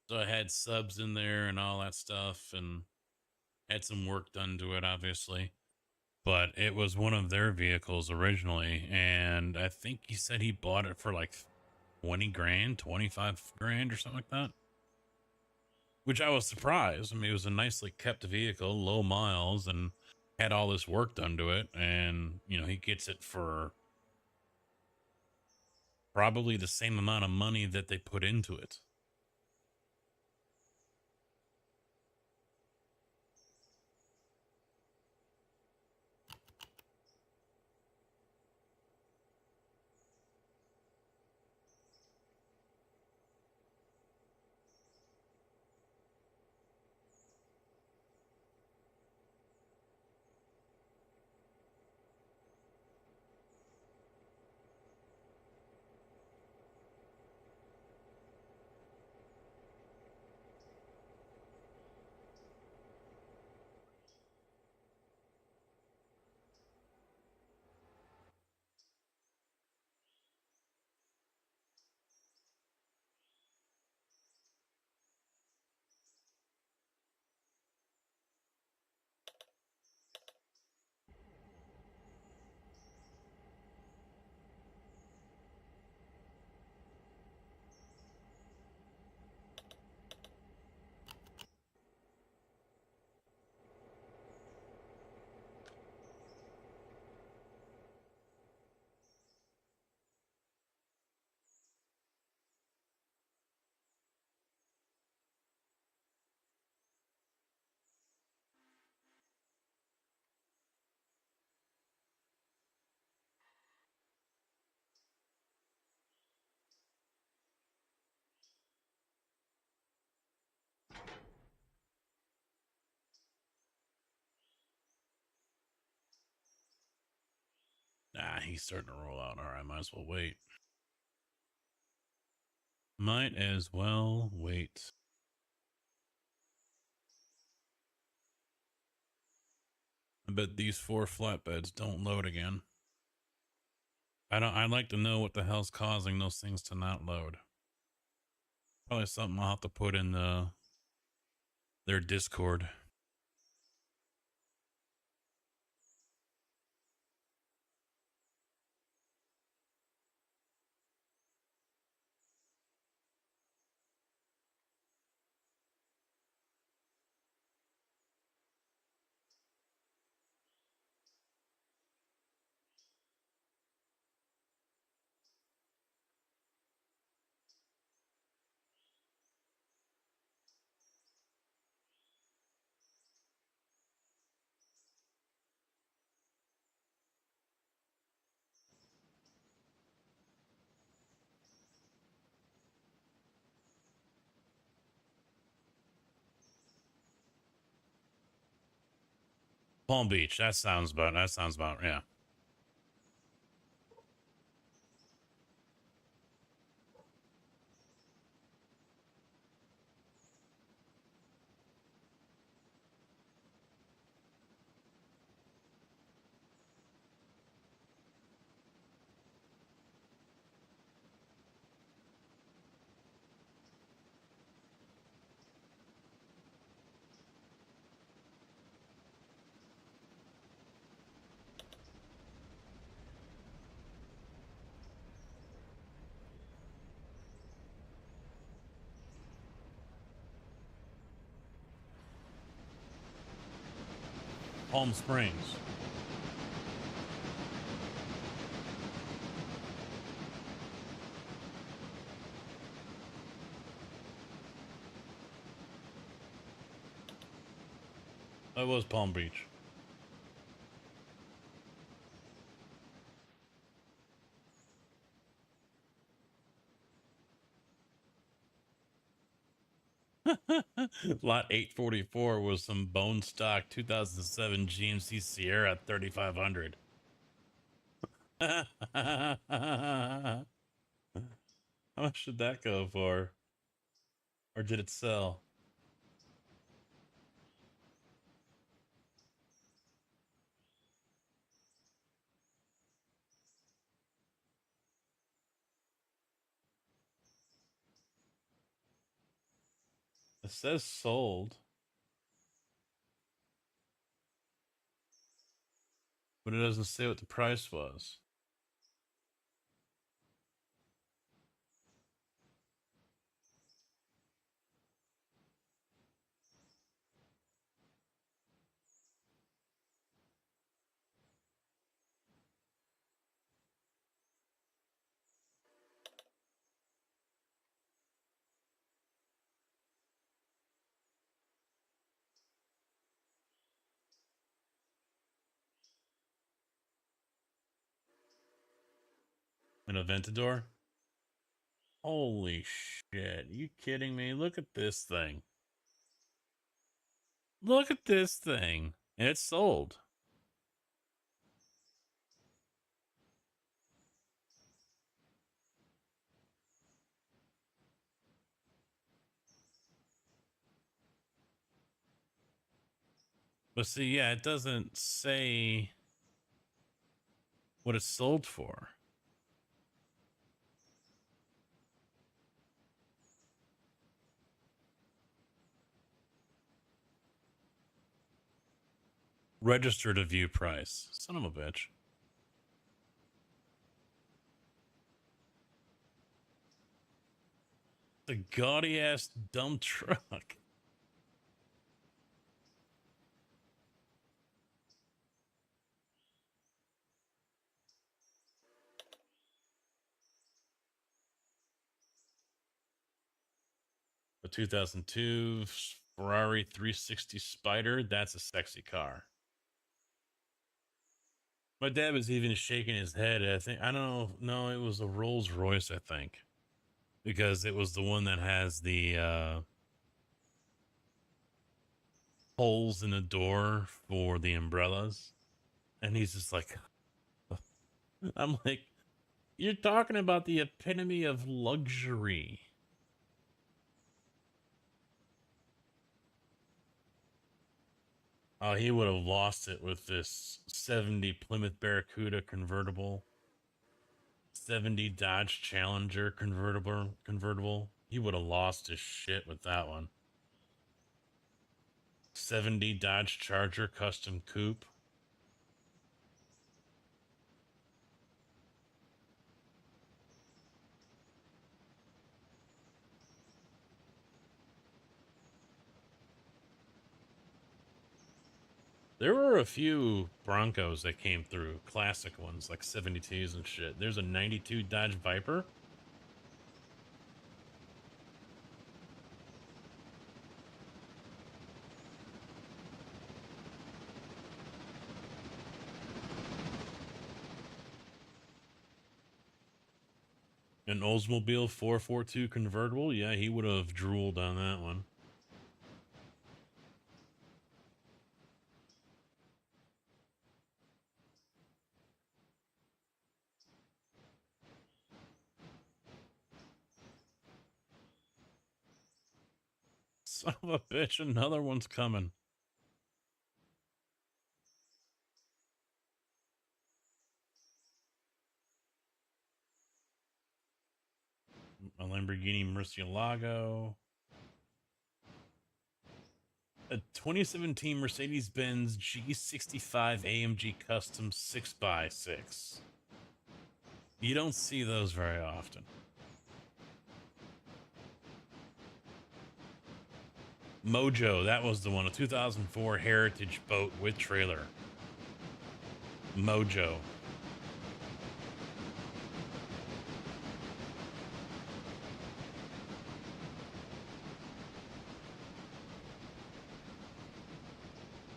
So I had subs in there and all that stuff, and had some work done to it, obviously. But it was one of their vehicles originally, and I think he said he bought it for like 20 grand, 25 grand, or something like that. Which I was surprised. I mean, it was a nicely kept vehicle, low miles, and had all this work done to it. And, you know, he gets it for probably the same amount of money that they put into it. He's starting to roll out. All right, might as well wait. Might as well wait. I bet these 4 flatbeds don't load again. I'd like to know what the hell's causing those things to not load. Probably something I'll have to put in their Discord. Palm Beach. That sounds about yeah. Palm Springs. That was Palm Beach. Lot 844 was some bone stock 2007 GMC Sierra at 3,500. How much did that go for? Or did it sell? It says sold, but it doesn't say what the price was. An Aventador? Holy shit. You kidding me? Look at this thing. Look at this thing. And it's sold. But see, yeah, it doesn't say what it's sold for. Register to view price. Son of a bitch. The gaudy ass dump truck. The 2002 Ferrari 360 Spider. That's a sexy car. My dad was even shaking his head. I don't know. No, it was a Rolls Royce, I think, because it was the one that has the holes in the door for the umbrellas. And he's just like, I'm like, you're talking about the epitome of luxury. Oh, he would have lost it with this 70 Plymouth Barracuda convertible, 70 Dodge Challenger convertible. He would have lost his shit with that one. 70 Dodge Charger custom coupe. There were a few Broncos that came through, classic ones like 72s and shit. There's a 92 Dodge Viper. An Oldsmobile 442 convertible. Yeah, he would have drooled on that one. Son of a bitch, another one's coming. A Lamborghini Murcielago. A 2017 Mercedes-Benz G65 AMG Custom 6x6. You don't see those very often. Mojo, that was the one. A 2004 Heritage boat with trailer. Mojo.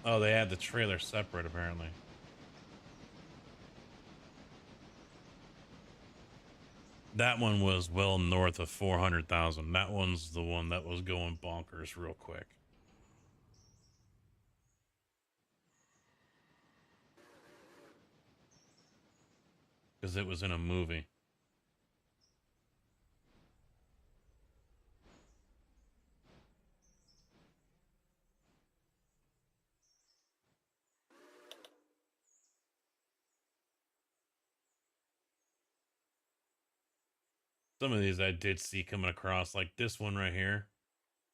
Oh, they had the trailer separate, apparently. That one was well north of 400,000. That one's the one that was going bonkers real quick. Because it was in a movie. Some of these I did see coming across, like this one right here.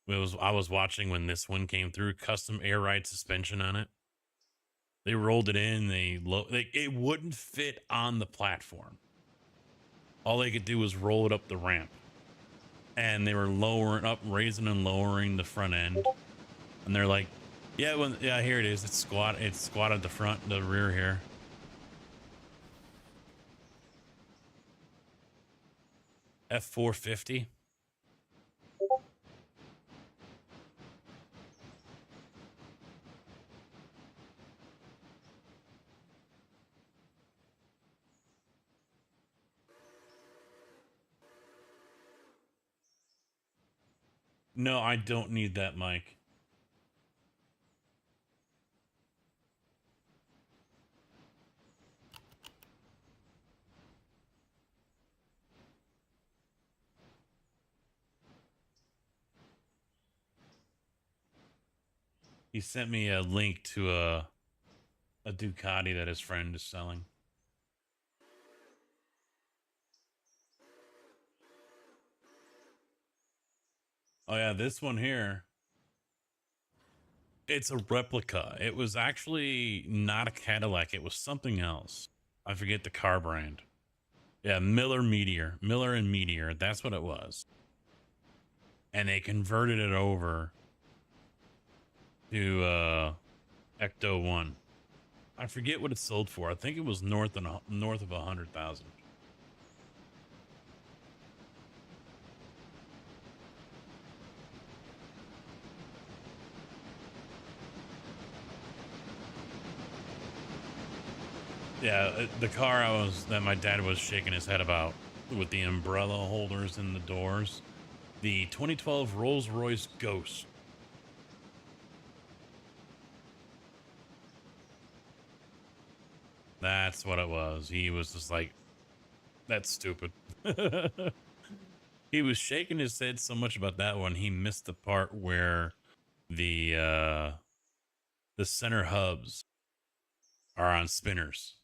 I was watching when this one came through. Custom air ride suspension on it. They rolled it in. It wouldn't fit on the platform. All they could do was roll it up the ramp, and they were raising and lowering the front end. And they're like, yeah, here it is. It's squatted the front, the rear here. F450. No, I don't need that mic. He sent me a link to a Ducati that his friend is selling. Oh yeah, this one here. It's a replica. It was actually not a Cadillac. It was something else. I forget the car brand. Yeah, Miller and Meteor. That's what it was. And they converted it over to Ecto 1. I forget what it sold for. I think it was north of 100,000. Yeah, the car that my dad was shaking his head about with the umbrella holders in the doors, the 2012 Rolls-Royce Ghost. That's what it was. He was just like, that's stupid. He was shaking his head so much about that one, he missed the part where the center hubs are on spinners.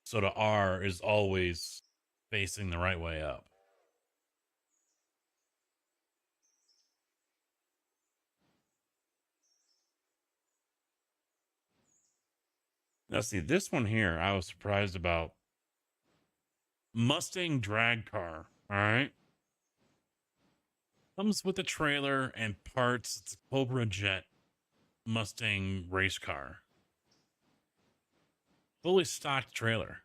So the R is always facing the right way up. Now, see, this one here, I was surprised about. Mustang drag car, all right? Comes with a trailer and parts. It's a Cobra Jet Mustang race car. Fully stocked trailer.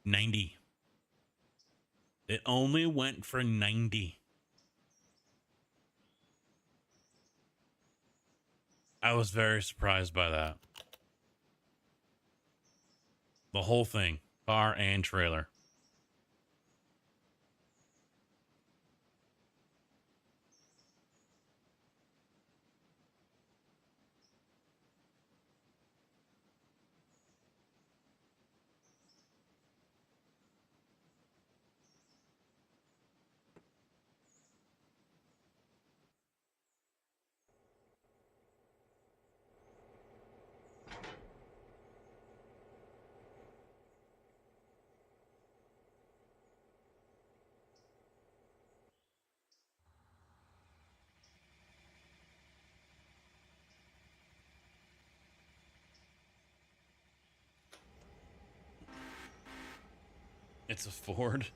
90. It only went for 90. I was very surprised by that. The whole thing, car and trailer. It's a Ford.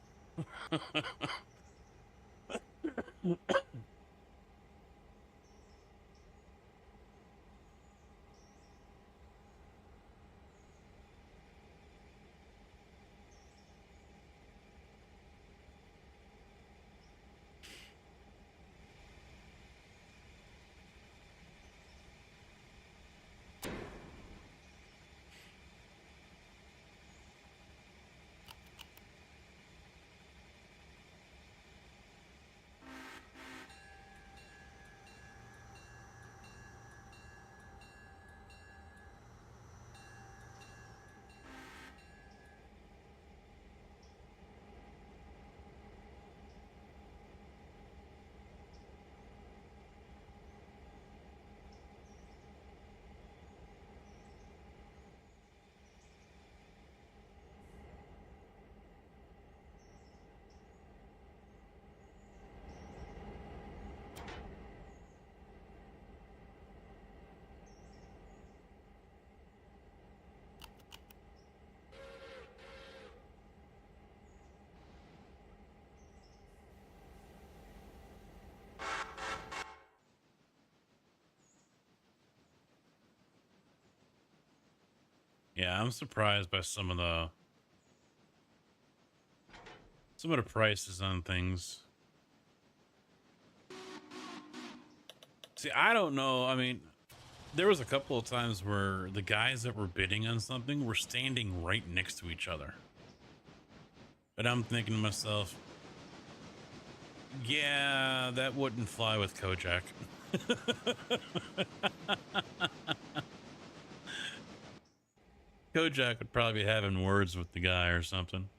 Yeah, I'm surprised by some of the prices on things. See, I don't know. I mean, there was a couple of times where the guys that were bidding on something were standing right next to each other. But I'm thinking to myself, yeah, that wouldn't fly with Kojak. Kojak would probably be having words with the guy or something.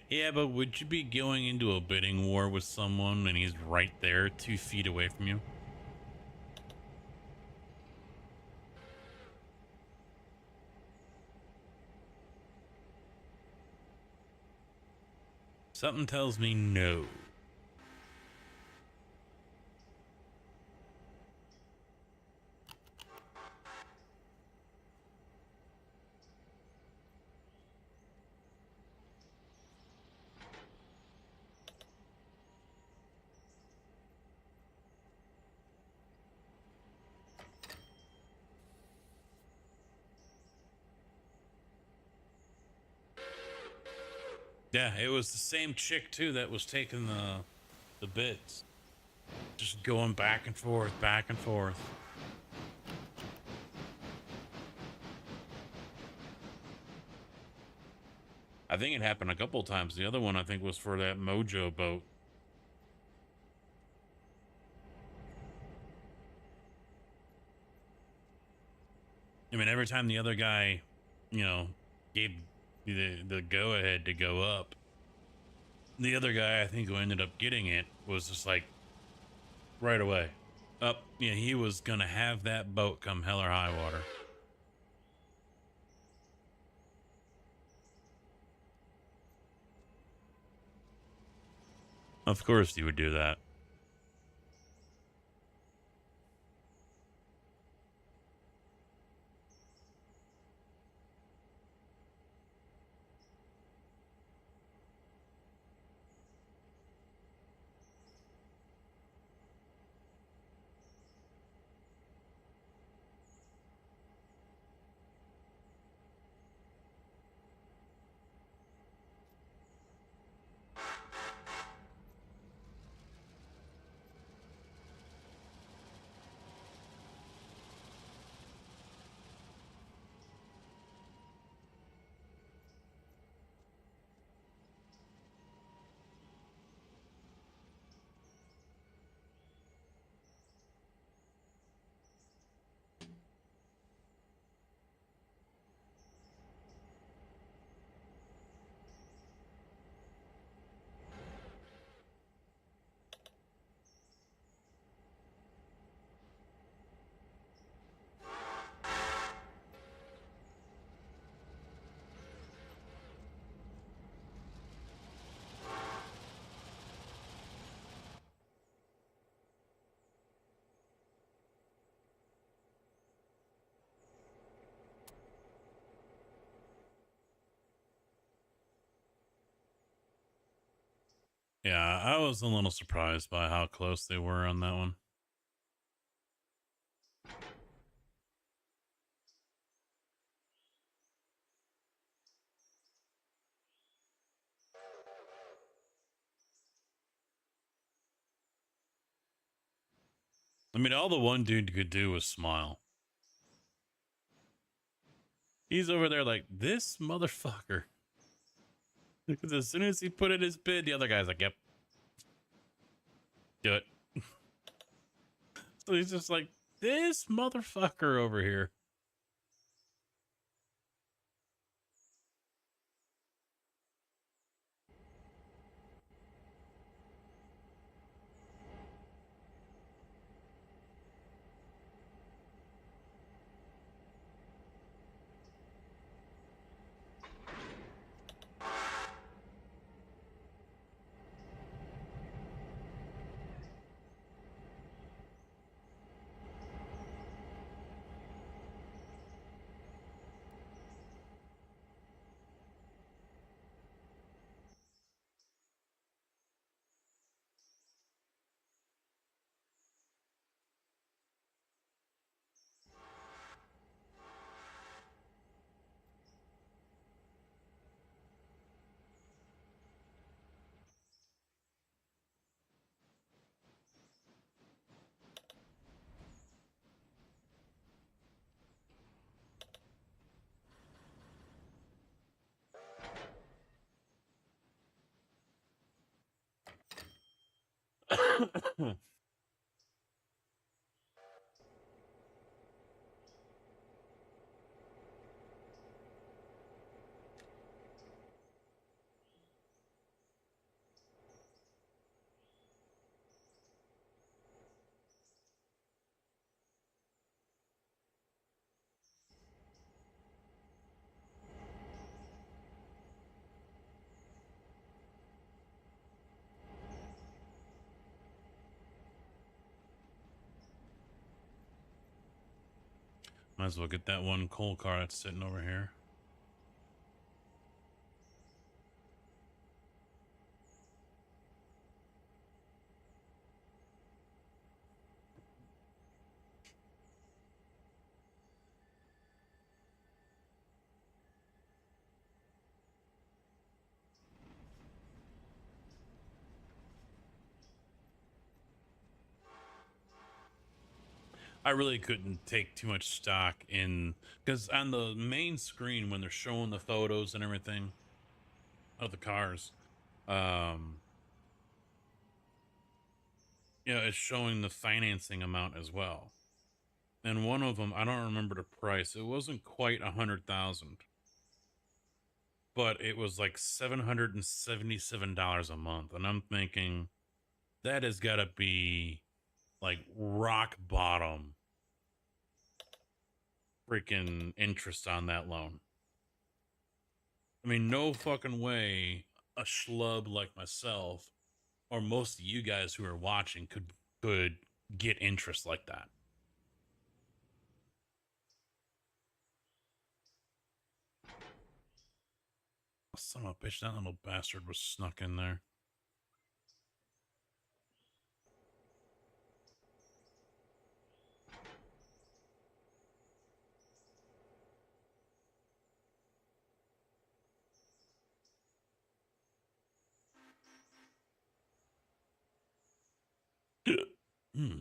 Yeah, but would you be going into a bidding war with someone and he's right there 2 feet away from you? Something tells me no. Yeah, it was the same chick too that was taking the bids. Just going back and forth, back and forth. I think it happened a couple of times. The other one I think was for that Mojo boat. I mean, every time the other guy, gave the go ahead to go up, the other guy I think who ended up getting it was just like right away. Up, yeah, he was gonna have that boat come hell or high water. Of course, you would do that. Yeah, I was a little surprised by how close they were on that one. I mean, all the one dude could do was smile. He's over there like, this motherfucker. Because as soon as he put in his bid, the other guy's like, yep, do it. So he's just like, this motherfucker over here. Might as well get that one coal car that's sitting over here. I really couldn't take too much stock in, because on the main screen when they're showing the photos and everything of the cars, it's showing the financing amount as well. And one of them, I don't remember the price. It wasn't quite 100,000, but it was like $777 a month. And I'm thinking that has got to be like rock bottom freaking interest on that loan. I mean, no fucking way a schlub like myself or most of you guys who are watching could get interest like that. Son of a bitch, that little bastard was snuck in there. Hmm.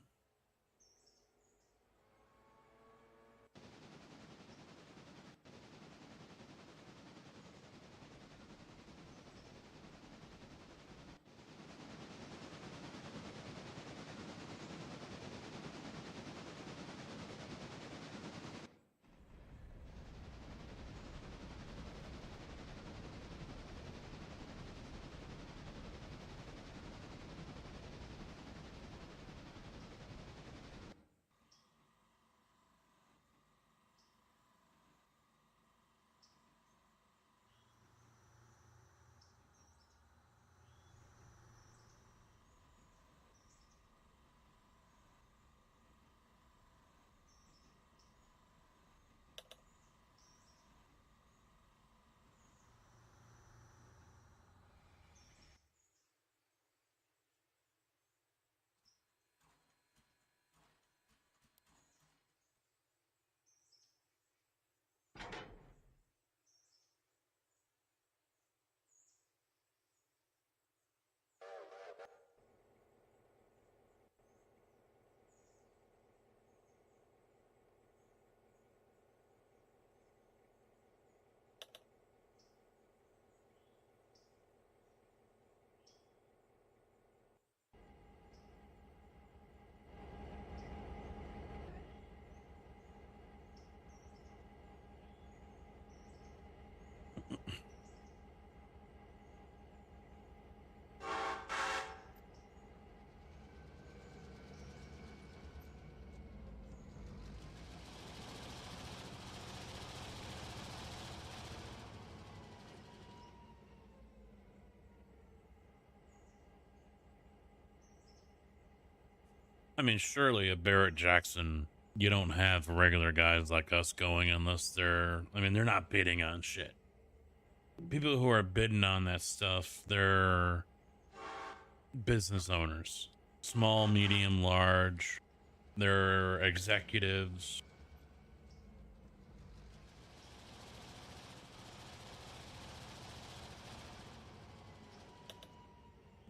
I mean, surely a Barrett Jackson, you don't have regular guys like us going unless they're not bidding on shit. People who are bidding on that stuff, they're business owners. Small, medium, large. They're executives.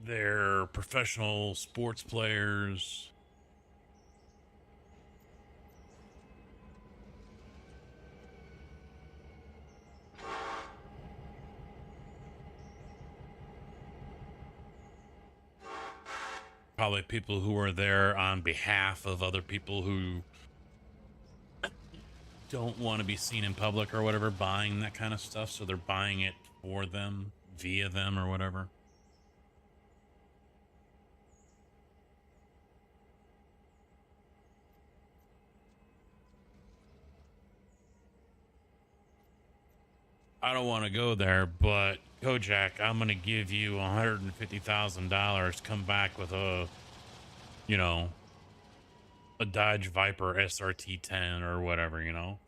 They're professional sports players. Probably people who are there on behalf of other people who don't want to be seen in public or whatever, buying that kind of stuff. So they're buying it for them, via them, or whatever. I don't want to go there, but Kojak, I'm going to give you $150,000. Come back with a, a Dodge Viper SRT 10 or whatever, you know.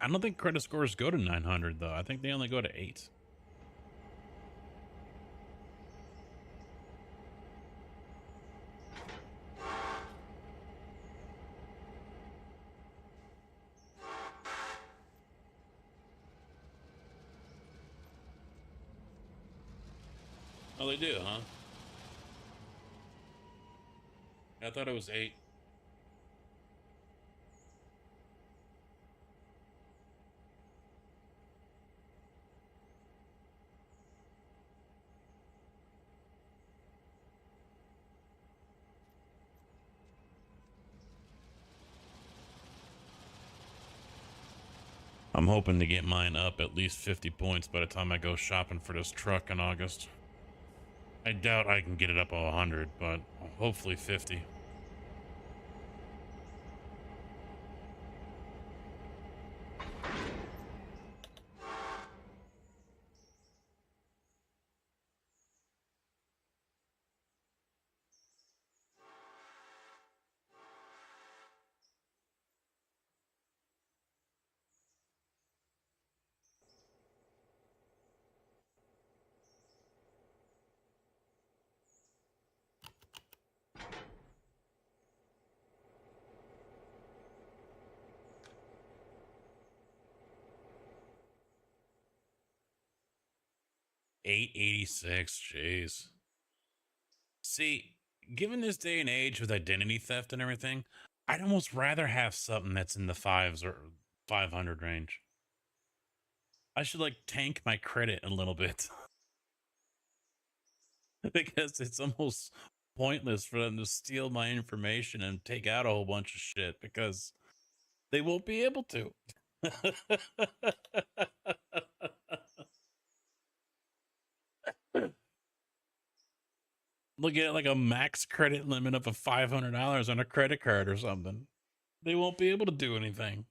I don't think credit scores go to 900 though. I think they only go to 8. Oh, they do, huh? I thought it was 8. I'm hoping to get mine up at least 50 points by the time I go shopping for this truck in August. I doubt I can get it up 100, but hopefully 50. $886, jeez. See, given this day and age with identity theft and everything, I'd almost rather have something that's in the 5s or 500 range. I should like tank my credit a little bit because it's almost pointless for them to steal my information and take out a whole bunch of shit because they won't be able to. Look at like a max credit limit of a $500 on a credit card or something. They won't be able to do anything.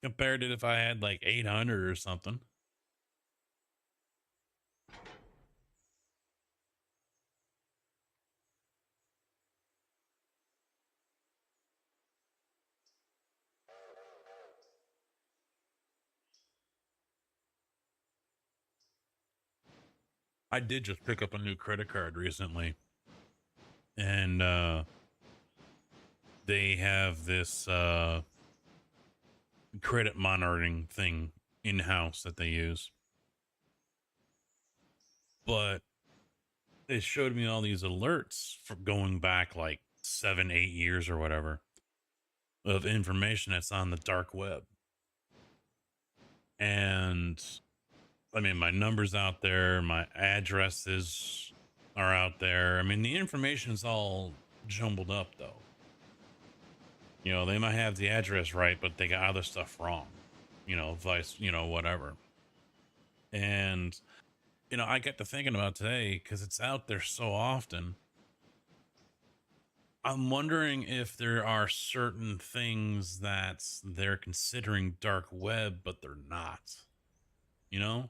Compared to if I had like 800 or something. I did just pick up a new credit card recently. And they have this credit monitoring thing in-house that they use. But it showed me all these alerts for going back like 7-8 years or whatever of information that's on the dark web. And I mean, my number's out there, my addresses are out there. I mean, the information's all jumbled up though. You know, they might have the address right, but they got other stuff wrong. You know, vice, you know, whatever. And you know, I got to thinking about today because it's out there so often. I'm wondering if there are certain things that they're considering dark web, but they're not. You know?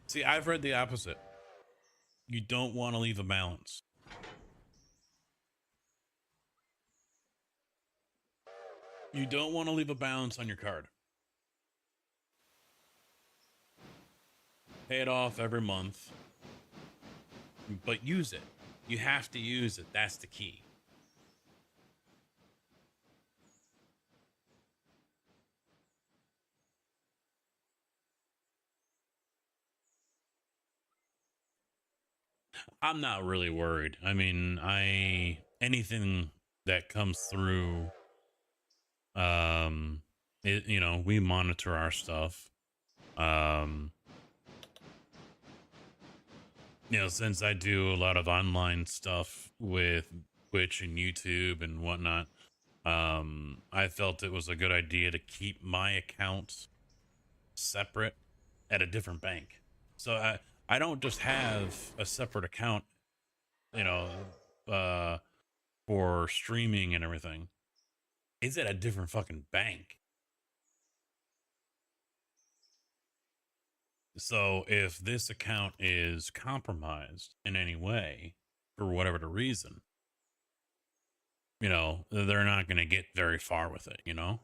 See, I've read the opposite. You don't want to leave a balance. You don't want to leave a balance on your card. Pay it off every month, but use it. You have to use it. That's the key. I'm not really worried. I mean, anything that comes through, you know, we monitor our stuff. You know, since I do a lot of online stuff with Twitch and YouTube and whatnot, I felt it was a good idea to keep my account separate at a different bank. So I don't just have a separate account, you know, for streaming and everything. It's at a different fucking bank. So if this account is compromised in any way, for whatever the reason, you know, they're not going to get very far with it, you know?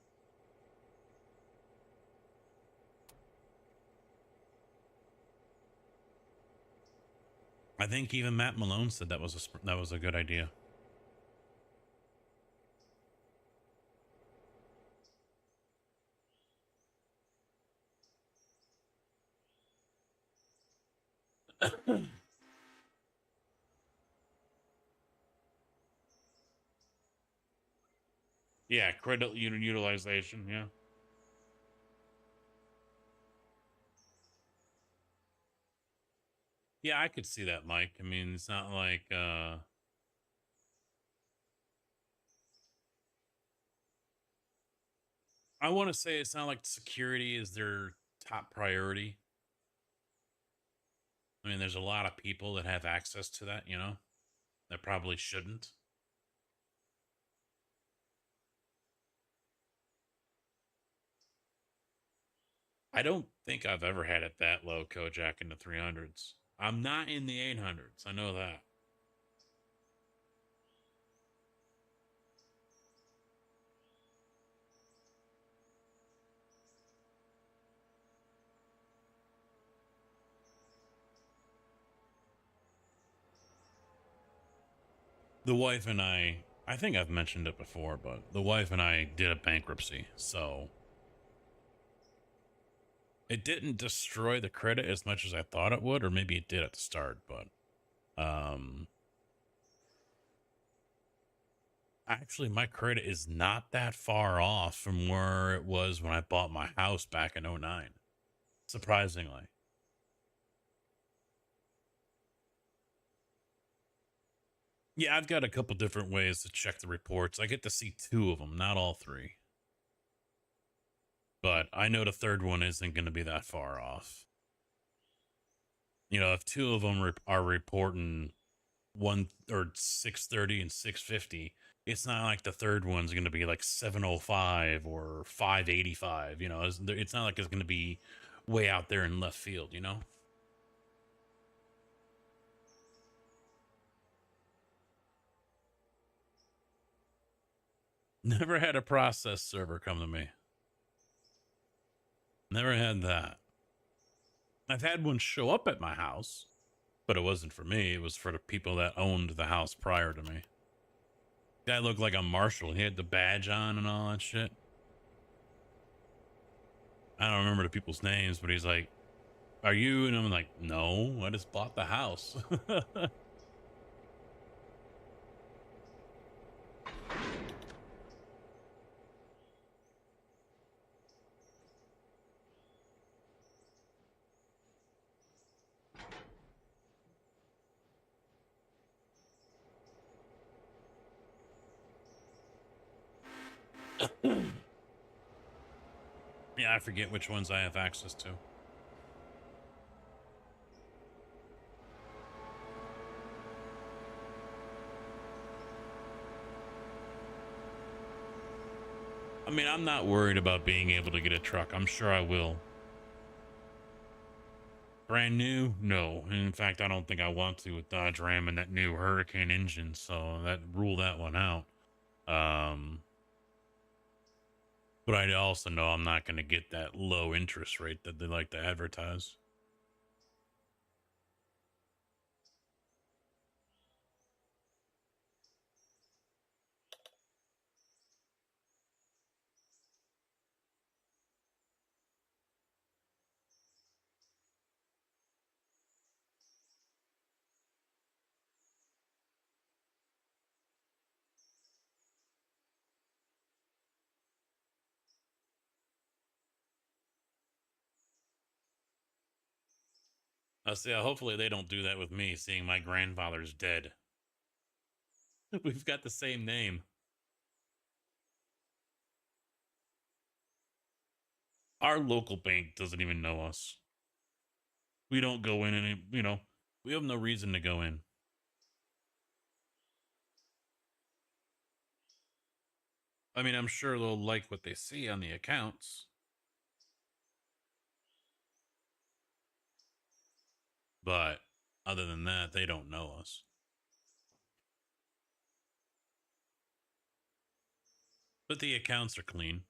I think even Matt Malone said that was a good idea. Yeah, credit utilization, yeah. Yeah, I could see that, Mike. I mean, it's not like I want to say it's not like security is their top priority. I mean, there's a lot of people that have access to that, you know, that probably shouldn't. I don't think I've ever had it that low, Kojak, in the 300s. I'm not in the 800s. I know that. The wife and I think I've mentioned it before, but the wife and I did a bankruptcy. So it didn't destroy the credit as much as I thought it would, or maybe it did at the start, but actually my credit is not that far off from where it was when I bought my house back in 09. Surprisingly. Yeah, I've got a couple different ways to check the reports. I get to see 2 of them, not all 3. But I know the third one isn't going to be that far off. You know, if 2 of them are reporting 630 and 650, it's not like the third one's going to be like 705 or 585. You know, it's not like it's going to be way out there in left field, you know? Never had a process server come to me. Never had that. I've had one show up at my house, but it wasn't for me. It was for the people that owned the house prior to me. Guy looked like a marshal. He had the badge on and all that shit. I don't remember the people's names, but he's like, "Are you?" And I'm like, "No, I just bought the house." Yeah, I forget which ones I have access to. I mean, I'm not worried about being able to get a truck. I'm sure I will. Brand new? No. In fact, I don't think I want to with Dodge Ram and that new Hurricane engine, so that rule that one out. But I also know I'm not going to get that low interest rate that they like to advertise. I say, hopefully they don't do that with me, seeing my grandfather's dead. We've got the same name. Our local bank doesn't even know us. We don't go in any, you know, we have no reason to go in. I mean, I'm sure they'll like what they see on the accounts. But other than that, they don't know us. But the accounts are clean.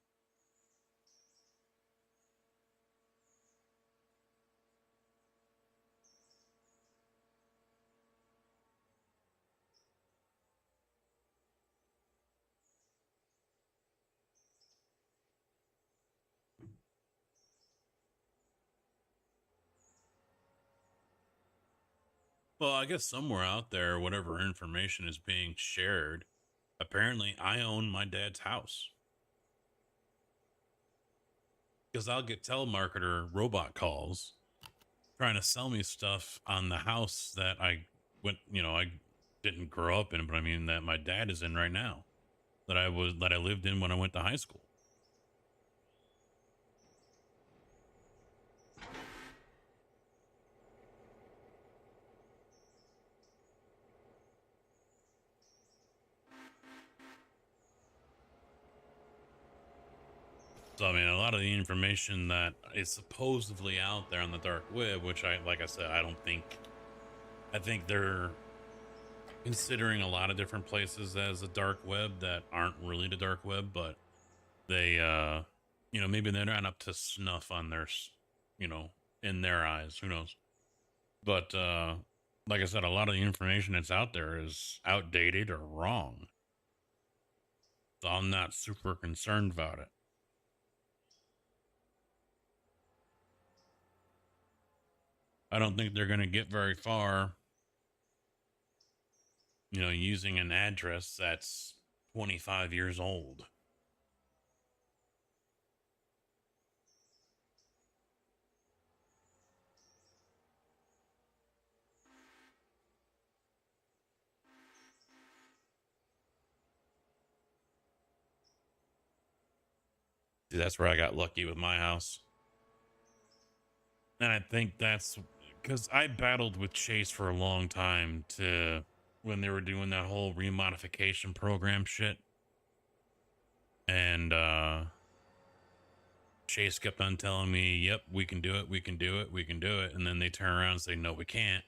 Well, I guess somewhere out there, whatever information is being shared, apparently I own my dad's house. Because I'll get telemarketer robot calls trying to sell me stuff on the house that I I didn't grow up in, but I mean that my dad is in right now, that I lived in when I went to high school. So, I mean, a lot of the information that is supposedly out there on the dark web, which like I said, I think they're considering a lot of different places as a dark web that aren't really the dark web, but they, maybe they're not up to snuff on in their eyes, who knows? But, like I said, a lot of the information that's out there is outdated or wrong. So I'm not super concerned about it. I don't think they're going to get very far, using an address that's 25 years old. See, that's where I got lucky with my house. And I think that's because I battled with Chase for a long time when they were doing that whole remodification program shit. And Chase kept on telling me, yep, we can do it, we can do it, we can do it. And then they turn around and say, no, we can't.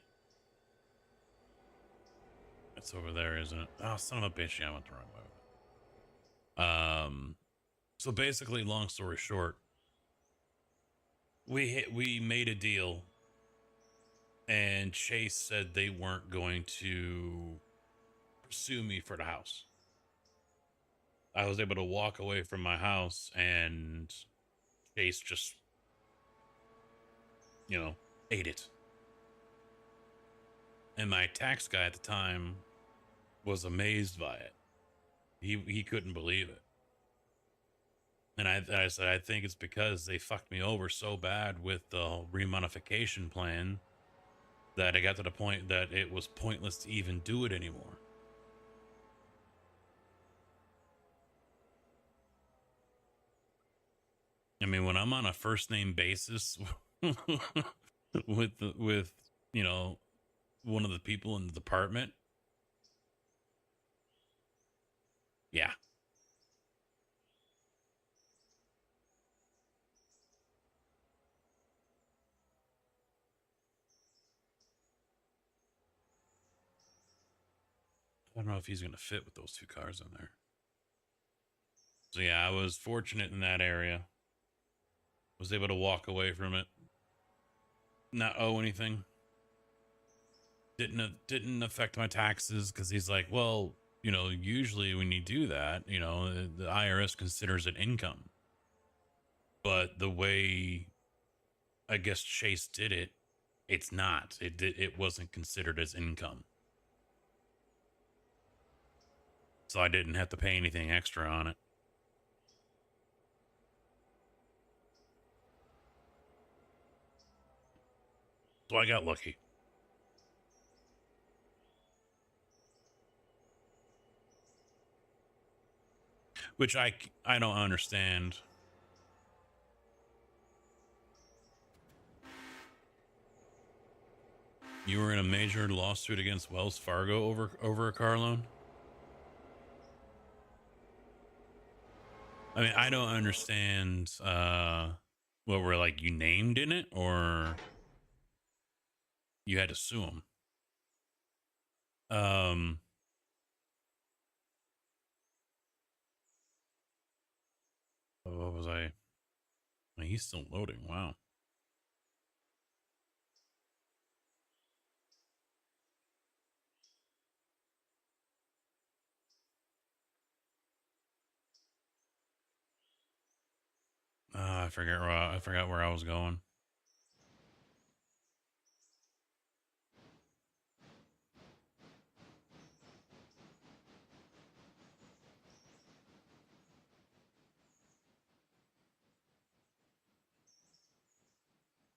It's over there, isn't it? Oh, son of a bitch, yeah, I went the wrong way. So basically, long story short, we made a deal, and Chase said they weren't going to pursue me for the house. I was able to walk away from my house, and Chase just, ate it. And my tax guy at the time was amazed by it. He couldn't believe it. And I said, I think it's because they fucked me over so bad with the remodification plan that I got to the point that it was pointless to even do it anymore. I mean, when I'm on a first name basis with one of the people in the department, yeah. I don't know if he's going to fit with those two cars in there. So yeah, I was fortunate in that area. Was able to walk away from it. Not owe anything. Didn't affect my taxes because he's like, well, usually when you do that, the IRS considers it income. But the way I guess Chase did it, it's not. It wasn't considered as income. So I didn't have to pay anything extra on it. So I got lucky. Which I don't understand. You were in a major lawsuit against Wells Fargo over a car loan? I mean, I don't understand what were like you named in it or you had to sue him. What was I? He's still loading. Wow. I forgot where I was going.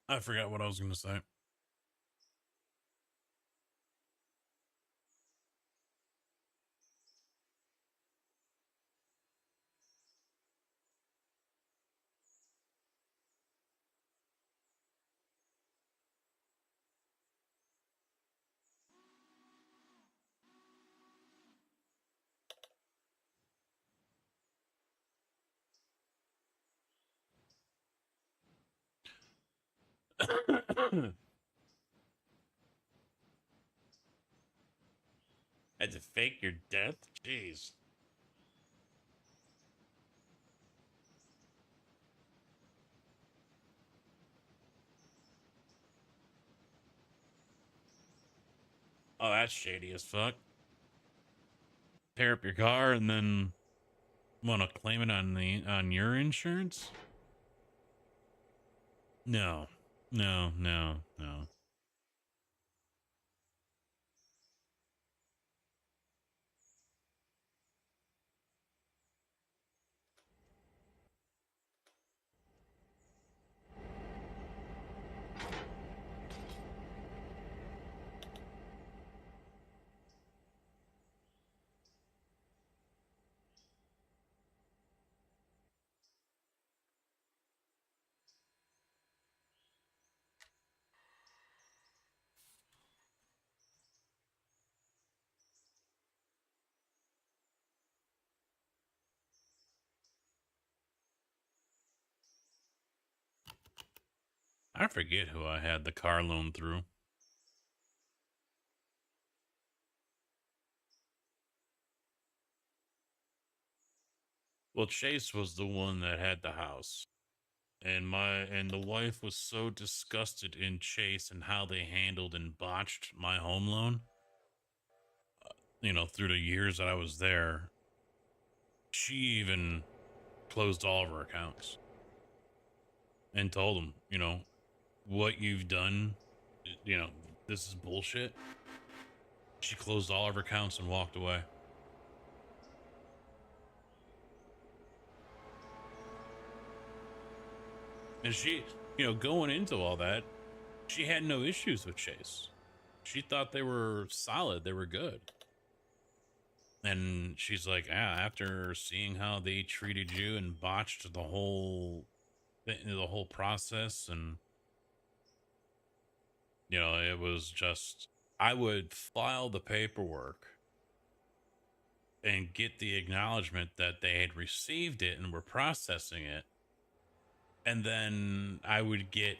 I forgot what I was going to say. Had to fake your death? Jeez. Oh, that's shady as fuck. Tear up your car and then want to claim it on your insurance? No. No, no, no. I forget who I had the car loan through. Well, Chase was the one that had the house. And the wife was so disgusted in Chase and how they handled and botched my home loan. Through the years that I was there, she even closed all of her accounts and told them, what you've done, you know, this is bullshit. She closed all of her accounts and walked away. And she, going into all that, she had no issues with Chase. She thought they were solid, they were good. And she's like, after seeing how they treated you and botched the whole process, and it was just, I would file the paperwork and get the acknowledgement that they had received it and were processing it. And then I would get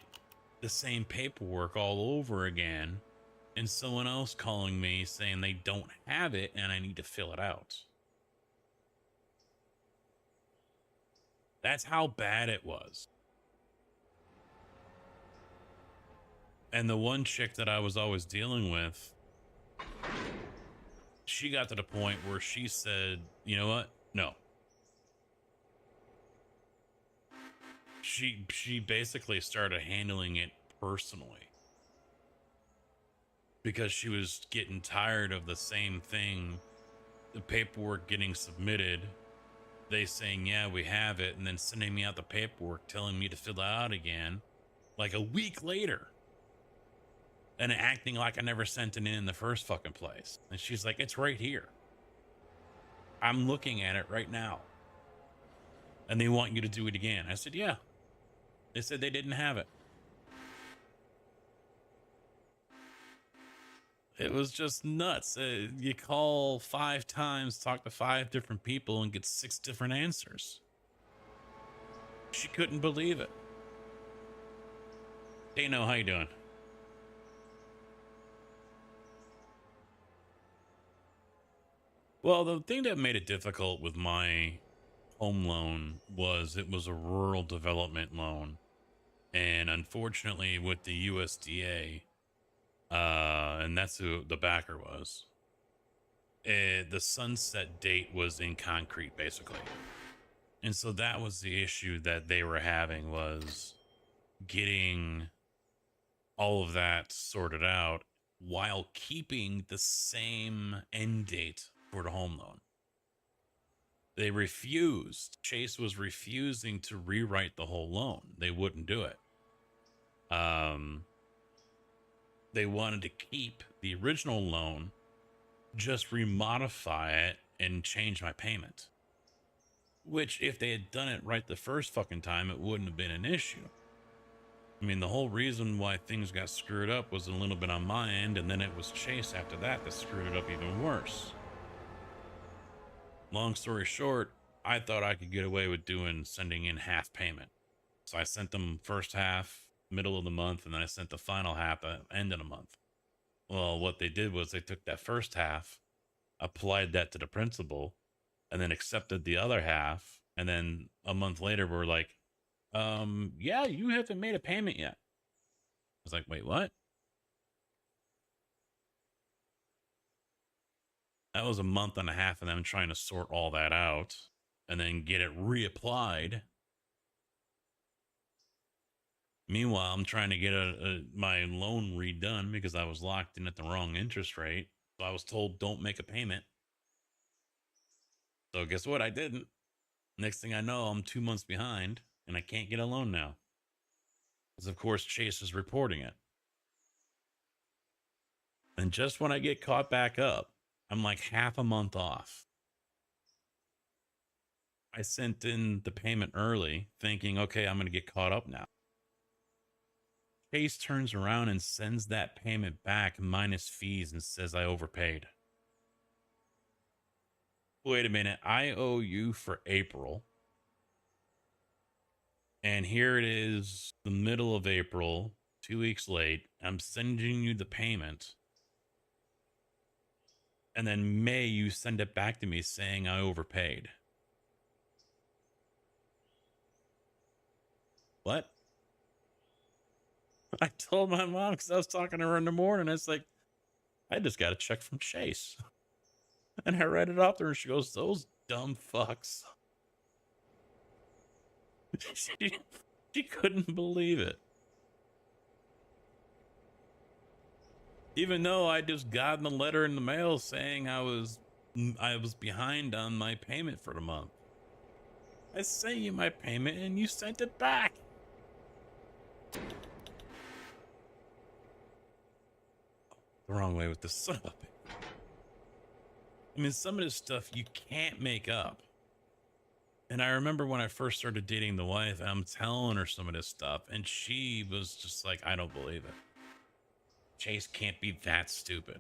the same paperwork all over again and someone else calling me saying they don't have it and I need to fill it out. That's how bad it was. And the one chick that I was always dealing with, she got to the point where she said, you know what? No. She basically started handling it personally because she was getting tired of the same thing, the paperwork getting submitted, they saying, yeah, we have it, and then sending me out the paperwork telling me to fill it out again like a week later and acting like I never sent it in the first fucking place. And she's like, it's right here. I'm looking at it right now. And they want you to do it again. I said, yeah. They said they didn't have it. It was just nuts. You call 5 times, talk to 5 different people, and get 6 different answers. She couldn't believe it. Dano, how you doing? Well, the thing that made it difficult with my home loan was it was a rural development loan. And unfortunately, with the USDA, and that's who the backer was, the sunset date was in concrete, basically. And so that was the issue that they were having, was getting all of that sorted out while keeping the same end date for the home loan. They refused. Chase was refusing to rewrite the whole loan. They wouldn't do it. They wanted to keep the original loan, just remodify it and change my payment. Which, if they had done it right the first fucking time, it wouldn't have been an issue. I mean, the whole reason why things got screwed up was a little bit on my end, and then it was Chase after that that screwed it up even worse. Long story short, I thought I could get away with sending in half payment. So I sent them first half, middle of the month, and then I sent the final half at end of the month. Well, what they did was they took that first half, applied that to the principal, and then accepted the other half. And then a month later, we're like, yeah, you haven't made a payment yet. I was like, wait, what? That was a month and a half of them trying to sort all that out and then get it reapplied. Meanwhile, I'm trying to get my loan redone because I was locked in at the wrong interest rate. So I was told, don't make a payment. So guess what? I didn't. Next thing I know, I'm 2 months behind and I can't get a loan now. Because of course, Chase is reporting it. And just when I get caught back up, I'm like half a month off. I sent in the payment early thinking, okay, I'm going to get caught up now. Chase turns around and sends that payment back minus fees and says I overpaid. Wait a minute. I owe you for April. And here it is, the middle of April, 2 weeks late. I'm sending you the payment. And then May, you send it back to me saying I overpaid. What? I told my mom because I was talking to her in the morning. It's like, I just got a check from Chase. And I read it off to her and she goes, those dumb fucks. She couldn't believe it. Even though I just gotten a letter in the mail saying I was behind on my payment for the month. I sent you my payment and you sent it back. The wrong way with the son of a bitch. I mean, some of this stuff you can't make up. And I remember when I first started dating the wife, I'm telling her some of this stuff, and she was just like, I don't believe it. Chase can't be that stupid.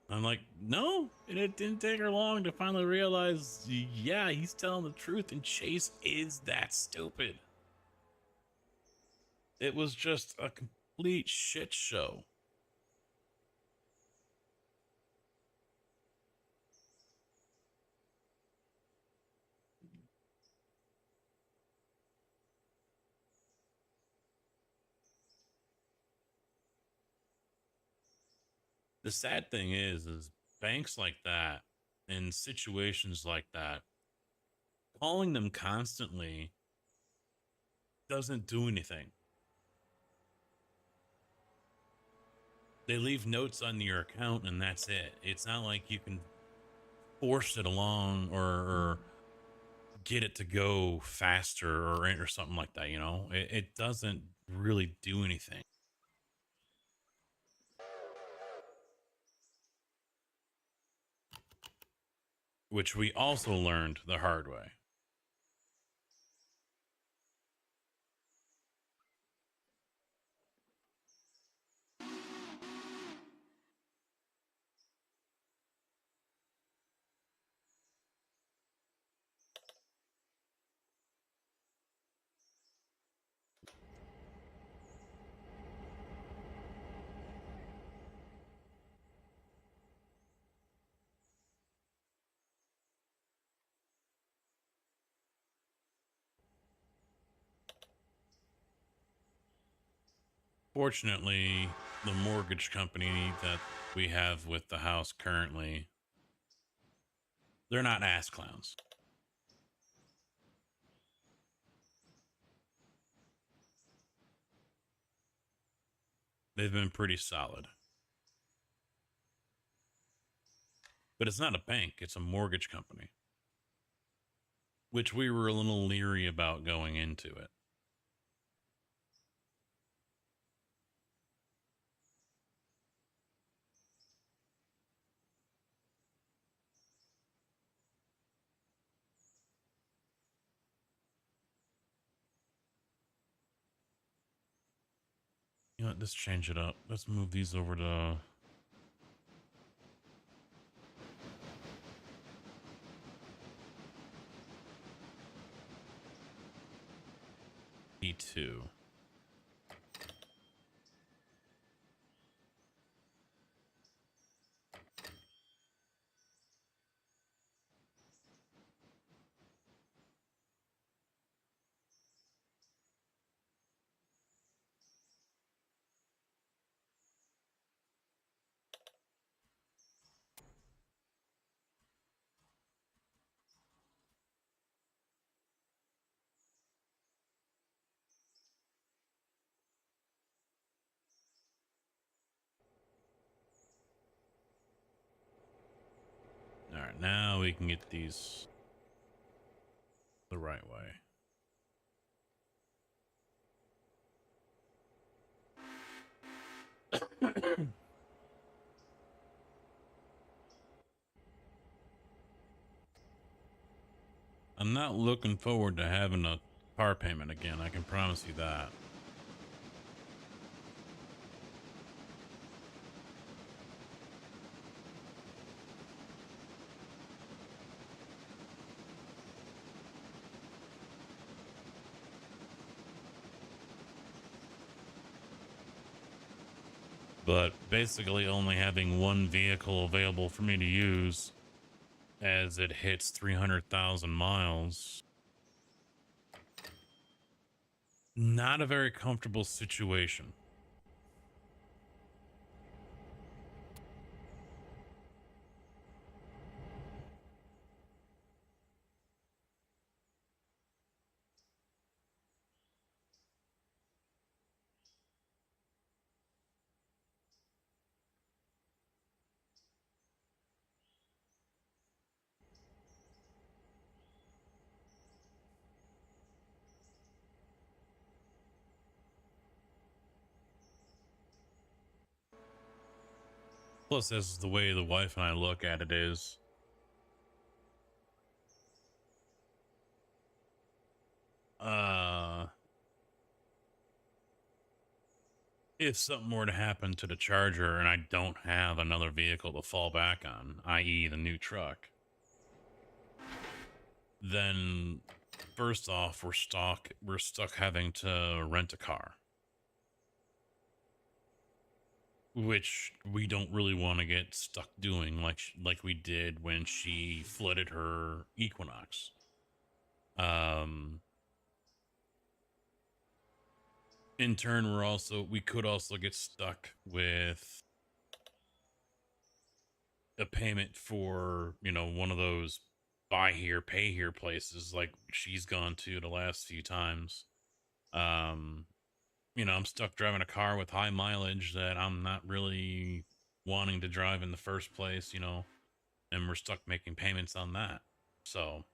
I'm like, no, and it didn't take her long to finally realize, yeah, he's telling the truth, and Chase is that stupid. It was just a complete shit show. The sad thing is banks like that, in situations like that, calling them constantly doesn't do anything. They leave notes on your account and that's it. It's not like you can force it along or get it to go faster or something like that, you know? It doesn't really do anything. Which we also learned the hard way. Unfortunately, the mortgage company that we have with the house currently, they're not ass clowns. They've been pretty solid. But it's not a bank, it's a mortgage company, which we were a little leery about going into it. You know what, let's change it up. Let's move these over to E2. All right, now we can get these the right way. I'm not looking forward to having a car payment again, I can promise you that. But basically only having one vehicle available for me to use as it hits 300,000 miles. Not a very comfortable situation. Plus, as the way the wife and I look at it is, if something were to happen to the Charger and I don't have another vehicle to fall back on, i.e. the new truck, then first off, we're stuck having to rent a car, which we don't really want to get stuck doing like we did when she flooded her Equinox. In turn, we could also get stuck with a payment for, one of those buy here, pay here places like she's gone to the last few times. I'm stuck driving a car with high mileage that I'm not really wanting to drive in the first place, and we're stuck making payments on that. So,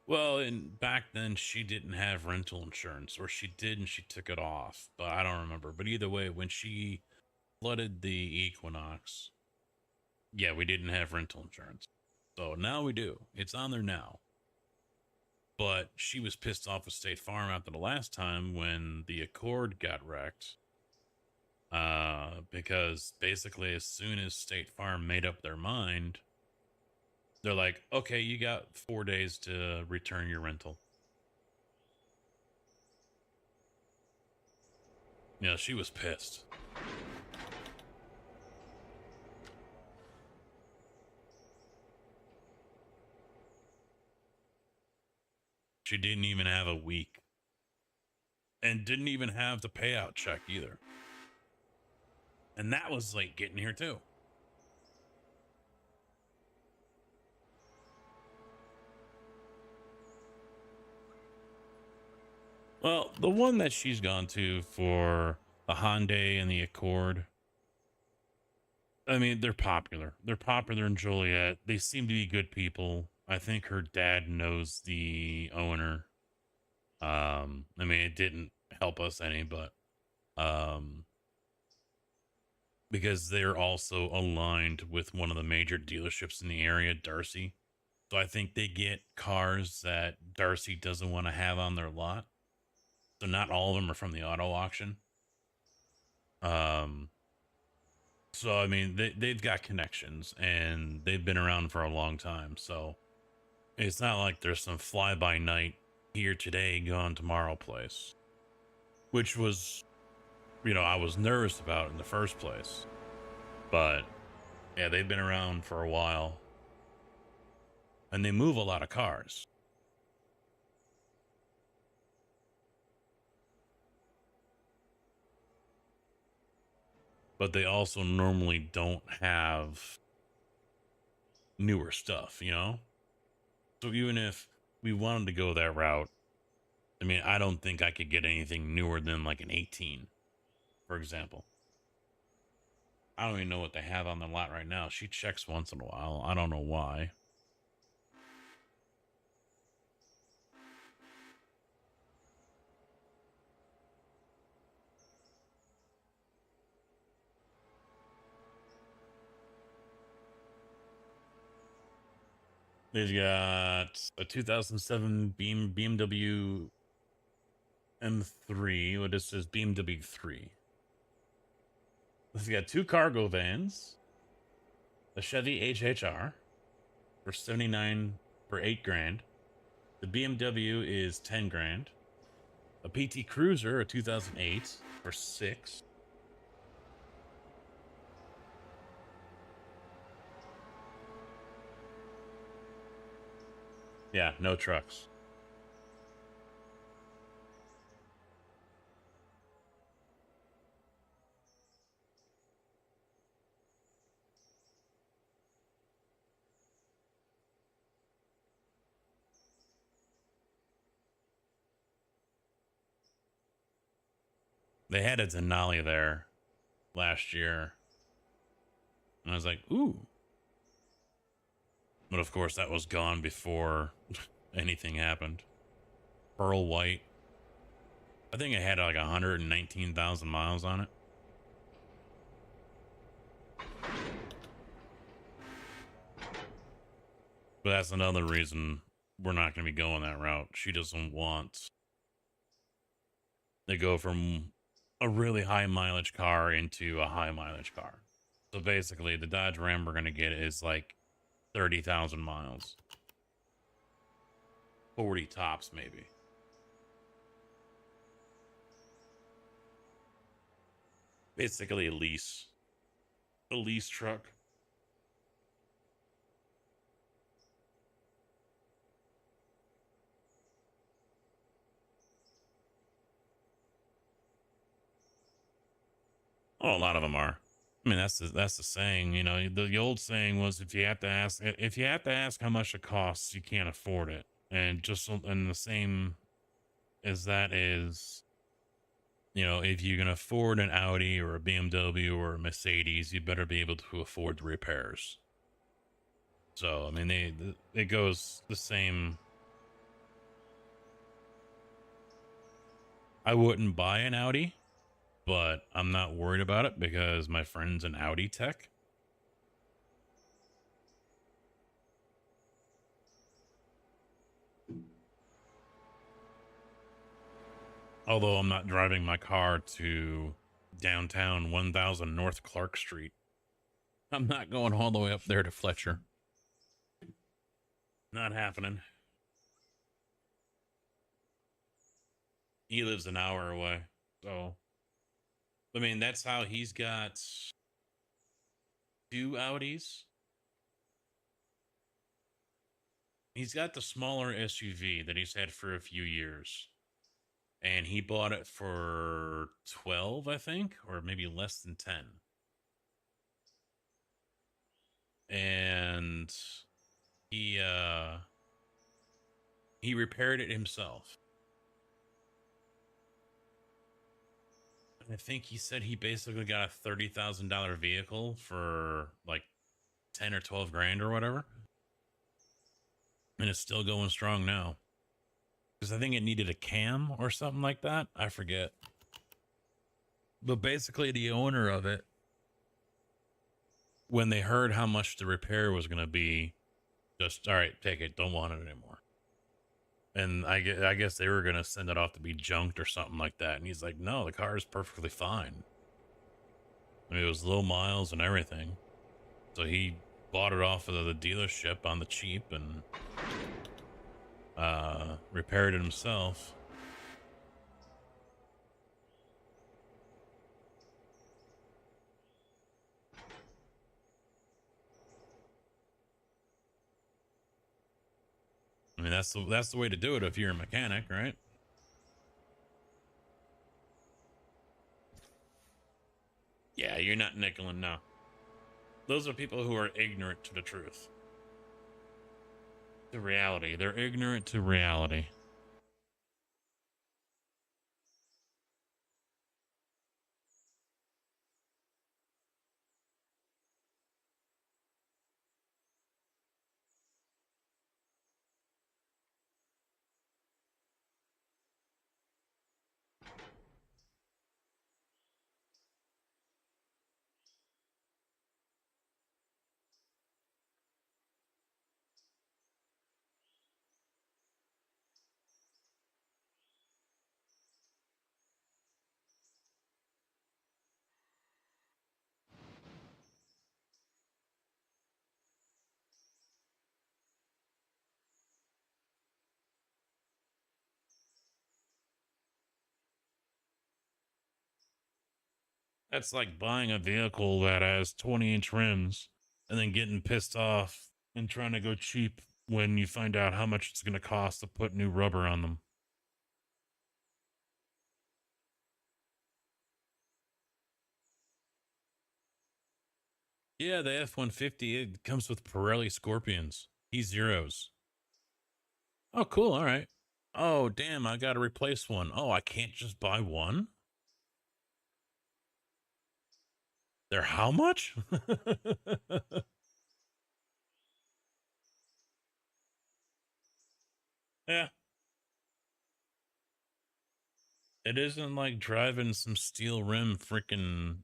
well, and back then she didn't have rental insurance, or she did and she took it off, but I don't remember. But either way, when she flooded the Equinox, yeah, we didn't have rental insurance. So now we do. It's on there now. But she was pissed off with State Farm after the last time when the Accord got wrecked. Because basically as soon as State Farm made up their mind, they're like, okay, you got 4 days to return your rental. Yeah, she was pissed. She didn't even have a week. and didn't even have the payout check either. And that was late getting here too. Well, the one that she's gone to for the Hyundai and the Accord, I mean, they're popular. They're popular in Joliet. They seem to be good people. I think her dad knows the owner. I mean, it didn't help us any, but because they're also aligned with one of the major dealerships in the area, Darcy. So I think they get cars that Darcy doesn't want to have on their lot. So not all of them are from the auto auction. So I mean, they've got connections and they've been around for a long time. So it's not like there's some fly by night here today, gone tomorrow place, which was, you know, I was nervous about in the first place. But yeah, they've been around for a while and they move a lot of cars. But they also normally don't have newer stuff, you know? So even if we wanted to go that route, I mean, I don't think I could get anything newer than like an 18, for example. I don't even know what they have on the lot right now. She checks once in a while. I don't know why. They've got a 2007 BMW M3. What this says BMW 3. They've got 2 cargo vans, a Chevy HHR for 79 for 8 grand. The BMW is 10 grand. A PT Cruiser, a 2008 for 6. Yeah, no trucks. They had a Denali there last year. And I was like, ooh. But of course, that was gone before anything happened. Pearl white. I think it had like 119,000 miles on it. But that's another reason we're not going to be going that route. She doesn't want to go from a really high mileage car into a high mileage car. So basically, the Dodge Ram we're going to get is like 30,000 miles. 40 tops, maybe. Basically a lease truck. Oh, a lot of them are. I mean, that's the saying. You know, the old saying was, if you have to ask how much it costs, you can't afford it. And the same as that is, you know, if you can afford an Audi or a BMW or a Mercedes, you better be able to afford the repairs. So, I mean, it goes the same. I wouldn't buy an Audi, but I'm not worried about it because my friend's an Audi tech. Although I'm not driving my car to downtown 1000 North Clark Street. I'm not going all the way up there to Fletcher. Not happening. He lives an hour away. So, I mean, that's how he's got 2 Audis. He's got the smaller SUV that he's had for a few years. and he bought it for 12, I think, or maybe less than 10. And he repaired it himself. I think he said he basically got a $30,000 vehicle for like 10 or 12 grand or whatever. And it's still going strong now. Because I think it needed a cam or something like that. I forget. But basically the owner of it, when they heard how much the repair was going to be, just, all right, take it. Don't want it anymore. And I guess they were going to send it off to be junked or something like that. And he's like, no, the car is perfectly fine. I mean, it was low miles and everything. So he bought it off of the dealership on the cheap and repaired it himself. I mean, that's the way to do it if you're a mechanic, right? Yeah, you're not nickeling, no. Those are people who are ignorant to the truth. To reality. They're ignorant to reality. That's like buying a vehicle that has 20-inch rims and then getting pissed off and trying to go cheap when you find out how much it's going to cost to put new rubber on them. Yeah, the F-150, it comes with Pirelli Scorpions. E-Zeros. Oh, cool. All right. Oh, damn, I got to replace one. Oh, I can't just buy one? They're how much? Yeah. It isn't like driving some steel rim freaking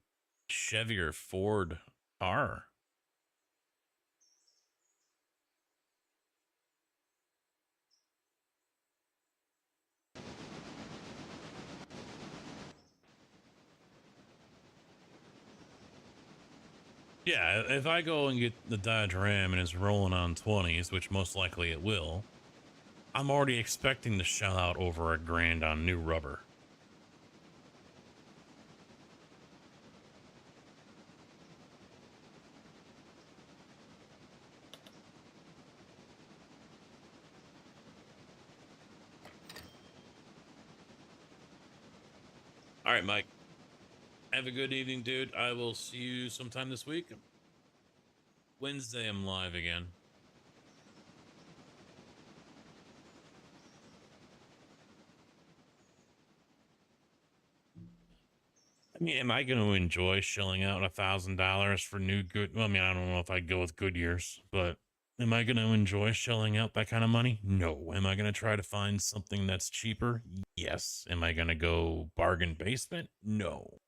Chevy or Ford car. Yeah, if I go and get the Dodge Ram and it's rolling on 20s, which most likely it will, I'm already expecting to shell out over $1,000 on new rubber. All right, Mike. Have a good evening, dude. I will see you sometime this week. Wednesday, I'm live again. I mean, am I going to enjoy shelling out $1,000 for new good? Well, I mean, I don't know if I'd go with Goodyears, but am I going to enjoy shelling out that kind of money? No. Am I going to try to find something that's cheaper? Yes. Am I going to go bargain basement? No.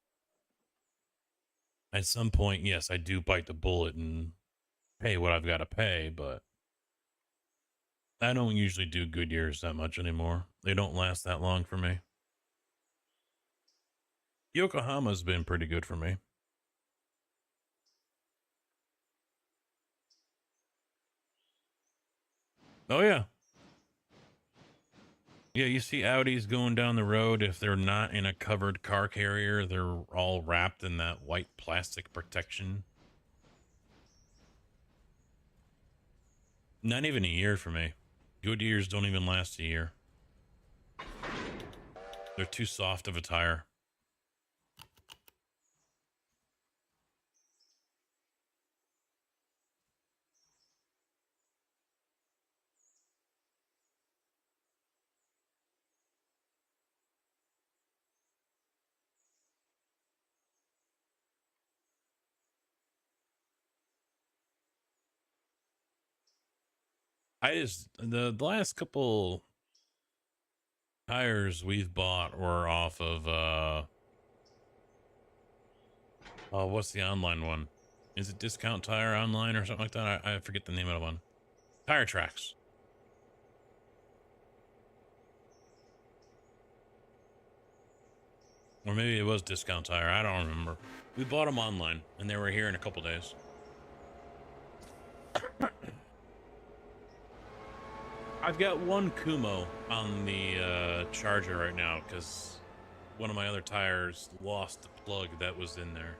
At some point, yes, I do bite the bullet and pay what I've got to pay, but I don't usually do Goodyears that much anymore. They don't last that long for me. Yokohama's been pretty good for me. Oh, yeah. Yeah, you see Audis going down the road. If they're not in a covered car carrier, they're all wrapped in that white plastic protection. Not even a year for me. Goodyears don't even last a year. They're too soft of a tire. The last couple tires we've bought were off of oh, what's the online one? Is it Discount Tire Online or something like that? I forget the name of the one. Tire Tracks. Or maybe it was Discount Tire. I don't remember. We bought them online and they were here in a couple days. I've got one Kumo on the Charger right now because one of my other tires lost the plug that was in there.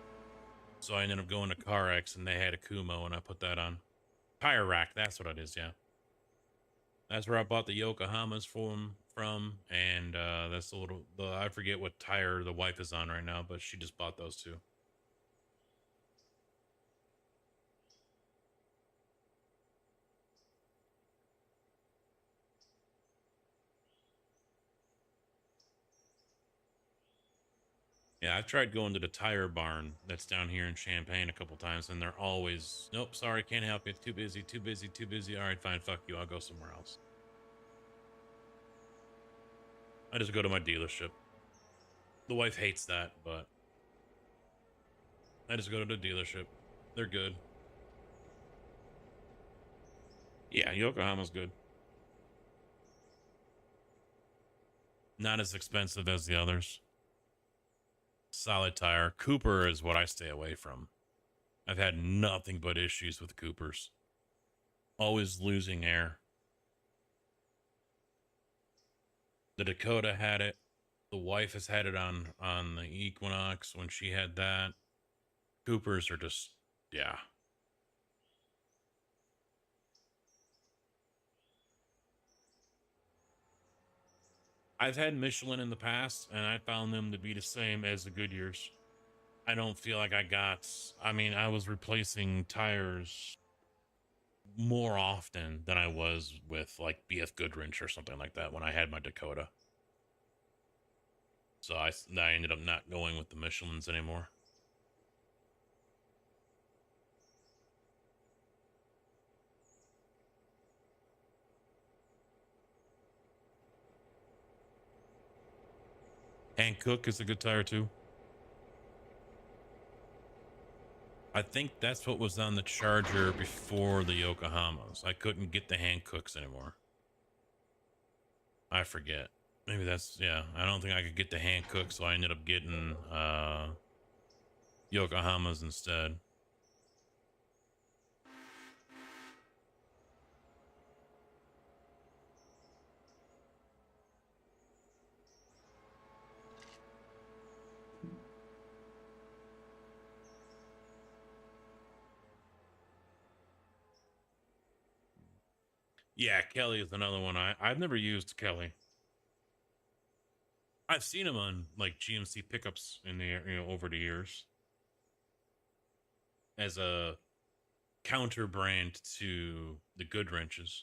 So I ended up going to CarX and they had a Kumo and I put that on. Tire Rack, that's what it is, yeah. That's where I bought the Yokohamas from, and that's I forget what tire the wife is on right now, but she just bought those two. Yeah, I've tried going to the tire barn that's down here in Champaign a couple times, and they're always, nope, sorry, can't help you. Too busy, too busy, too busy. All right, fine, fuck you. I'll go somewhere else. I just go to my dealership. The wife hates that, but I just go to the dealership. They're good. Yeah, Yokohama's good. Not as expensive as the others. Solid tire. Cooper is what I stay away from. I've had nothing but issues with Coopers. Always losing air. The Dakota had it. The wife has had it on the Equinox when she had that. Coopers are just, yeah. I've had Michelin in the past, and I found them to be the same as the Goodyears. I don't feel like I was replacing tires more often than I was with like BF Goodwrench or something like that when I had my Dakota. So I ended up not going with the Michelins anymore. Hankook is a good tire too. I think that's what was on the Charger before the Yokohamas. I couldn't get the Hankooks anymore. I forget. Maybe that's, yeah. I don't think I could get the Hankook, so I ended up getting Yokohamas instead. Yeah, Kelly is another one. I've never used Kelly. I've seen him on like GMC pickups in the over the years as a counter brand to the Goodwrenches.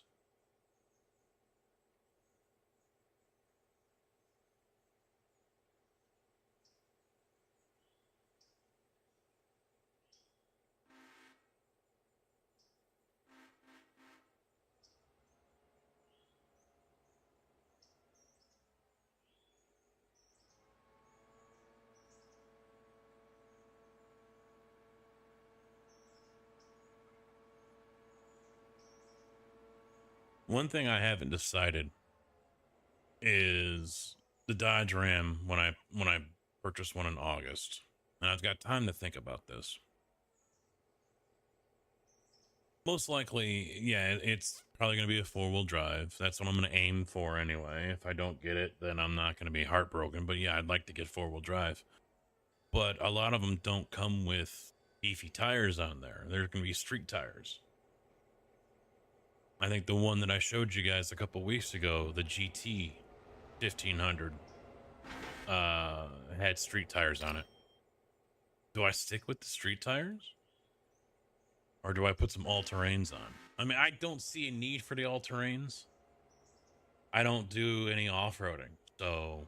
One thing I haven't decided is the Dodge Ram when I purchased one in August. And I've got time to think about this. Most likely, yeah, it's probably going to be a 4-wheel drive. That's what I'm going to aim for anyway. If I don't get it, then I'm not going to be heartbroken. But yeah, I'd like to get 4-wheel drive. But a lot of them don't come with beefy tires on there. They're going to be street tires. I think the one that I showed you guys a couple weeks ago, the GT 1500, had street tires on it. Do I stick with the street tires? Or do I put some all-terrains on? I mean, I don't see a need for the all-terrains. I don't do any off-roading, so...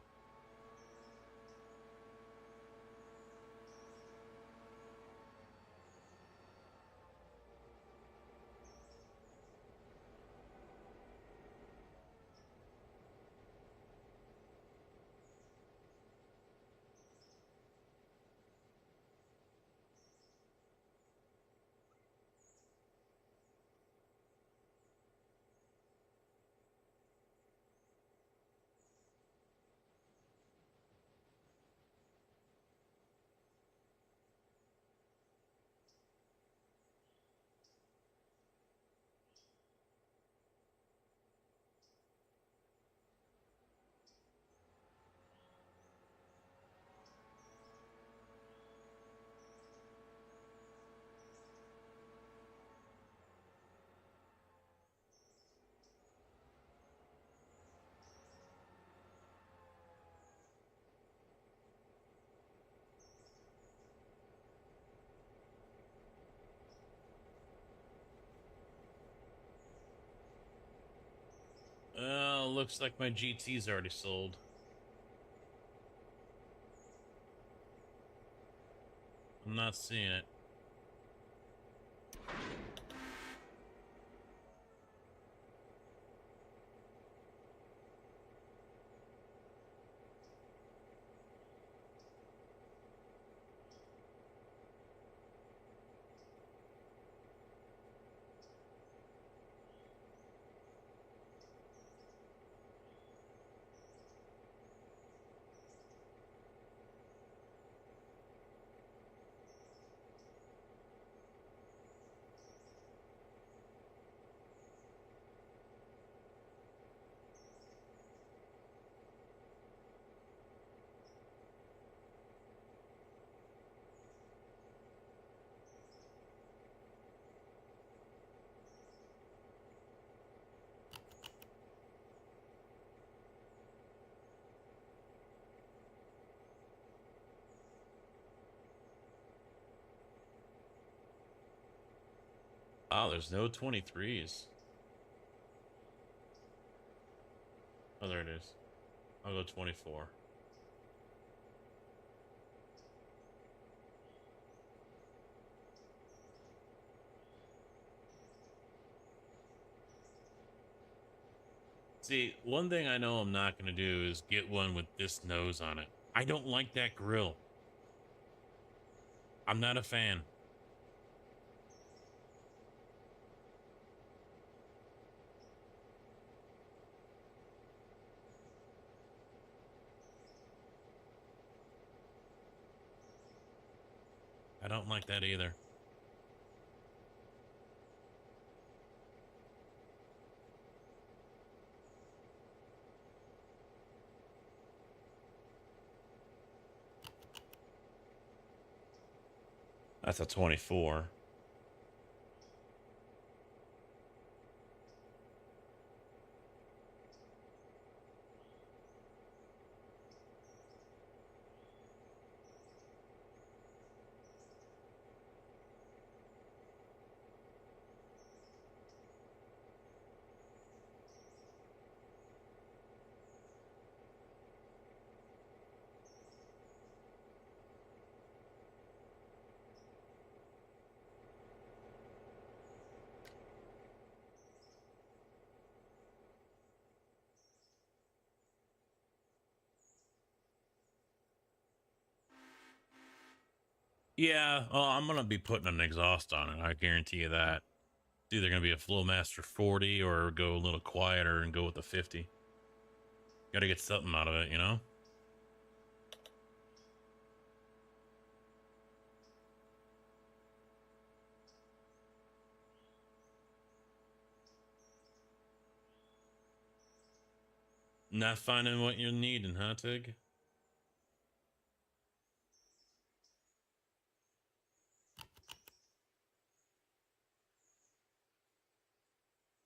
Looks like my GT's already sold. I'm not seeing it. Oh, there's no 23s. Oh, there it is. I'll go 24. See, one thing I know I'm not going to do is get one with this nose on it. I don't like that grill. I'm not a fan. I don't like that either. That's a 24. Yeah, I'm going to be putting an exhaust on it. I guarantee you that. It's either going to be a Flowmaster 40 or go a little quieter and go with the 50. Got to get something out of it, you know? Not finding what you're needing, huh, Tig?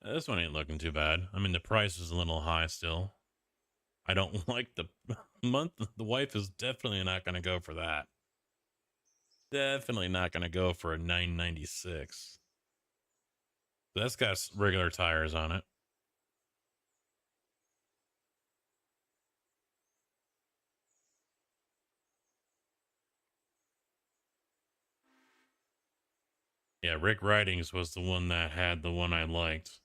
This one ain't looking too bad. I mean, the price is a little high still. I don't like the month. The wife is definitely not going to go for that. Definitely not going to go for a 996. That's got regular tires on it. Yeah, Rick Ridings was the one that had the one I liked.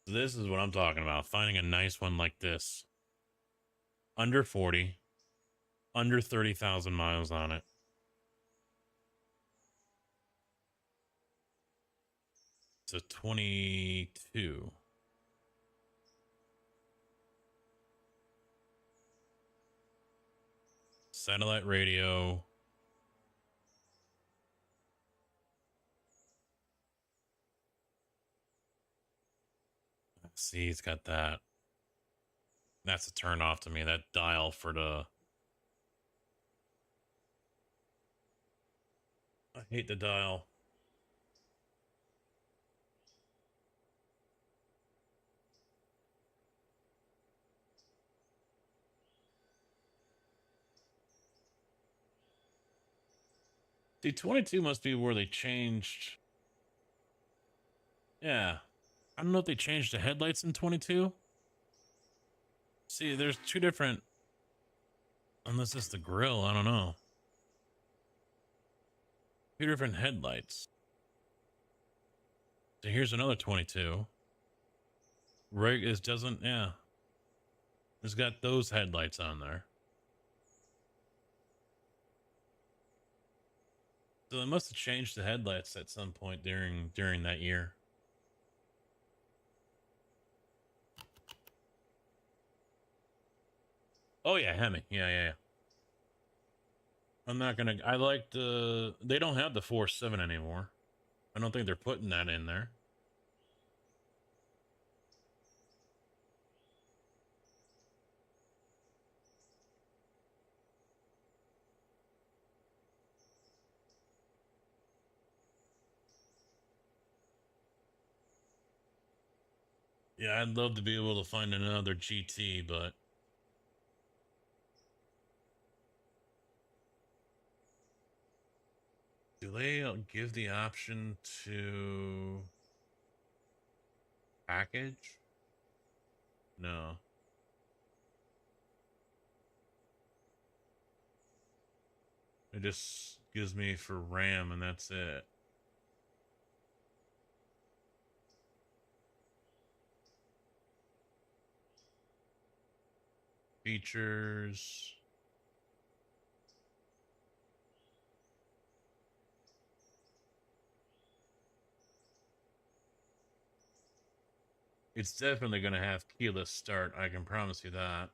This is what I'm talking about. Finding a nice one like this. Under 40. Under 30,000 miles on it. It's a 22. Satellite radio. See, it's got that. That's a turn off to me. That dial for the... I hate the dial. See, 22 must be where they changed. Yeah. I don't know if they changed the headlights in 22. See, there's two different... Unless it's the grill, I don't know. Two different headlights. So here's another 22. Rig is doesn't, yeah. It's got those headlights on there. So they must have changed the headlights at some point during that year. Oh yeah, Hemi. Yeah. I'm not gonna. I like the. They don't have the 4.7 anymore. I don't think they're putting that in there. Yeah, I'd love to be able to find another GT, but do they give the option to package? No. It just gives me for RAM and that's it. Features. It's definitely going to have keyless start. I can promise you that.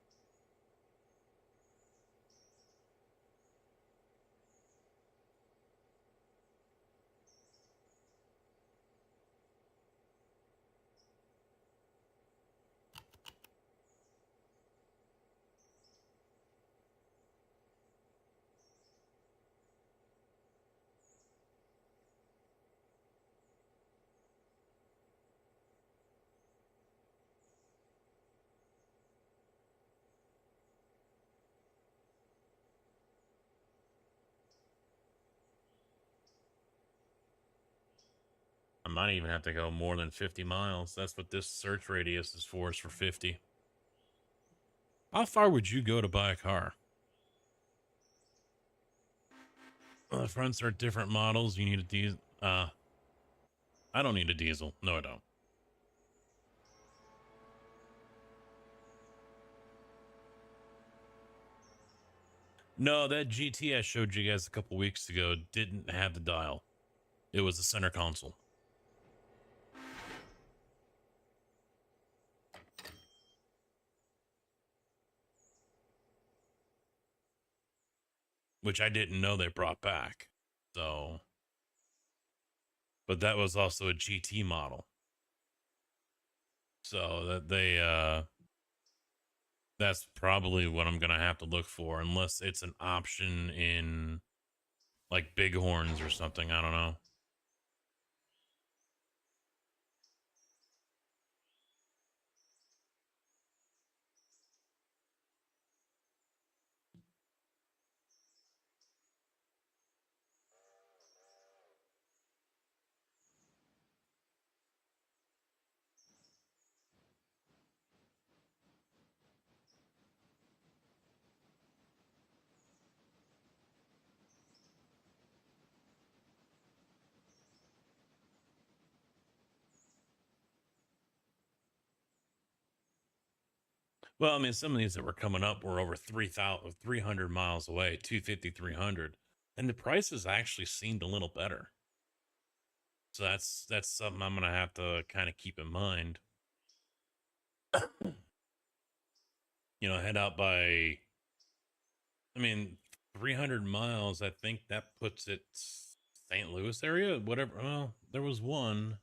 I might even have to go more than 50 miles. That's what this search radius is for 50. How far would you go to buy a car? Well, the fronts are different models. You need a diesel. I don't need a diesel. No, I don't. No, that GT I showed you guys a couple weeks ago didn't have the dial. It was the center console. Which I didn't know they brought back. So, but that was also a GT model. So that they That's probably what I'm gonna have to look for, unless it's an option in like Bighorns or something. I don't know. Well, I mean, some of these that were coming up were over 3,000, 300 miles away, 250, 300, and the prices actually seemed a little better. So that's something I'm gonna have to kind of keep in mind. Head out by, I mean, 300 miles. I think that puts it St. Louis area, whatever. Well, there was one.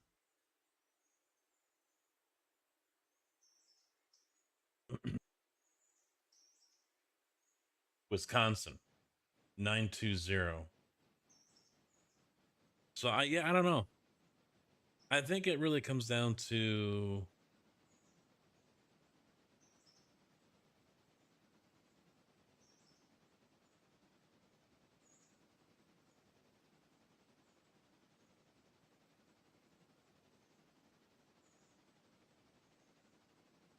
Wisconsin, 920. So I don't know. I think it really comes down to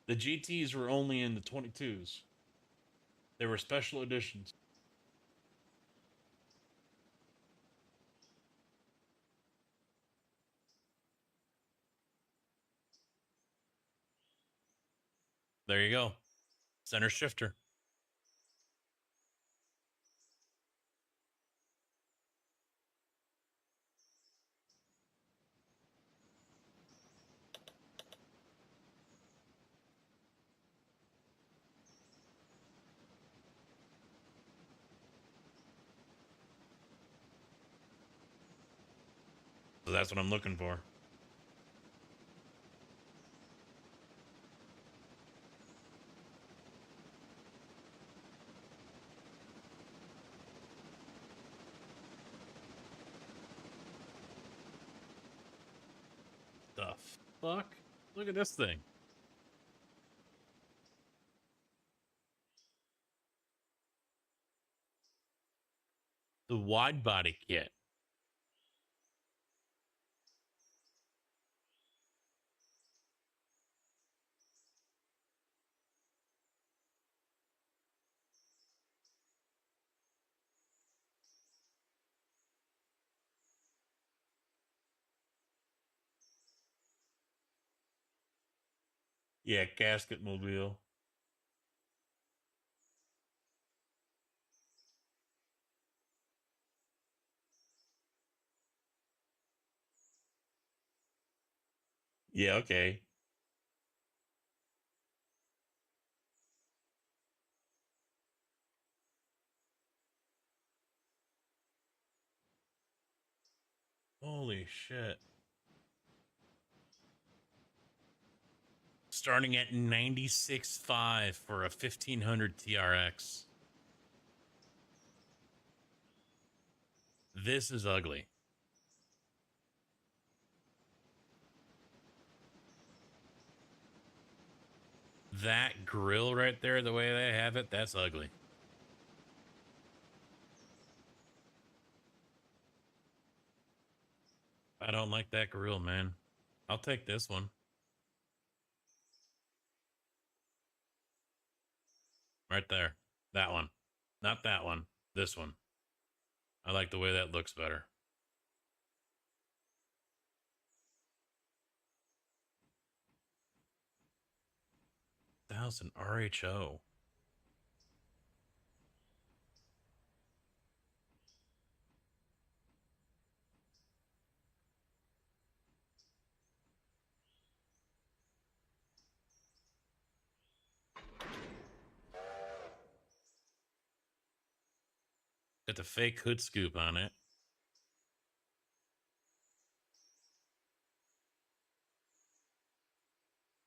the GTs were only in the 22s. They were special editions. There you go. Center shifter. So that's what I'm looking for. The fuck? Look at this thing. The wide body kit. Yeah, gasket mobile. Yeah, okay. Holy shit. Starting at 96.5 for a 1500 TRX. This is ugly. That grill right there, the way they have it, that's ugly. I don't like that grill, man. I'll take this one. Right there. That one. Not that one. This one. I like the way that looks better. 1000 RHO. Got the fake hood scoop on it.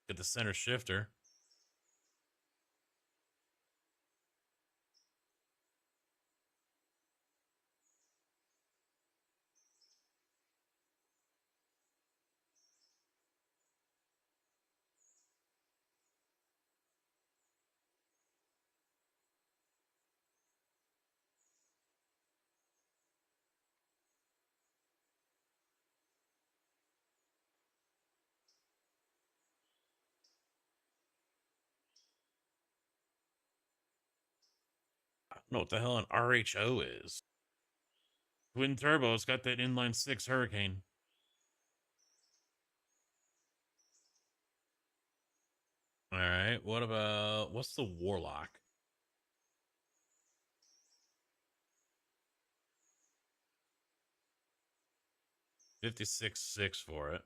Got the center shifter. know what the hell an RHO is. Twin turbo. It's got that inline six Hurricane. All right. What about what's the Warlock? $56,600 for it.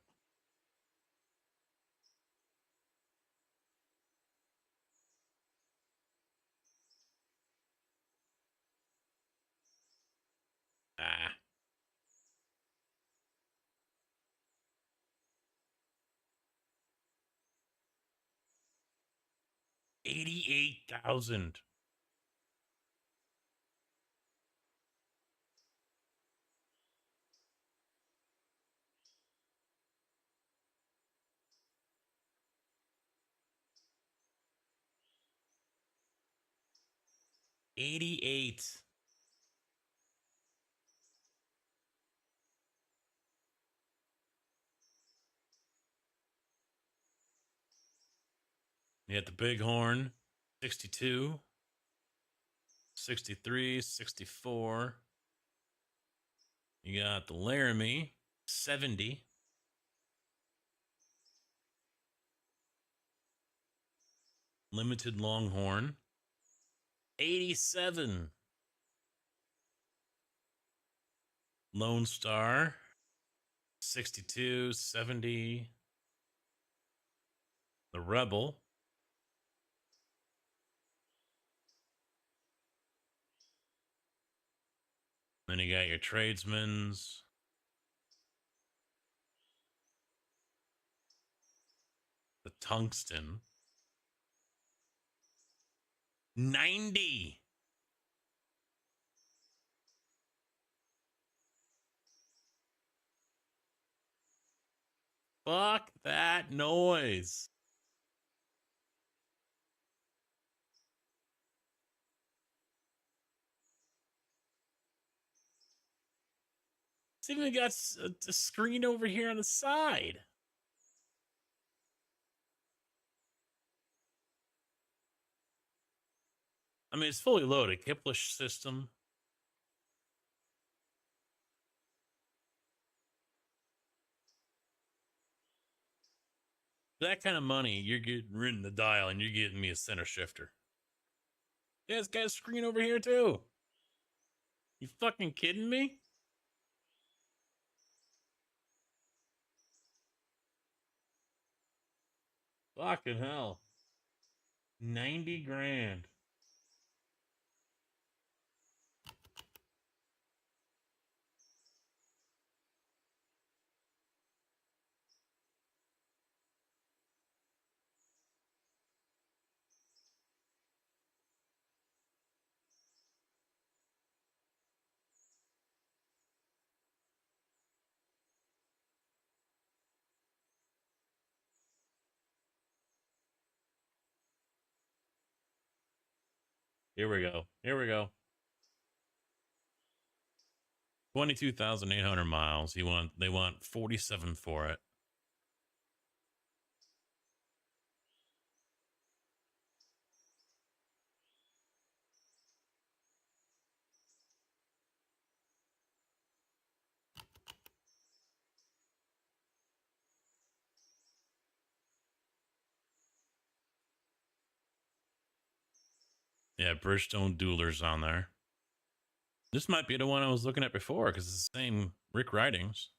Ah. $88,000. $88,000. You got the Bighorn, 62, 63, 64. You got the Laramie, 70. Limited Longhorn, 87. Lone Star, 62, 70. The Rebel. Then you got your Tradesman's. The Tungsten. 90. Fuck that noise. It's even got a screen over here on the side. I mean, it's fully loaded. Kiplish system. For that kind of money, you're getting rid of the dial and you're getting me a center shifter. Yeah, it's got a screen over here too. You fucking kidding me? Fucking hell. 90 grand. Here we go. Here we go. 22,800 miles. They want 47 for it. Yeah, Bridgestone Duelers on there. This might be the one I was looking at before because it's the same Rick Ridings.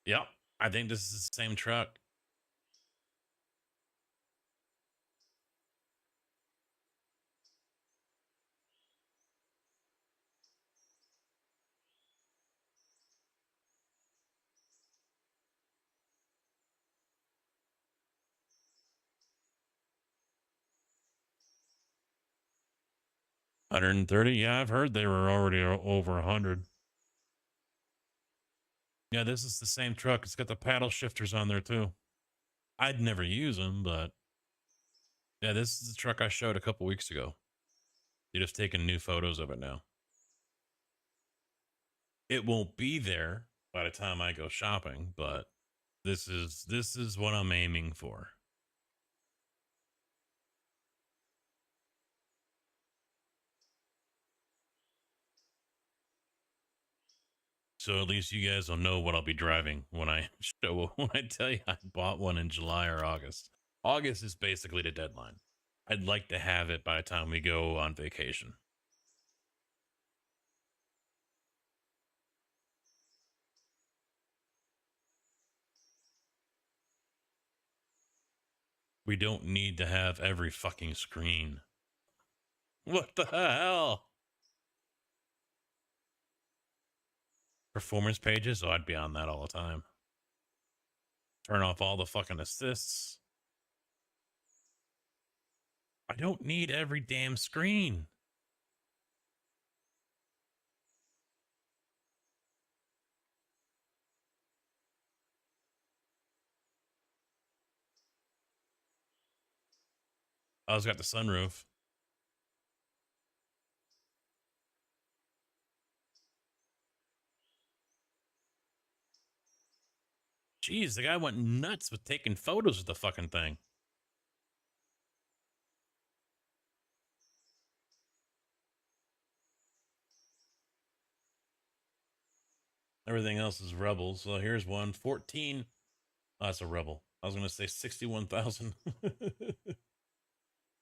Yep, I think this is the same truck. $130. Yeah, I've heard they were already over 100. Yeah, this is the same truck. It's got the paddle shifters on there too. I'd never use them, but Yeah, this is the truck I showed a couple weeks ago. You're just taking new photos of it now. It won't be there by the time I go shopping, but this is what I'm aiming for. So at least you guys will know what I'll be driving when I when I tell you I bought one in July or August. August is basically the deadline. I'd like to have it by the time we go on vacation. We don't need to have every fucking screen. What the hell? Performance pages? Oh, I'd be on that all the time. Turn off all the fucking assists. I don't need every damn screen. I also got the sunroof. Jeez, the guy went nuts with taking photos of the fucking thing. Everything else is Rebels. So here's one. 14. Oh, that's a Rebel. I was going to say 61,000.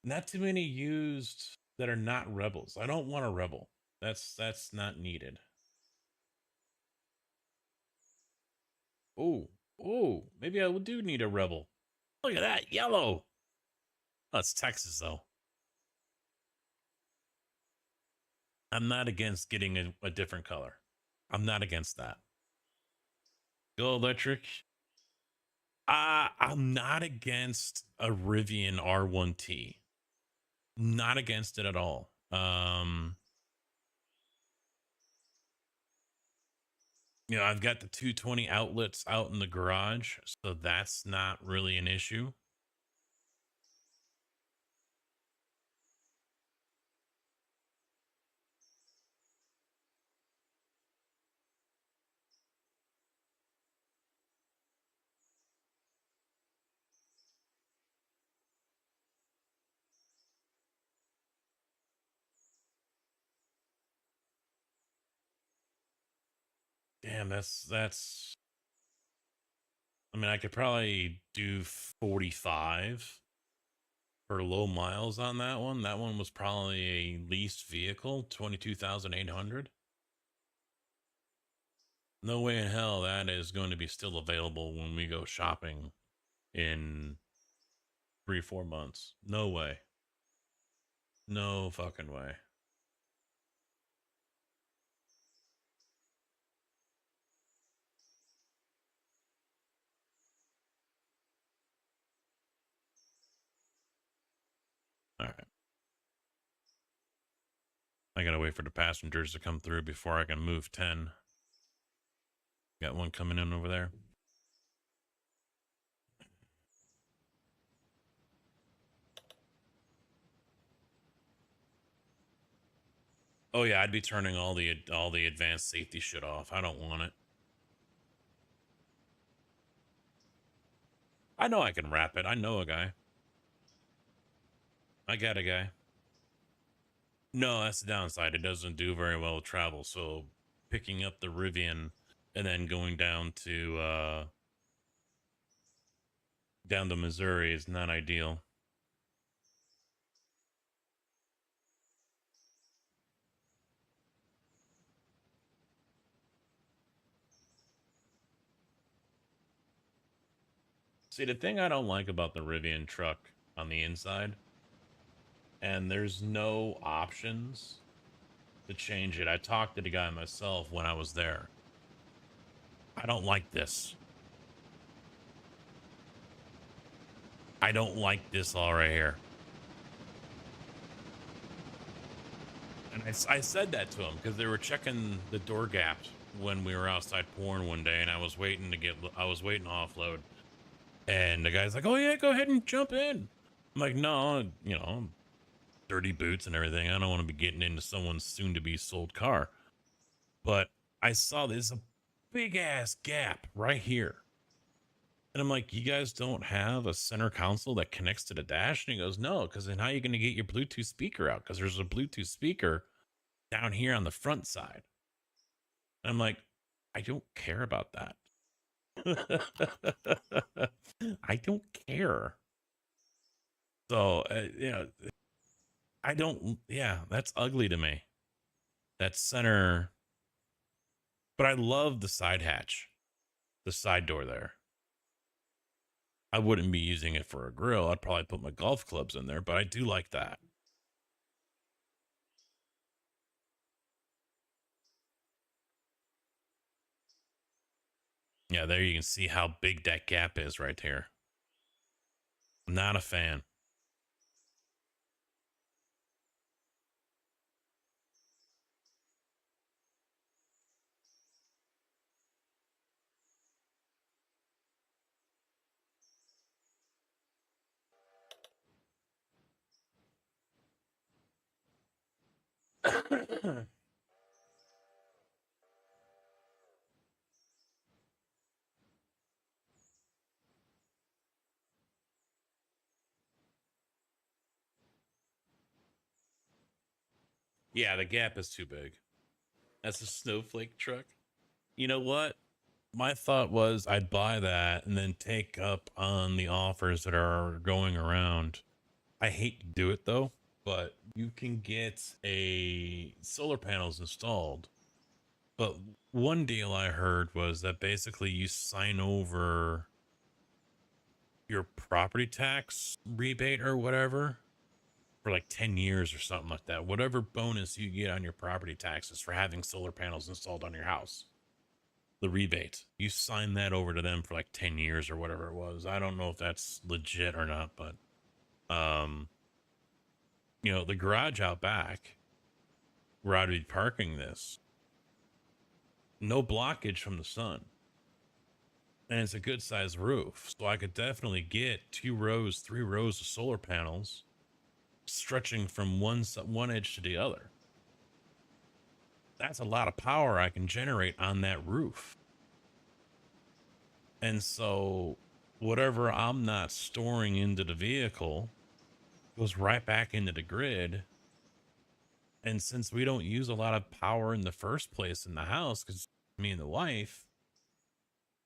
Not too many used that are not Rebels. I don't want a Rebel. That's not needed. Oh, maybe I do need a Rebel. Look at that, yellow. Oh, it's Texas, though. I'm not against getting a different color. I'm not against that. Go electric. I'm not against a Rivian R1T. Not against it at all. You know, I've got the 220 outlets out in the garage, so that's not really an issue. Damn, that's I mean, I could probably do 45 for low miles on that one. That one was probably a leased vehicle, 22,800. No way in hell that is going to be still available when we go shopping in 3-4 months. No way. No fucking way. All right. I gotta wait for the passengers to come through before I can move 10. Got one coming in over there. Oh yeah, I'd be turning all the advanced safety shit off. I don't want it. I know I can wrap it. I know a guy. I got a guy. No, that's the downside. It doesn't do very well with travel. So picking up the Rivian and then going down to Missouri is not ideal. See, the thing I don't like about the Rivian truck on the inside, and there's no options to change it. I talked to the guy myself when I was there. I don't like this. I don't like this all right here. And I said that to him because they were checking the door gaps when we were outside pouring one day, and I was waiting to offload. And the guy's like, "Oh yeah, go ahead and jump in." I'm like, no, dirty boots and everything. I don't want to be getting into someone's soon to be sold car. But I saw there's a big ass gap right here. And I'm like, you guys don't have a center console that connects to the dash? And he goes, no, because then how are you going to get your Bluetooth speaker out? Because there's a Bluetooth speaker down here on the front side. And I'm like, I don't care about that. I don't care. So, I don't, that's ugly to me. That center, but I love the side hatch, the side door there. I wouldn't be using it for a grill. I'd probably put my golf clubs in there, but I do like that. Yeah, there you can see how big that gap is right here. Not a fan. Yeah, the gap is too big. That's a snowflake truck. You know what? My thought was I'd buy that and then take up on the offers that are going around. I hate to do it though, but you can get a solar panels installed. But one deal I heard was that basically you sign over your property tax rebate or whatever for like 10 years or something like that. Whatever bonus you get on your property taxes for having solar panels installed on your house, the rebate, you sign that over to them for like 10 years or whatever it was. I don't know if that's legit or not, but the garage out back where I'd be parking this, no blockage from the sun, and it's a good sized roof, so I could definitely get 2 rows, 3 rows of solar panels stretching from one edge to the other. That's a lot of power I can generate on that roof. And so whatever I'm not storing into the vehicle goes right back into the grid. And since we don't use a lot of power in the first place in the house, because me and the wife,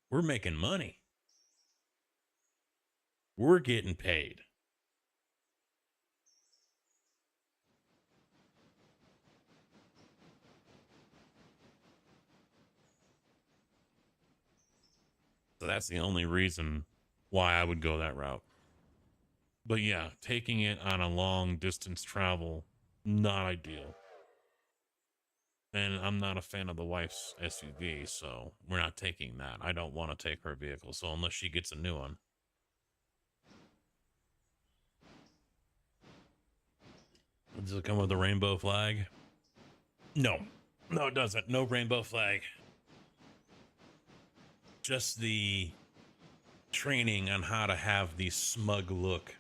we're making money. We're getting paid. So that's the only reason why I would go that route. But yeah, taking it on a long distance travel, not ideal. And I'm not a fan of the wife's SUV, so we're not taking that. I don't want to take her vehicle, so unless she gets a new one. Does it come with a rainbow flag? No. No, it doesn't. No rainbow flag. Just the training on how to have the smug look.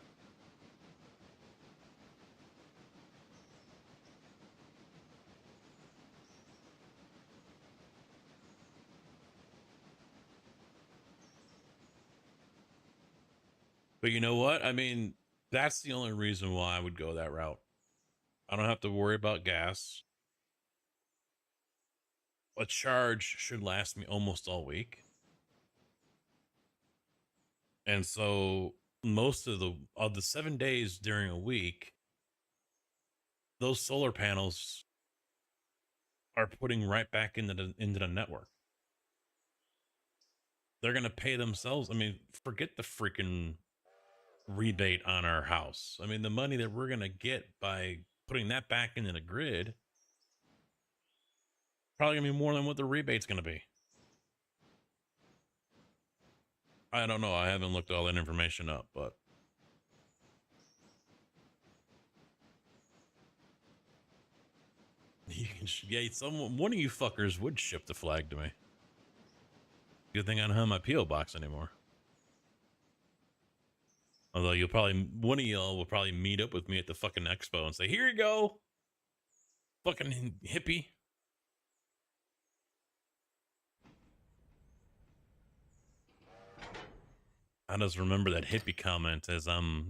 But you know what? I mean, that's the only reason why I would go that route. I don't have to worry about gas. A charge should last me almost all week. And so most of the 7 days during a week, those solar panels are putting right back into the network. They're going to pay themselves. I mean, forget the freaking rebate on our house. I mean, the money that we're going to get by putting that back into the grid, probably going to be more than what the rebate's going to be. I don't know. I haven't looked all that information up, but one of you fuckers would ship the flag to me. Good thing I don't have my P.O. box anymore. Although you'll probably, one of y'all will probably meet up with me at the fucking expo and say, here you go, fucking hippie. I just remember that hippie comment as I'm,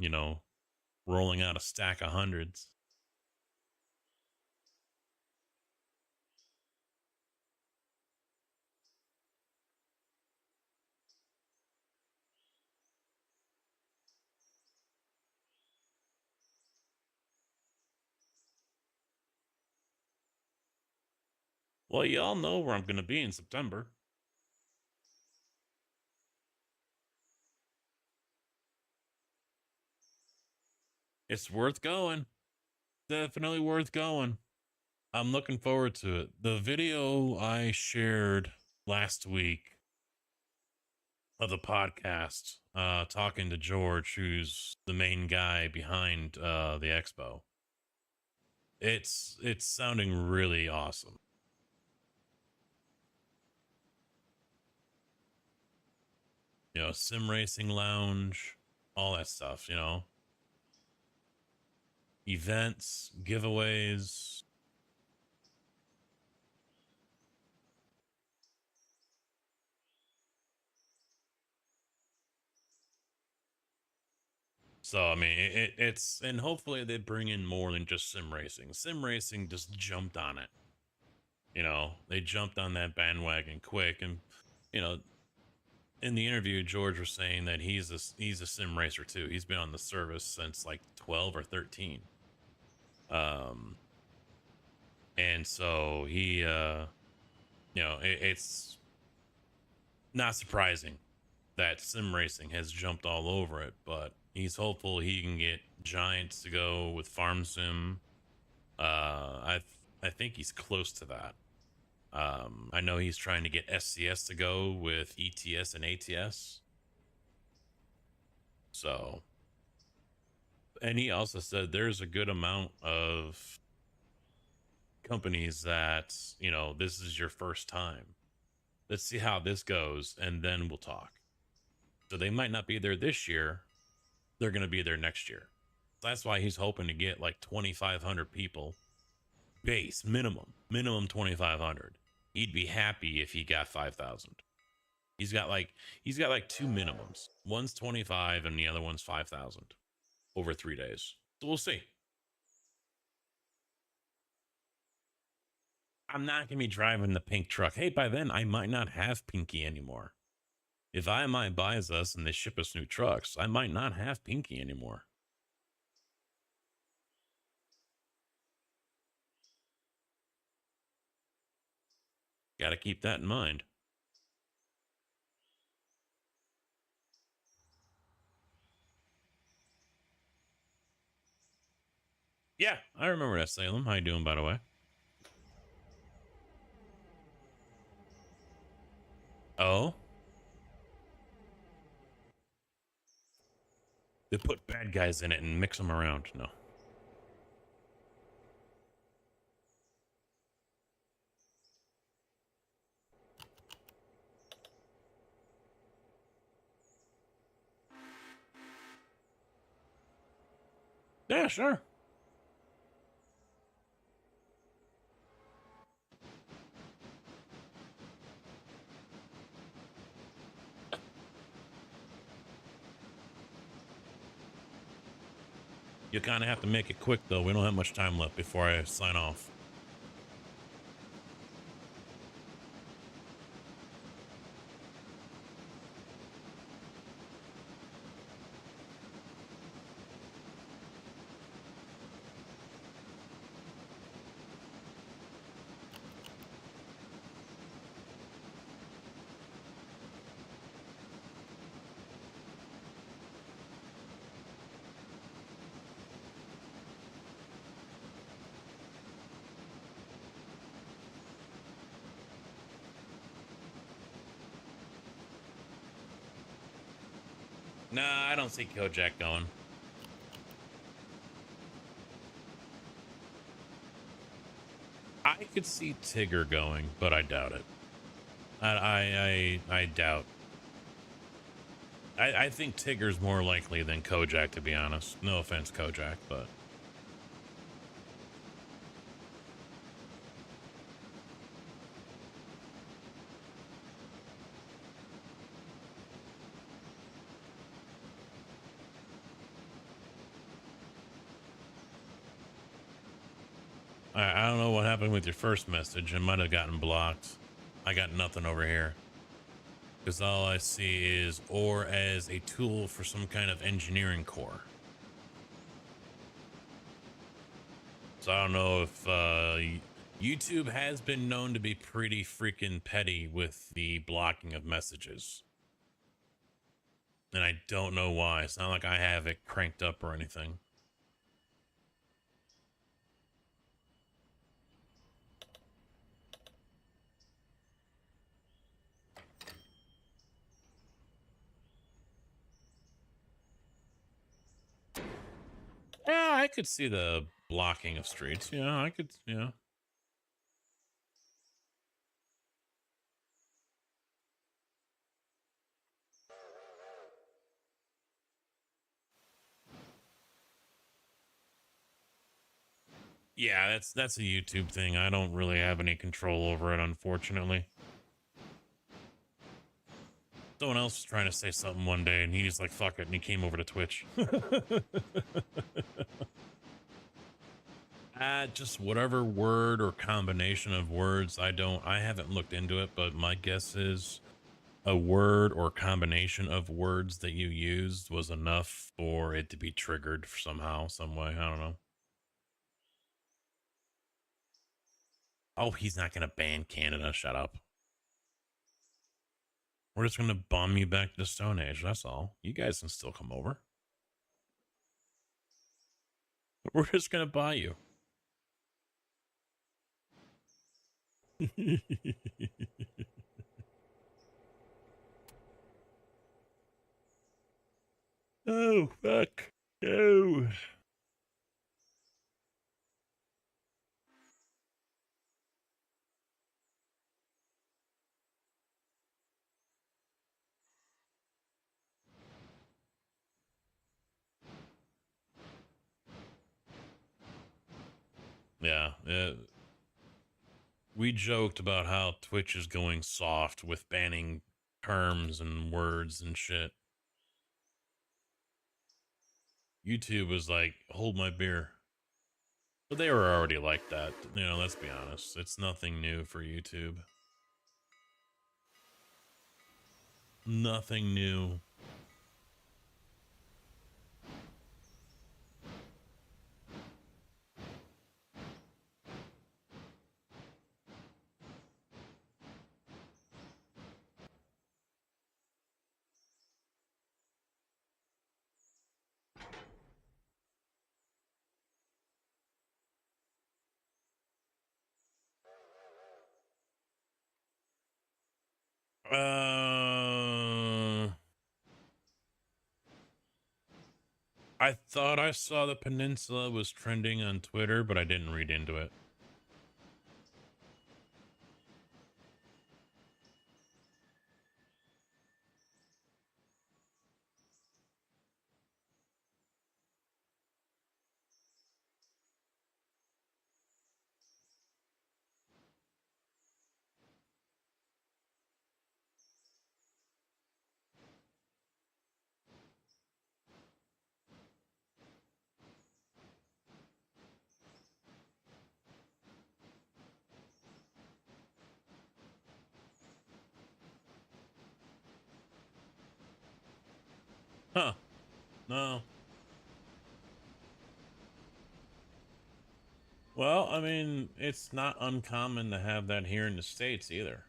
rolling out a stack of hundreds. Well, y'all know where I'm going to be in September. It's worth going. Definitely worth going. I'm looking forward to it. The video I shared last week of the podcast, talking to George, who's the main guy behind the expo. It's sounding really awesome. Sim racing lounge, all that stuff, events, giveaways. So, I mean, it's, and hopefully they bring in more than just sim racing. Sim racing just jumped on it. They jumped on that bandwagon quick. And, in the interview, George was saying that he's a sim racer too. He's been on the service since like 12 or 13. And so he, it's not surprising that sim racing has jumped all over it, but he's hopeful he can get Giants to go with Farm Sim. I think he's close to that. I know he's trying to get SCS to go with ETS and ATS. So, and he also said there's a good amount of companies that, this is your first time. Let's see how this goes, and then we'll talk. So they might not be there this year. They're going to be there next year. That's why he's hoping to get like 2,500 people base minimum 2,500. He'd be happy if he got 5,000. He's got like two minimums. One's 25 and the other one's 5,000 over 3 days. So we'll see. I'm not going to be driving the pink truck. Hey, by then I might not have Pinky anymore. If IMI buys us and they ship us new trucks, I might not have Pinky anymore. Got to keep that in mind. Yeah, I remember that, Salem. How you doing, by the way? Oh? They put bad guys in it and mix them around. No. Yeah, sure. You kind of have to make it quick, though. We don't have much time left before I sign off. Nah, I don't see Kojak going. I could see Tigger going, but I doubt it. I doubt I think Tigger's more likely than Kojak, to be honest. No offense, Kojak, but I don't know what happened with your first message. It might have gotten blocked. I got nothing over here. Because all I see is or as a tool for some kind of engineering core. So I don't know if YouTube has been known to be pretty freaking petty with the blocking of messages. And I don't know why. It's not like I have it cranked up or anything. Yeah, I could see the blocking of streets. Yeah, I could, yeah. Yeah, that's a YouTube thing. I don't really have any control over it, unfortunately. Someone else was trying to say something one day, and he's like, fuck it, and he came over to Twitch. Just whatever word or combination of words. I haven't looked into it, but my guess is a word or combination of words that you used was enough for it to be triggered somehow, some way. I don't know. Oh, he's not going to ban Canada. Shut up. We're just going to bomb you back to the Stone Age. That's all. You guys can still come over. We're just going to buy you. Oh, fuck. No. Yeah. We joked about how Twitch is going soft with banning terms and words and shit. YouTube was like, hold my beer. But they were already like that. You know, let's be honest. It's nothing new for YouTube. Nothing new. I thought I saw the peninsula was trending on Twitter, but I didn't read into it. Huh. No. Well, I mean, it's not uncommon to have that here in the States either.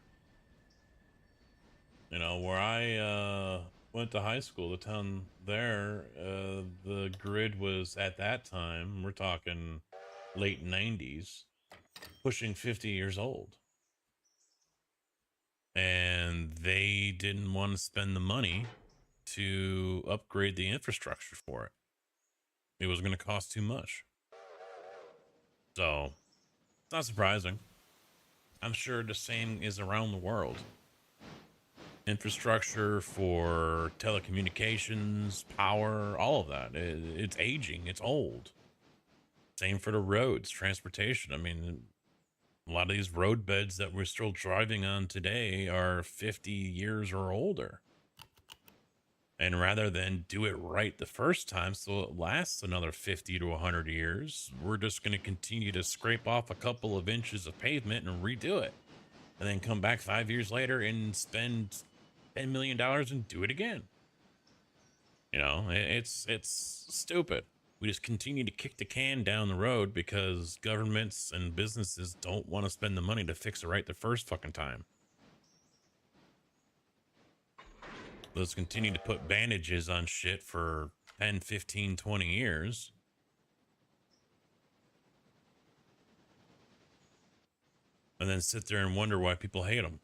You know, where I went to high school, the town there, the grid was at that time, we're talking late 90s, pushing 50 years old. And they didn't want to spend the money to upgrade the infrastructure for it. It was going to cost too much. So, it's not surprising. I'm sure the same is around the world. infrastructure for telecommunications, power, all of that. It's aging. It's old. Same for the roads, transportation. I mean, a lot of these road beds that we're still driving on today are 50 years or older. And rather than do it right the first time so it lasts another 50 to 100 years, we're just going to continue to scrape off a couple of inches of pavement and redo it. And then come back 5 years later and spend $10 million and do it again. You know, it's stupid. We just continue to kick the can down the road because governments and businesses don't want to spend the money to fix it right the first fucking time. Let's continue to put bandages on shit for 10, 15, 20 years. And then sit there and wonder why people hate them.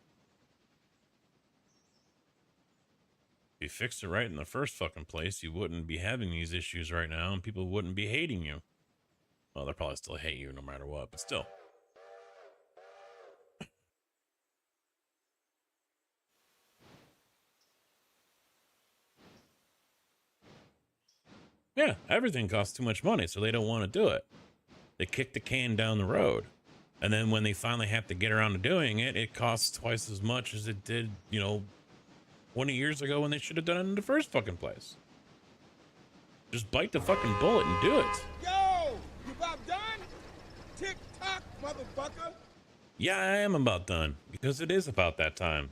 If you fixed it right in the first fucking place, you wouldn't be having these issues right now and people wouldn't be hating you. Well, they'll probably still hate you no matter what, but still. Yeah, everything costs too much money, so they don't want to do it. They kick the can down the road. And then when they finally have to get around to doing it, it costs twice as much as it did, 20 years ago when they should have done it in the first fucking place. Just bite the fucking bullet and do it. Yo, you about done? Tick tock, motherfucker. Yeah, I am about done, because it is about that time.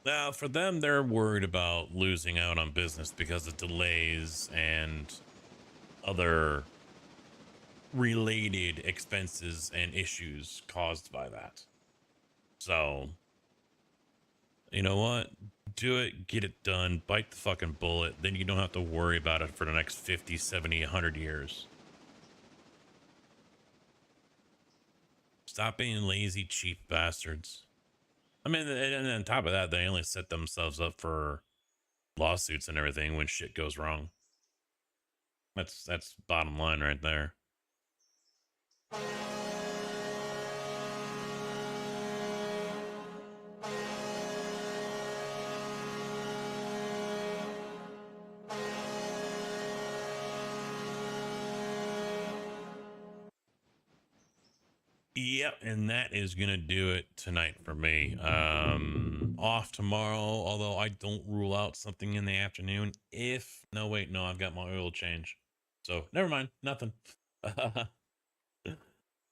Now, for them, they're worried about losing out on business because of delays and other related expenses and issues caused by that. So, you know what? Do it, get it done, bite the fucking bullet, then you don't have to worry about it for the next 50, 70, 100 years. Stop being lazy, cheap bastards. I mean, and on top of that, they only set themselves up for lawsuits and everything when shit goes wrong. That's bottom line right there. Yep, and that is gonna do it tonight for me. Off tomorrow, although I don't rule out something in the afternoon. No, I've got my oil change, so never mind, nothing.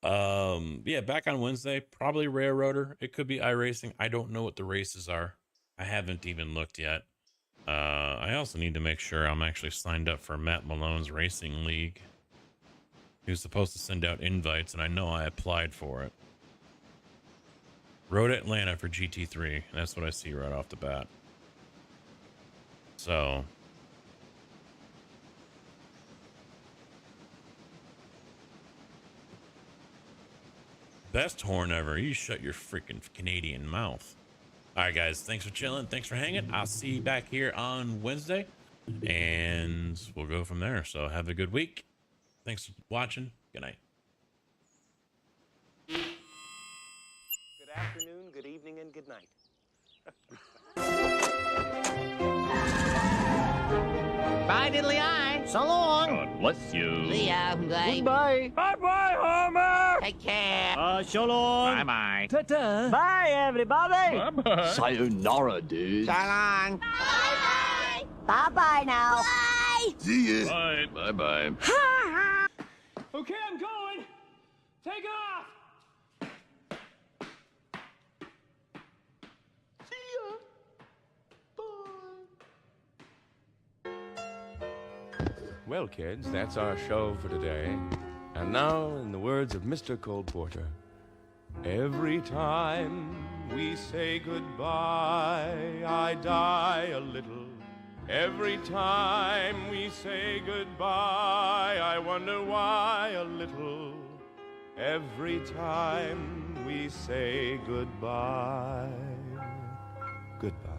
Yeah, back on Wednesday, probably Railroader. It could be iRacing. I don't know what the races are. I haven't even looked yet. I also need to make sure I'm actually signed up for Matt Malone's Racing League. He was supposed to send out invites, and I know I applied for it. Road Atlanta for GT3. That's what I see right off the bat. So. Best horn ever. You shut your freaking Canadian mouth. All right, guys. Thanks for chilling. Thanks for hanging. I'll see you back here on Wednesday, and we'll go from there. So have a good week. Thanks for watching. Good night. Good afternoon, good evening, and good night. Bye, diddly eye. So long. God bless you. See ya. Goodbye. Bye-bye, Homer. Take care. So long. Bye-bye. Ta-ta. Bye, everybody. Bye-bye. Sayonara, dude. So long. Bye-bye. Bye-bye now. Bye. See ya. Bye. Bye-bye. Okay, I'm going. Take off. See ya. Bye. Well, kids, that's our show for today. And now, in the words of Mr. Cole Porter, every time we say goodbye, I die a little. Every time we say goodbye, I wonder why a little. Every time we say goodbye, goodbye.